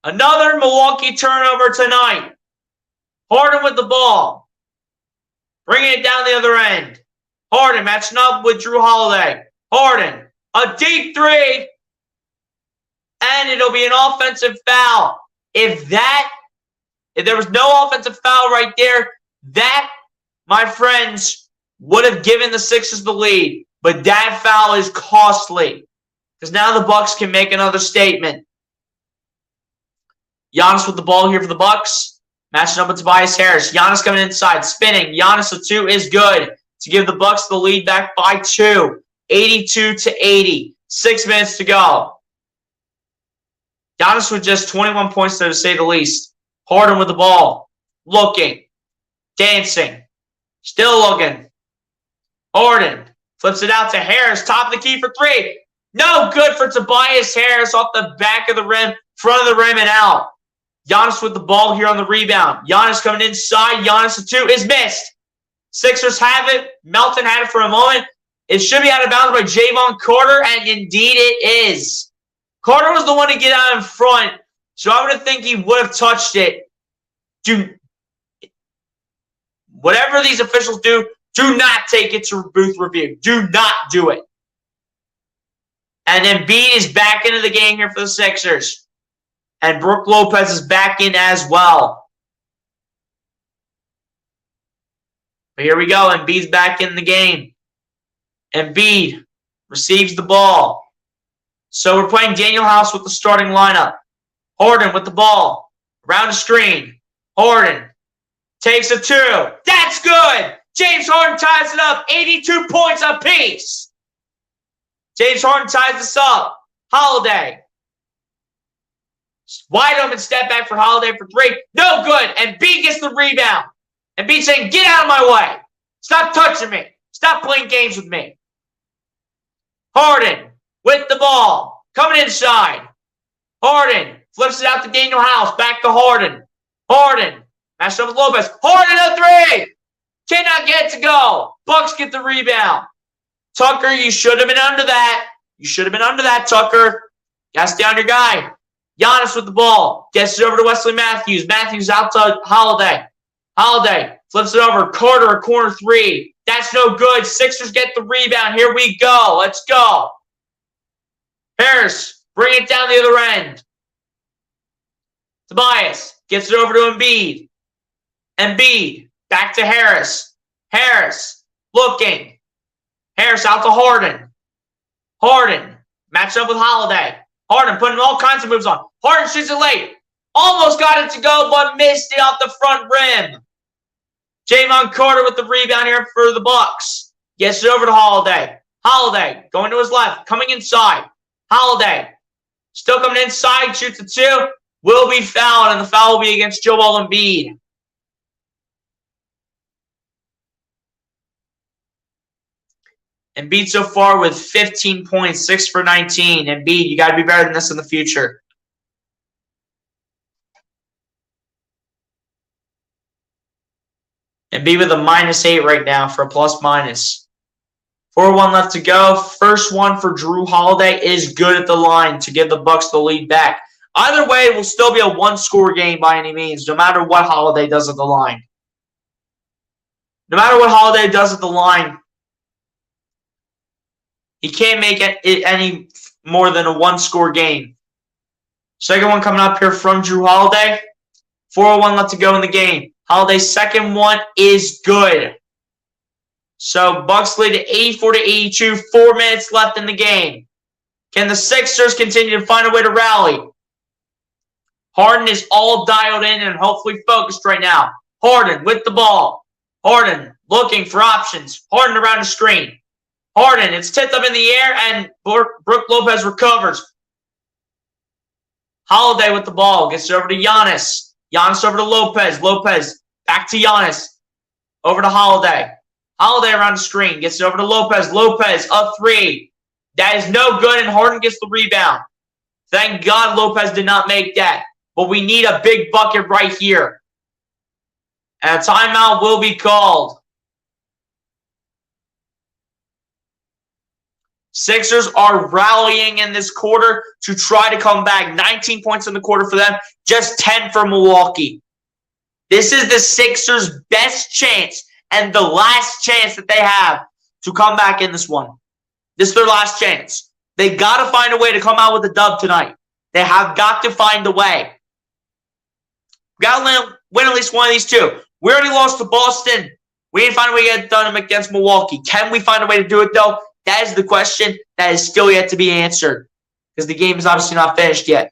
Another Milwaukee turnover tonight. Harden with the ball. Bringing it down the other end. Harden matching up with Drew Holiday. Harden, a deep three. And it'll be an offensive foul. If there was no offensive foul right there, that, my friends, would have given the Sixers the lead. But that foul is costly. Because now the Bucks can make another statement. Giannis with the ball here for the Bucks. Matching up with Tobias Harris. Giannis coming inside, spinning. Giannis the 2 is good to give the Bucks the lead back by 2. 82-80. 6 minutes to go. Giannis with just 21 points there, to say the least. Harden with the ball. Looking. Dancing. Still looking. Harden flips it out to Harris. Top of the key for 3. No good for Tobias Harris off the back of the rim, front of the rim, and out. Giannis with the ball here on the rebound. Giannis coming inside. Giannis the 2 is missed. Sixers have it. Melton had it for a moment. It should be out of bounds by Javon Carter, and indeed it is. Carter was the one to get out in front, so I would think he would have touched it. Whatever these officials do not take it to booth review. Do not do it. And Embiid is back into the game here for the Sixers. And Brook Lopez is back in as well. But here we go. Embiid's back in the game. Embiid receives the ball. So we're playing Daniel House with the starting lineup. Harden with the ball. Around the screen. Harden takes a 2. That's good. James Harden ties it up. 82 points apiece. James Harden ties this up. Holiday. Wide open step back for Holiday for 3. No good. And B gets the rebound. And B saying, get out of my way. Stop touching me. Stop playing games with me. Harden with the ball. Coming inside. Harden flips it out to Daniel House. Back to Harden. Harden. Matched up with Lopez. Harden a 3. Cannot get it to go. Bucks get the rebound. Tucker, you should have been under that. You should have been under that, Tucker. Got to stay on your guy. Giannis with the ball. Gets it over to Wesley Matthews. Matthews out to Holiday. Holiday flips it over. Carter, a corner 3. That's no good. Sixers get the rebound. Here we go. Let's go. Harris, bring it down the other end. Tobias gets it over to Embiid. Embiid, back to Harris. Harris, looking. Harris out to Harden. Harden, matched up with Holiday. Harden putting all kinds of moves on. Harden shoots it late. Almost got it to go, but missed it off the front rim. Javon Carter with the rebound here for the Bucks. Gets it over to Holiday. Holiday going to his left, coming inside. Holiday still coming inside, shoots a 2. Will be fouled, and the foul will be against Joel Embiid. Embiid so far with 15 points, 6 for 19. Embiid, you got to be better than this in the future. Embiid with a -8 right now for a plus-minus. 4:01 left to go. First one for Drew Holiday is good at the line to give the Bucks the lead back. Either way, it will still be a one-score game by any means, no matter what Holiday does at the line. No matter what Holiday does at the line, he can't make it any more than a one-score game. Second one coming up here from Drew Holiday. 4:01 left to go in the game. Holiday's second one is good. So Bucks lead at 84-82. 4 minutes left in the game. Can the Sixers continue to find a way to rally? Harden is all dialed in and hopefully focused right now. Harden with the ball. Harden looking for options. Harden around the screen. Harden, it's tipped up in the air, and Brook Lopez recovers. Holiday with the ball. Gets it over to Giannis. Giannis over to Lopez. Lopez back to Giannis. Over to Holiday. Holiday around the screen. Gets it over to Lopez. Lopez, a three. That is no good, and Harden gets the rebound. Thank God Lopez did not make that. But we need a big bucket right here. And a timeout will be called. Sixers are rallying in this quarter to try to come back. 19 points in the quarter for them, just 10 for Milwaukee. This is the Sixers' best chance and the last chance that they have to come back in this one. This is their last chance. They got to find a way to come out with a dub tonight. They have got to find a way. Got to win at least one of these two. We already lost to Boston. We didn't find a way to get it done against Milwaukee. Can we find a way to do it, though? That is the question that is still yet to be answered because the game is obviously not finished yet.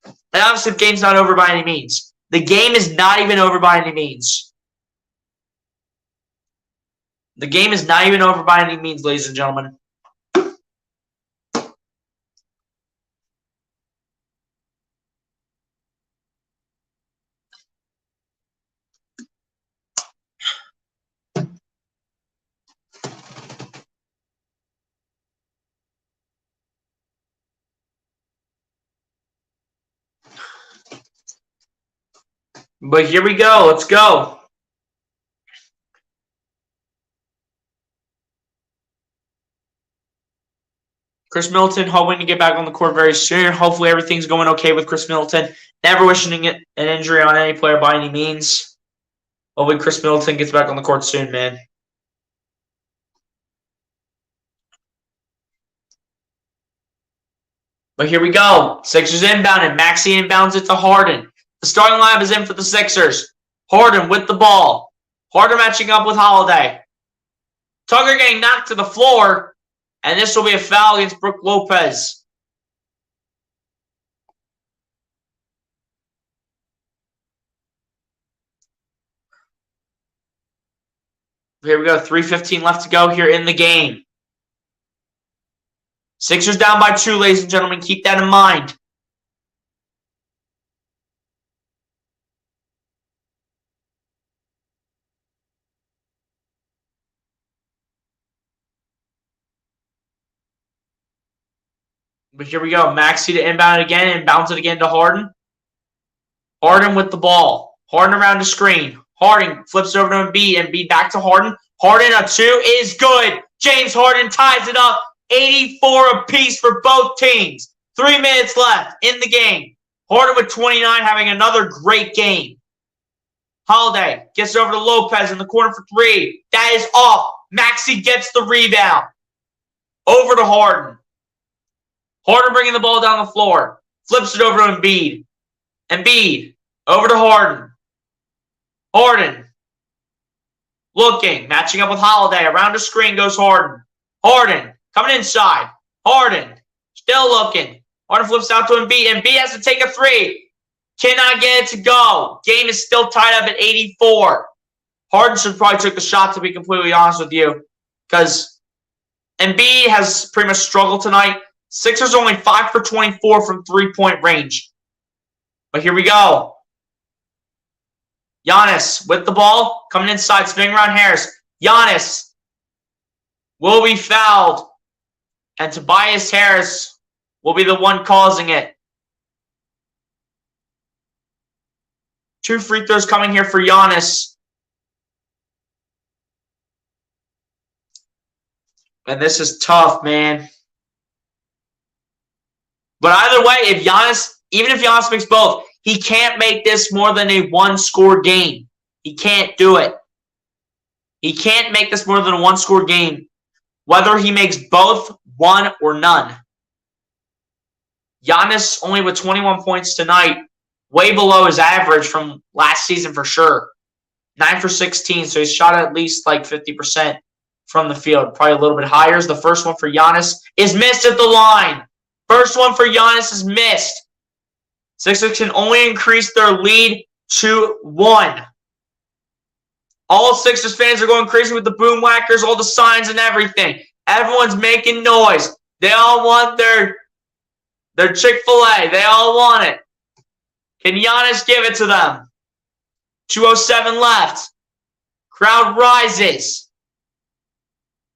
And obviously, the game's not over by any means. The game is not even over by any means. The game is not even over by any means, ladies and gentlemen. But here we go. Let's go. Chris Middleton hoping to get back on the court very soon. Hopefully everything's going okay with Chris Middleton. Never wishing an injury on any player by any means. Hopefully Chris Middleton gets back on the court soon, man. But here we go. Sixers inbounded. Maxey inbounds it to Harden. The starting lineup is in for the Sixers. Harden with the ball. Harden matching up with Holiday. Tucker getting knocked to the floor. And this will be a foul against Brook Lopez. Here we go. 3:15 left to go here in the game. Sixers down by 2, ladies and gentlemen. Keep that in mind. But here we go. Maxey to inbound it again and bounce it again to Harden. Harden with the ball. Harden around the screen. Harden flips it over to Embiid. Embiid back to Harden. Harden a 2 is good. James Harden ties it up. 84 apiece for both teams. 3 minutes left in the game. Harden with 29 having another great game. Holiday gets it over to Lopez in the corner for 3. That is off. Maxey gets the rebound. Over to Harden. Harden bringing the ball down the floor. Flips it over to Embiid. Embiid over to Harden. Harden looking, matching up with Holiday. Around the screen goes Harden. Harden coming inside. Harden still looking. Harden flips out to Embiid. Embiid has to take a 3. Cannot get it to go. Game is still tied up at 84. Harden should probably take the shot, to be completely honest with you, because Embiid has pretty much struggled tonight. Sixers only 5 for 24 from 3-point range. But here we go. Giannis with the ball, coming inside, spinning around Harris. Giannis will be fouled, and Tobias Harris will be the one causing it. 2 free throws coming here for Giannis. And this is tough, man. But either way, even if Giannis makes both, he can't make this more than a 1-score game. He can't do it. He can't make this more than a 1-score game, whether he makes both, 1 or none. Giannis only with 21 points tonight, way below his average from last season for sure. 9 for 16, so he's shot at least like 50% from the field, probably a little bit higher. The first one for Giannis is missed at the line. First one for Giannis is missed. Sixers can only increase their lead to 1. All Sixers fans are going crazy with the boom whackers, all the signs and everything. Everyone's making noise. They all want their Chick-fil-A. They all want it. Can Giannis give it to them? 2:07 left. Crowd rises.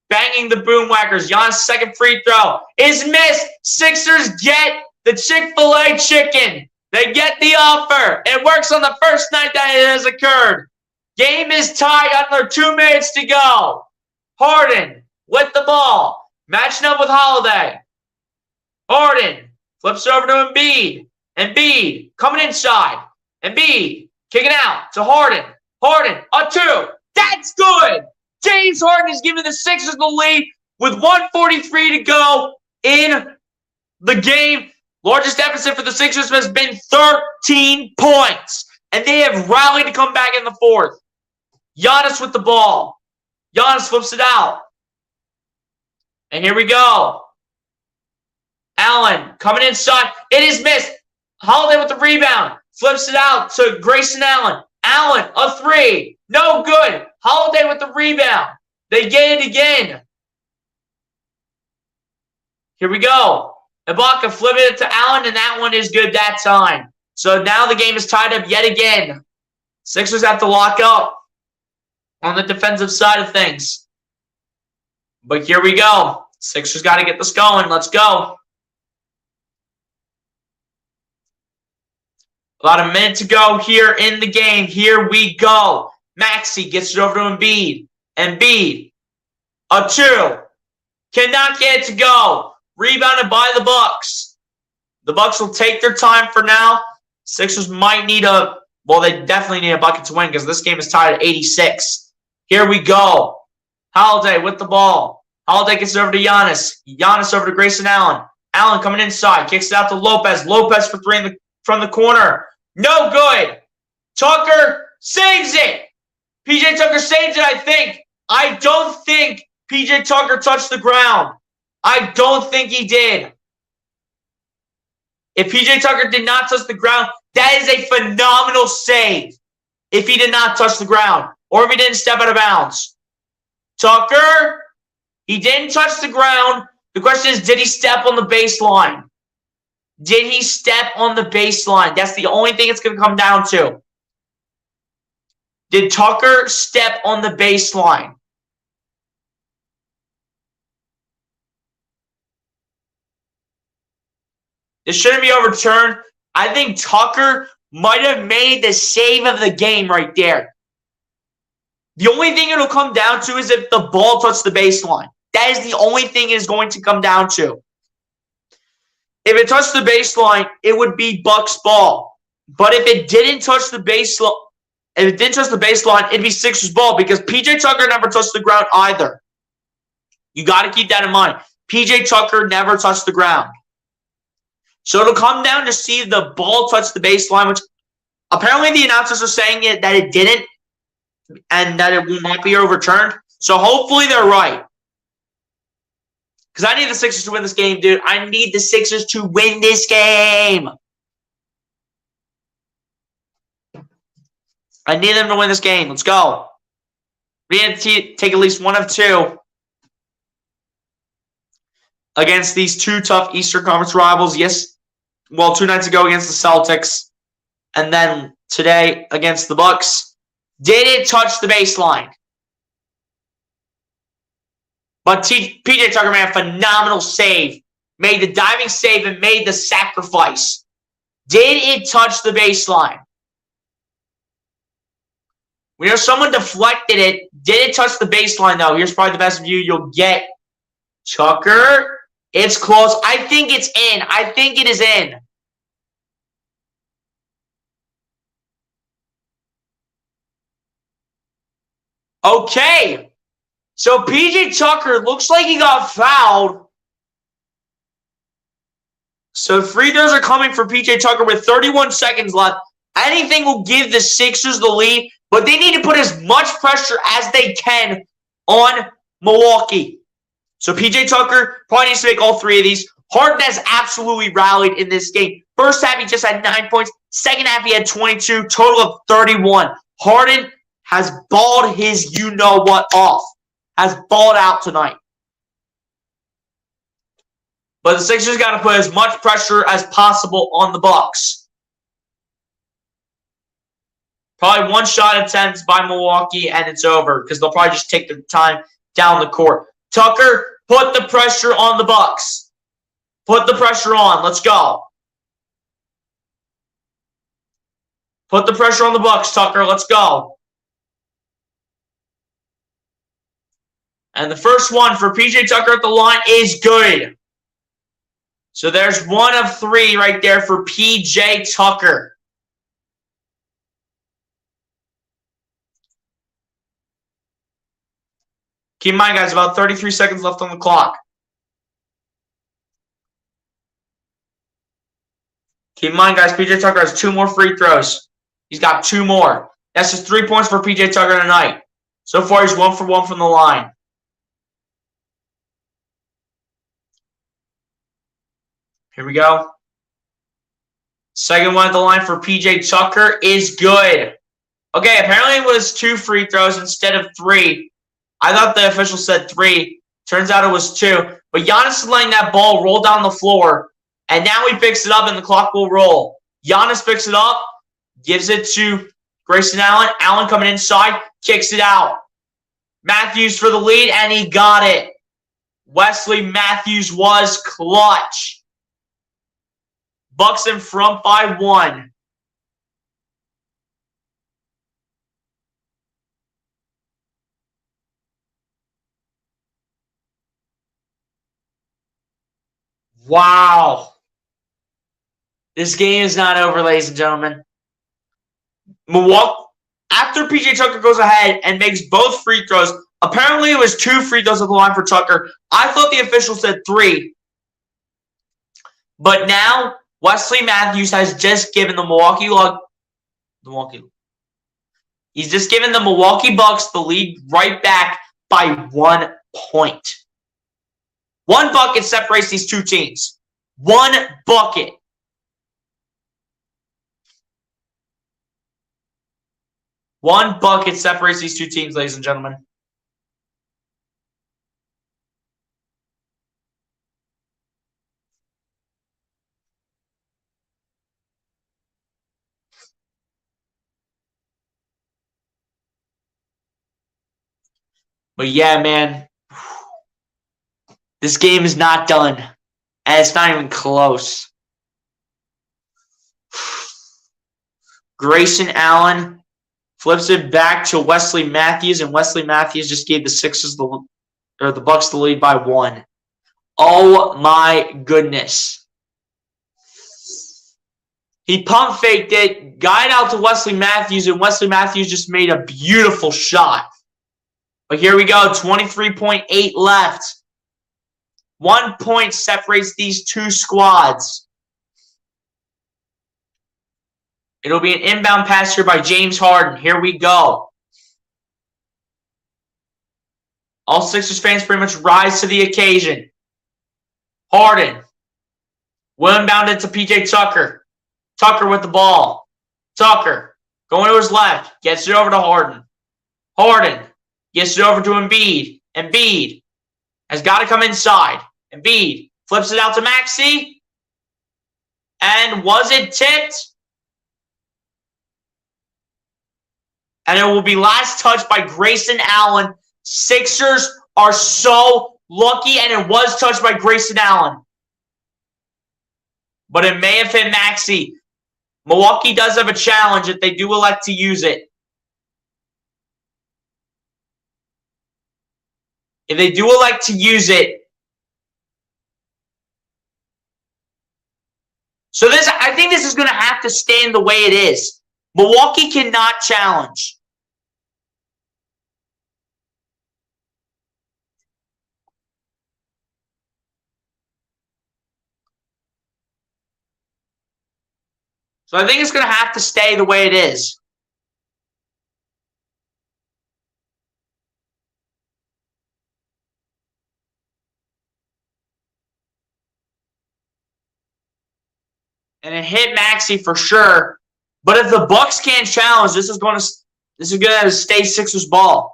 Banging the boom whackers. Giannis' second free throw is missed. Sixers get the Chick-fil-A chicken. They get the offer. It works on the first night that it has occurred. Game is tied under 2 minutes to go. Harden with the ball. Matching up with Holiday. Harden flips it over to Embiid. Embiid coming inside. Embiid kicking out to Harden. Harden, a 2. That's good. James Harden is giving the Sixers the lead with 1:43 to go in the game. Largest deficit for the Sixers has been 13 points. And they have rallied to come back in the fourth. Giannis with the ball. Giannis flips it out. And here we go. Allen coming inside. It is missed. Holiday with the rebound. Flips it out to Grayson Allen. Allen, a 3. No good. Holiday with the rebound. They get it again. Here we go. Ibaka flipping it to Allen, and that one is good that time. So now the game is tied up yet again. Sixers have to lock up on the defensive side of things. But here we go. Sixers got to get this going. Let's go. About a minute to go here in the game. Here we go. Maxey gets it over to Embiid. Embiid, a 2. Cannot get it to go. Rebounded by the Bucks. The Bucks will take their time for now. Sixers might need they definitely need a bucket to win because this game is tied at 86. Here we go. Holiday with the ball. Holiday gets it over to Giannis. Giannis over to Grayson Allen. Allen coming inside. Kicks it out to Lopez. Lopez for 3 from the corner. No good. Tucker saves it. PJ Tucker saves it, I think. I don't think PJ Tucker touched the ground. I don't think he did. If PJ Tucker did not touch the ground, that is a phenomenal save. If he did not touch the ground or if he didn't step out of bounds. Tucker, he didn't touch the ground. The question is, did he step on the baseline? Did he step on the baseline? That's the only thing it's going to come down to. Did Tucker step on the baseline? This shouldn't be overturned. I think Tucker might have made the save of the game right there. The only thing it'll come down to is if the ball touched the baseline. That is the only thing it is going to come down to. If it touched the baseline, it would be Bucks ball. But if it didn't touch the baseline, it'd be Sixers ball because PJ Tucker never touched the ground either. You got to keep that in mind. PJ Tucker never touched the ground. So it'll come down to see if the ball touched the baseline, which apparently the announcers are saying that it didn't and that it will not be overturned. So hopefully they're right. Because I need the Sixers to win this game, dude. I need the Sixers to win this game. I need them to win this game. Let's go. We need to take at least one of 2 against these 2 tough Eastern Conference rivals. Yes. Well, 2 nights ago against the Celtics, and then today against the Bucks. Did it touch the baseline? But PJ Tucker made a phenomenal save, made the diving save, and made the sacrifice. Did it touch the baseline? We know someone deflected it. Did it touch the baseline, though? Here's probably the best view you'll get. Tucker. It's close. I think it's in. I think it is in. Okay. So PJ Tucker looks like he got fouled. So free throws are coming for PJ Tucker with 31 seconds left. Anything will give the Sixers the lead, but they need to put as much pressure as they can on Milwaukee. So PJ Tucker probably needs to make all 3 of these. Harden has absolutely rallied in this game. First half, he just had 9 points. Second half, he had 22, total of 31. Harden has balled his you-know-what off. Has balled out tonight. But the Sixers got to put as much pressure as possible on the Bucks. Probably one shot attempts by Milwaukee, and it's over because they'll probably just take their time down the court. Tucker, put the pressure on the Bucks. Put the pressure on. Let's go. Put the pressure on the Bucks, Tucker. Let's go. And the first one for PJ Tucker at the line is good. So there's 1 of 3 right there for PJ Tucker. Keep in mind, guys, about 33 seconds left on the clock. Keep in mind, guys, PJ Tucker has 2 more free throws. He's got 2 more. That's just 3 points for PJ Tucker tonight. So far, he's 1 for 1 from the line. Here we go. Second one at the line for PJ Tucker is good. Okay, apparently it was 2 free throws instead of 3. I thought the official said 3. Turns out it was 2. But Giannis is letting that ball roll down the floor. And now he picks it up and the clock will roll. Giannis picks it up, gives it to Grayson Allen. Allen coming inside, kicks it out. Matthews for the lead, and he got it. Wesley Matthews was clutch. Bucks in front by 1. Wow. This game is not over, ladies and gentlemen. Milwaukee, after PJ Tucker goes ahead and makes both free throws, apparently it was 2 free throws at the line for Tucker. I thought the official said 3. But now, Wesley Matthews has just given the He's just given the Milwaukee Bucks the lead right back by 1 point. 1 bucket separates these 2 teams. 1 bucket. One bucket separates these 2 teams, ladies and gentlemen. But yeah, man, this game is not done. And it's not even close. Grayson Allen flips it back to Wesley Matthews, and Wesley Matthews just gave the Sixers the Bucks the lead by 1. Oh my goodness. He pump faked it, got it out to Wesley Matthews, and Wesley Matthews just made a beautiful shot. But here we go, 23.8 left. 1 point separates these 2 squads. It'll be an inbound pass here by James Harden. Here we go. All Sixers fans pretty much rise to the occasion. Harden. Will inbound it to PJ Tucker. Tucker with the ball. Tucker going to his left. Gets it over to Harden. Harden gets it over to Embiid. Embiid has got to come inside. Embiid flips it out to Maxey. And was it tipped? And it will be last touched by Grayson Allen. Sixers are so lucky, and it was touched by Grayson Allen. But it may have hit Maxey. Milwaukee does have a challenge if they do elect to use it. If they do elect to use it. So I think this is going to have to stand the way it is. Milwaukee cannot challenge. So I think it's going to have to stay the way it is. And it hit Maxey for sure. But if the Bucks can't challenge, this is going to stay Sixers ball.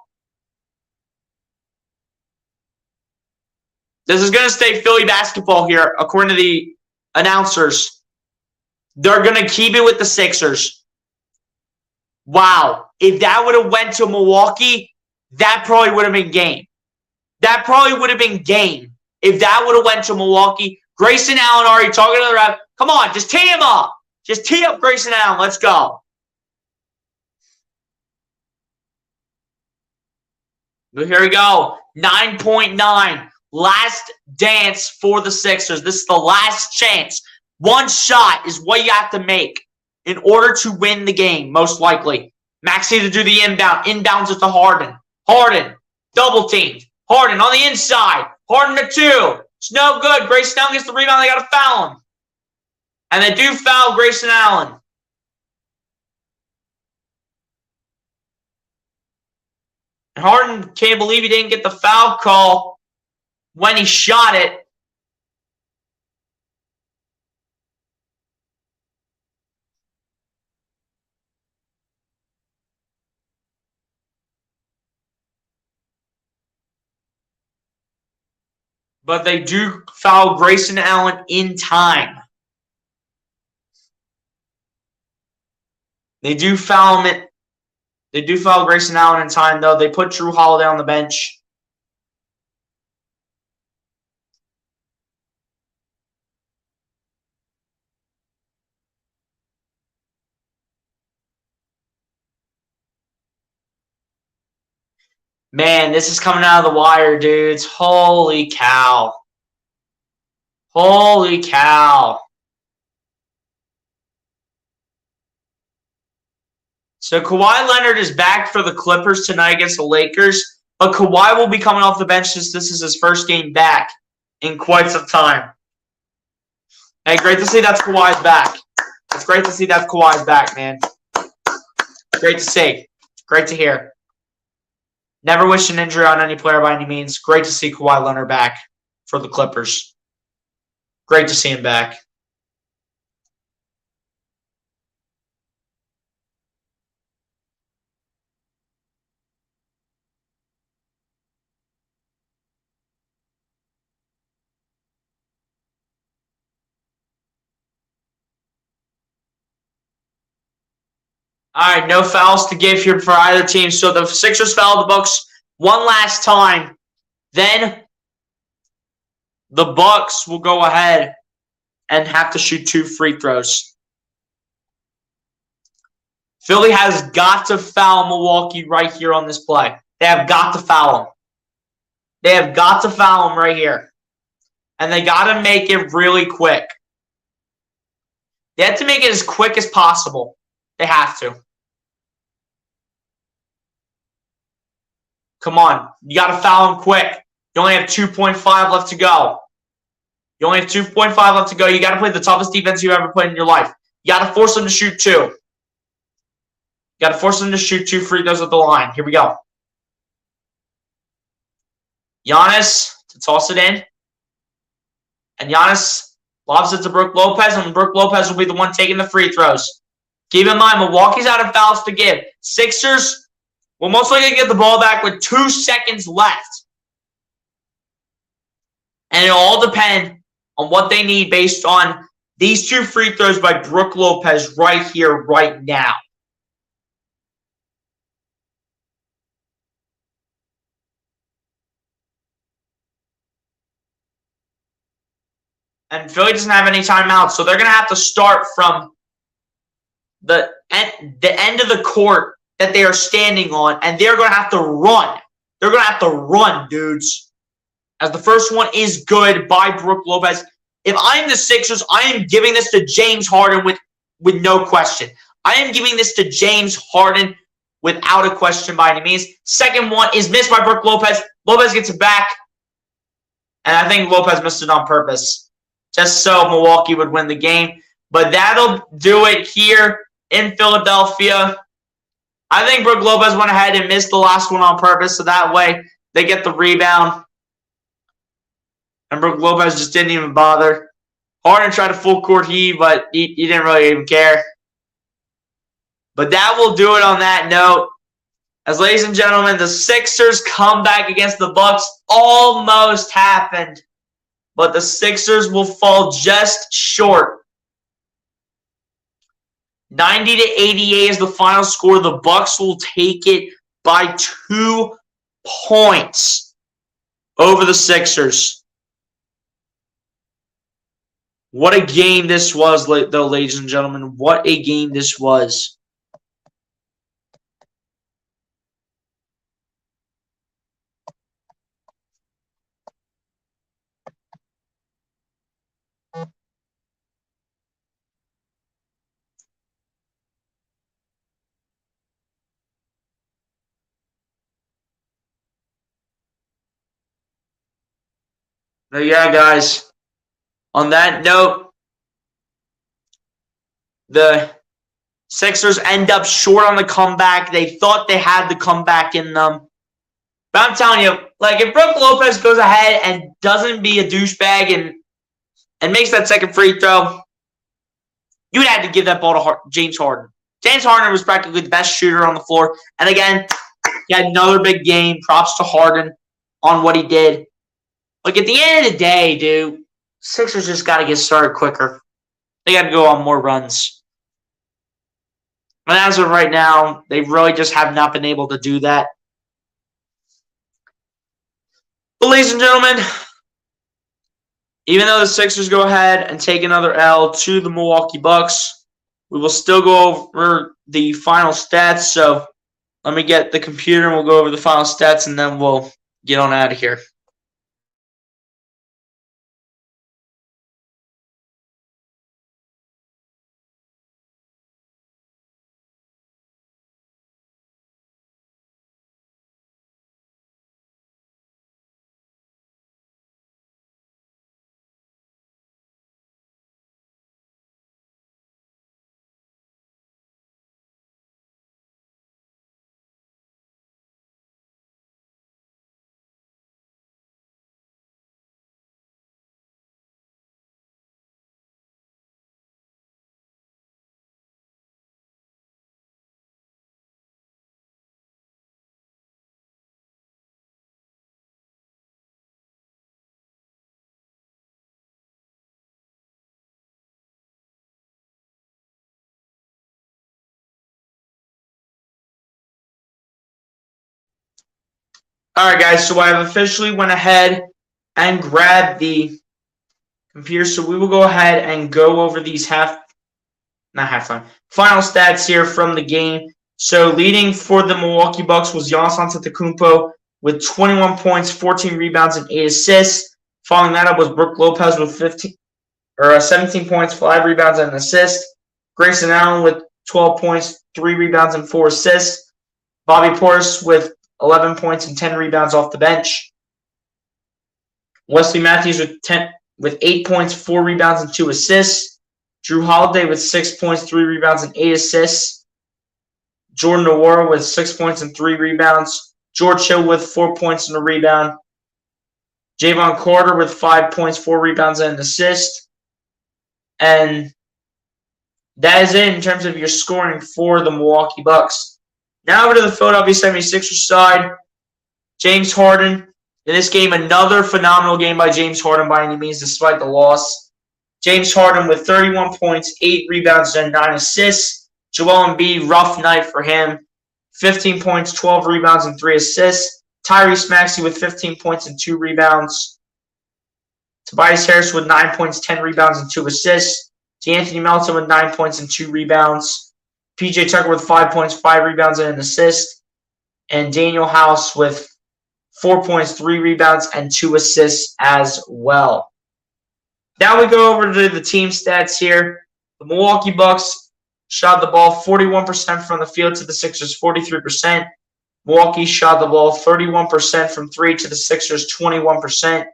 This is going to stay Philly basketball here, according to the announcers. They're going to keep it with the Sixers. Wow. If that would have went to Milwaukee, that probably would have been game. That probably would have been game. If that would have went to Milwaukee, Grayson Allen already talking to the ref. Come on, just tee him up. Just tee up Grayson Allen. Let's go. But here we go. 9.9. Last dance for the Sixers. This is the last chance. One shot is what you have to make in order to win the game, most likely. Maxey to do the inbound. Inbounds it to Harden. Harden. Double teamed. Harden on the inside. Harden to 2. It's no good. Grayson Allen gets the rebound. They got to foul him. And they do foul Grayson Allen. And Harden can't believe he didn't get the foul call when he shot it. But they do foul Grayson Allen in time. They do foul him. They do foul Grayson Allen in time, though. They put Drew Holiday on the bench. Man, this is coming out of the wire, dudes. Holy cow. Holy cow. So Kawhi Leonard is back for the Clippers tonight against the Lakers, but Kawhi will be coming off the bench since this is his first game back in quite some time. Hey, great to see that Kawhi's back. It's great to see that Kawhi's back, man. Great to see. Great to hear. Never wish an injury on any player by any means. Great to see Kawhi Leonard back for the Clippers. Great to see him back. All right, no fouls to give here for either team. So the Sixers fouled the Bucks one last time. Then the Bucks will go ahead and have to shoot 2 free throws. Philly has got to foul Milwaukee right here on this play. They have got to foul him. They have got to foul him right here. And they got to make it really quick. They have to make it as quick as possible. They have to. Come on. You got to foul him quick. You only have 2.5 left to go. You only have 2.5 left to go. You got to play the toughest defense you've ever played in your life. You got to force them to shoot 2. You got to force them to shoot 2 free throws at the line. Here we go. Giannis to toss it in. And Giannis lobs it to Brook Lopez, and Brook Lopez will be the one taking the free throws. Keep in mind, Milwaukee's out of fouls to give. Sixers will most likely get the ball back with 2 seconds left. And it'll all depend on what they need based on these 2 free throws by Brook Lopez right here, right now. And Philly doesn't have any timeouts, so they're going to have to start from the end of the court that they are standing on, and they're going to have to run. They're going to have to run, dudes. As the first one is good by Brook Lopez. If I'm the Sixers, I am giving this to James Harden with no question. I am giving this to James Harden without a question by any means. Second one is missed by Brook Lopez. Lopez gets it back. And I think Lopez missed it on purpose, just so Milwaukee would win the game. But that'll do it here in Philadelphia. I think Brook Lopez went ahead and missed the last one on purpose, so that way they get the rebound. And Brook Lopez just didn't even bother. Harden tried a full court heave, but he didn't really even care. But that will do it on that note. As ladies and gentlemen, the Sixers comeback against the Bucks almost happened. But the Sixers will fall just short. 90-88 is the final score. The Bucks will take it by 2 points over the Sixers. What a game this was, though, ladies and gentlemen. What a game this was. But yeah, guys. On that note, the Sixers end up short on the comeback. They thought they had the comeback in them. But I'm telling you, like, if Brook Lopez goes ahead and doesn't be a douchebag and makes that second free throw, you'd have to give that ball to James Harden. James Harden was practically the best shooter on the floor. And again, he had another big game. Props to Harden on what he did. Like, at the end of the day, dude, Sixers just got to get started quicker. They got to go on more runs. And as of right now, they really just have not been able to do that. But ladies and gentlemen, even though the Sixers go ahead and take another L to the Milwaukee Bucks, we will still go over the final stats. So let me get the computer and we'll go over the final stats and then we'll get on out of here. All right, guys, so I have officially went ahead and grabbed the computer, so we will go ahead and go over these final stats here from the game. So leading for the Milwaukee Bucks was Giannis Antetokounmpo with 21 points, 14 rebounds, and 8 assists. Following that up was Brook Lopez with 17 points, 5 rebounds, and an assist. Grayson Allen with 12 points, 3 rebounds, and 4 assists. Bobby Portis with 11 points and 10 rebounds off the bench. Wesley Matthews with 8 points, 4 rebounds, and 2 assists. Drew Holiday with 6 points, 3 rebounds, and 8 assists. Jordan Nwora with 6 points and 3 rebounds. George Hill with 4 points and a rebound. Javon Carter with 5 points, 4 rebounds, and an assist. And that is it in terms of your scoring for the Milwaukee Bucks. Now over to the Philadelphia 76ers side. James Harden. In this game, another phenomenal game by James Harden by any means, despite the loss. James Harden with 31 points, 8 rebounds, and 9 assists. Joel Embiid, rough night for him. 15 points, 12 rebounds, and 3 assists. Tyrese Maxey with 15 points and 2 rebounds. Tobias Harris with 9 points, 10 rebounds, and 2 assists. DeAnthony Melton with 9 points and 2 rebounds. PJ Tucker with 5 points, 5 rebounds, and an assist. And Daniel House with 4 points, 3 rebounds, and 2 assists as well. Now we go over to the team stats here. The Milwaukee Bucks shot the ball 41% from the field to the Sixers 43%. Milwaukee shot the ball 31% from 3 to the Sixers 21%.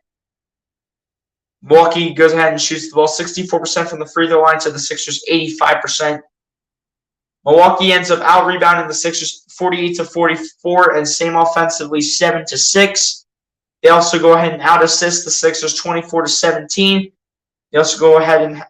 Milwaukee goes ahead and shoots the ball 64% from the free throw line to the Sixers 85%. Milwaukee ends up out-rebounding the Sixers 48-44 and same offensively 7-6. They also go ahead and out-assist the Sixers 24-17. They also go ahead and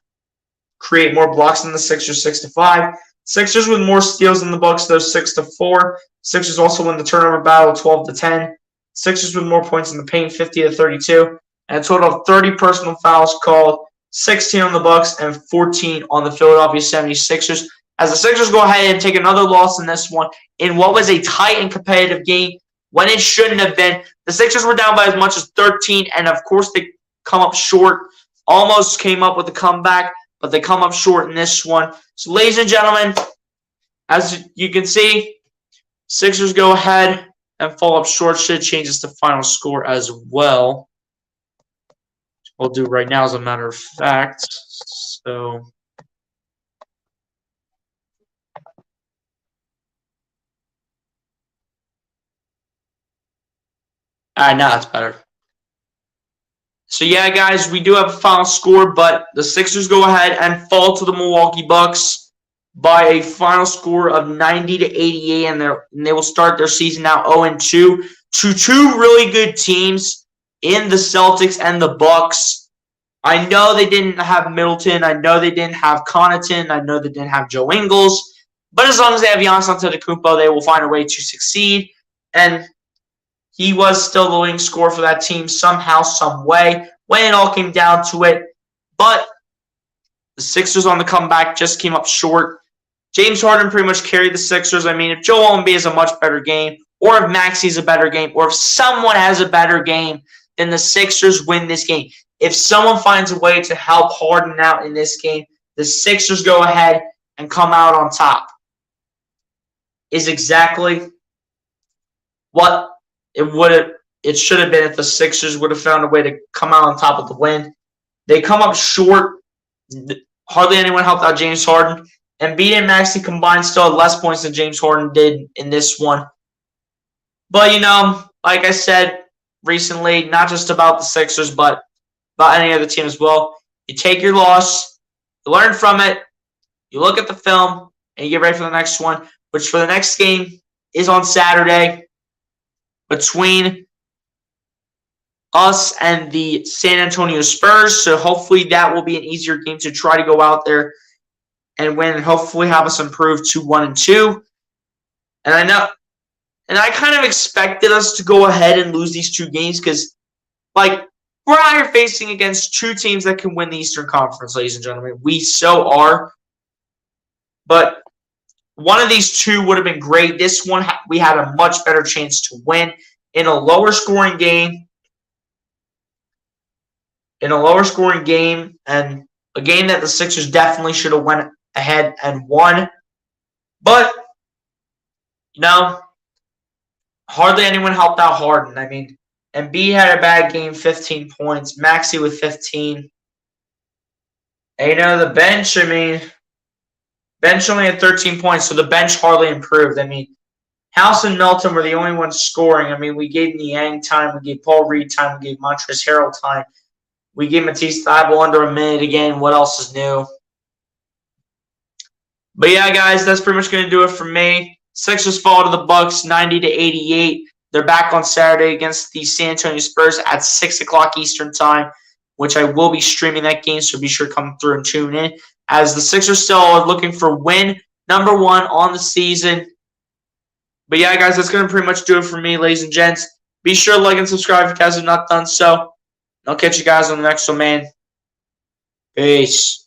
create more blocks than the Sixers, 6-5. Sixers with more steals than the Bucks, though, 6-4. Sixers also win the turnover battle, 12-10. Sixers with more points in the paint, 50-32, and a total of 30 personal fouls called, 16 on the Bucks and 14 on the Philadelphia 76ers. As the Sixers go ahead and take another loss in this one, in what was a tight and competitive game, when it shouldn't have been. The Sixers were down by as much as 13, and of course they come up short. Almost came up with a comeback, but they come up short in this one. So, ladies and gentlemen, as you can see, Sixers go ahead and fall up short. Should change the final score as well. We'll do right now, as a matter of fact. So, now it's better. So, yeah, guys, we do have a final score, but the Sixers go ahead and fall to the Milwaukee Bucks by a final score of 90-88, and they will start their season now 0-2 to two really good teams in the Celtics and the Bucks. I know they didn't have Middleton. I know they didn't have Connaughton. I know they didn't have Joe Ingles. But as long as they have Giannis Antetokounmpo, they will find a way to succeed. And he was still the leading scorer for that team somehow, some way, when it all came down to it. But the Sixers on the comeback just came up short. James Harden pretty much carried the Sixers. I mean, if Joel Embiid has a much better game, or if Maxi's a better game, or if someone has a better game, then the Sixers win this game. If someone finds a way to help Harden out in this game, the Sixers go ahead and come out on top. Is exactly what it should have been if the Sixers would have found a way to come out on top of the win. They come up short. Hardly anyone helped out James Harden. Embiid and Maxey combined still had less points than James Harden did in this one. But, like I said recently, not just about the Sixers, but about any other team as well. You take your loss, you learn from it, you look at the film, and you get ready for the next one, which for the next game is on Saturday between us and the San Antonio Spurs. So hopefully that will be an easier game to try to go out there and win, and hopefully have us improve to 1-2. And I kind of expected us to go ahead and lose these two games because, we're out here facing against two teams that can win the Eastern Conference, ladies and gentlemen. We so are. But one of these two would have been great. This one, we had a much better chance to win in a lower scoring game. And a game that the Sixers definitely should have went ahead and won. But, hardly anyone helped out Harden. I mean, Embiid had a bad game, 15 points. Maxey with 15. And, the bench, bench only had 13 points, so the bench hardly improved. House and Melton were the only ones scoring. We gave Niang time. We gave Paul Reed time. We gave Montrezl Harrell time. We gave Matisse Thybulle under a minute again. What else is new? But yeah, guys, that's pretty much going to do it for me. Sixers fall to the Bucks, 90-88. They're back on Saturday against the San Antonio Spurs at 6 o'clock Eastern time, which I will be streaming that game, so be sure to come through and tune in. As the Sixers still are looking for win number 1 on the season. But yeah, guys, that's going to pretty much do it for me, ladies and gents. Be sure to like and subscribe if you guys have not done so. I'll catch you guys on the next one, man. Peace.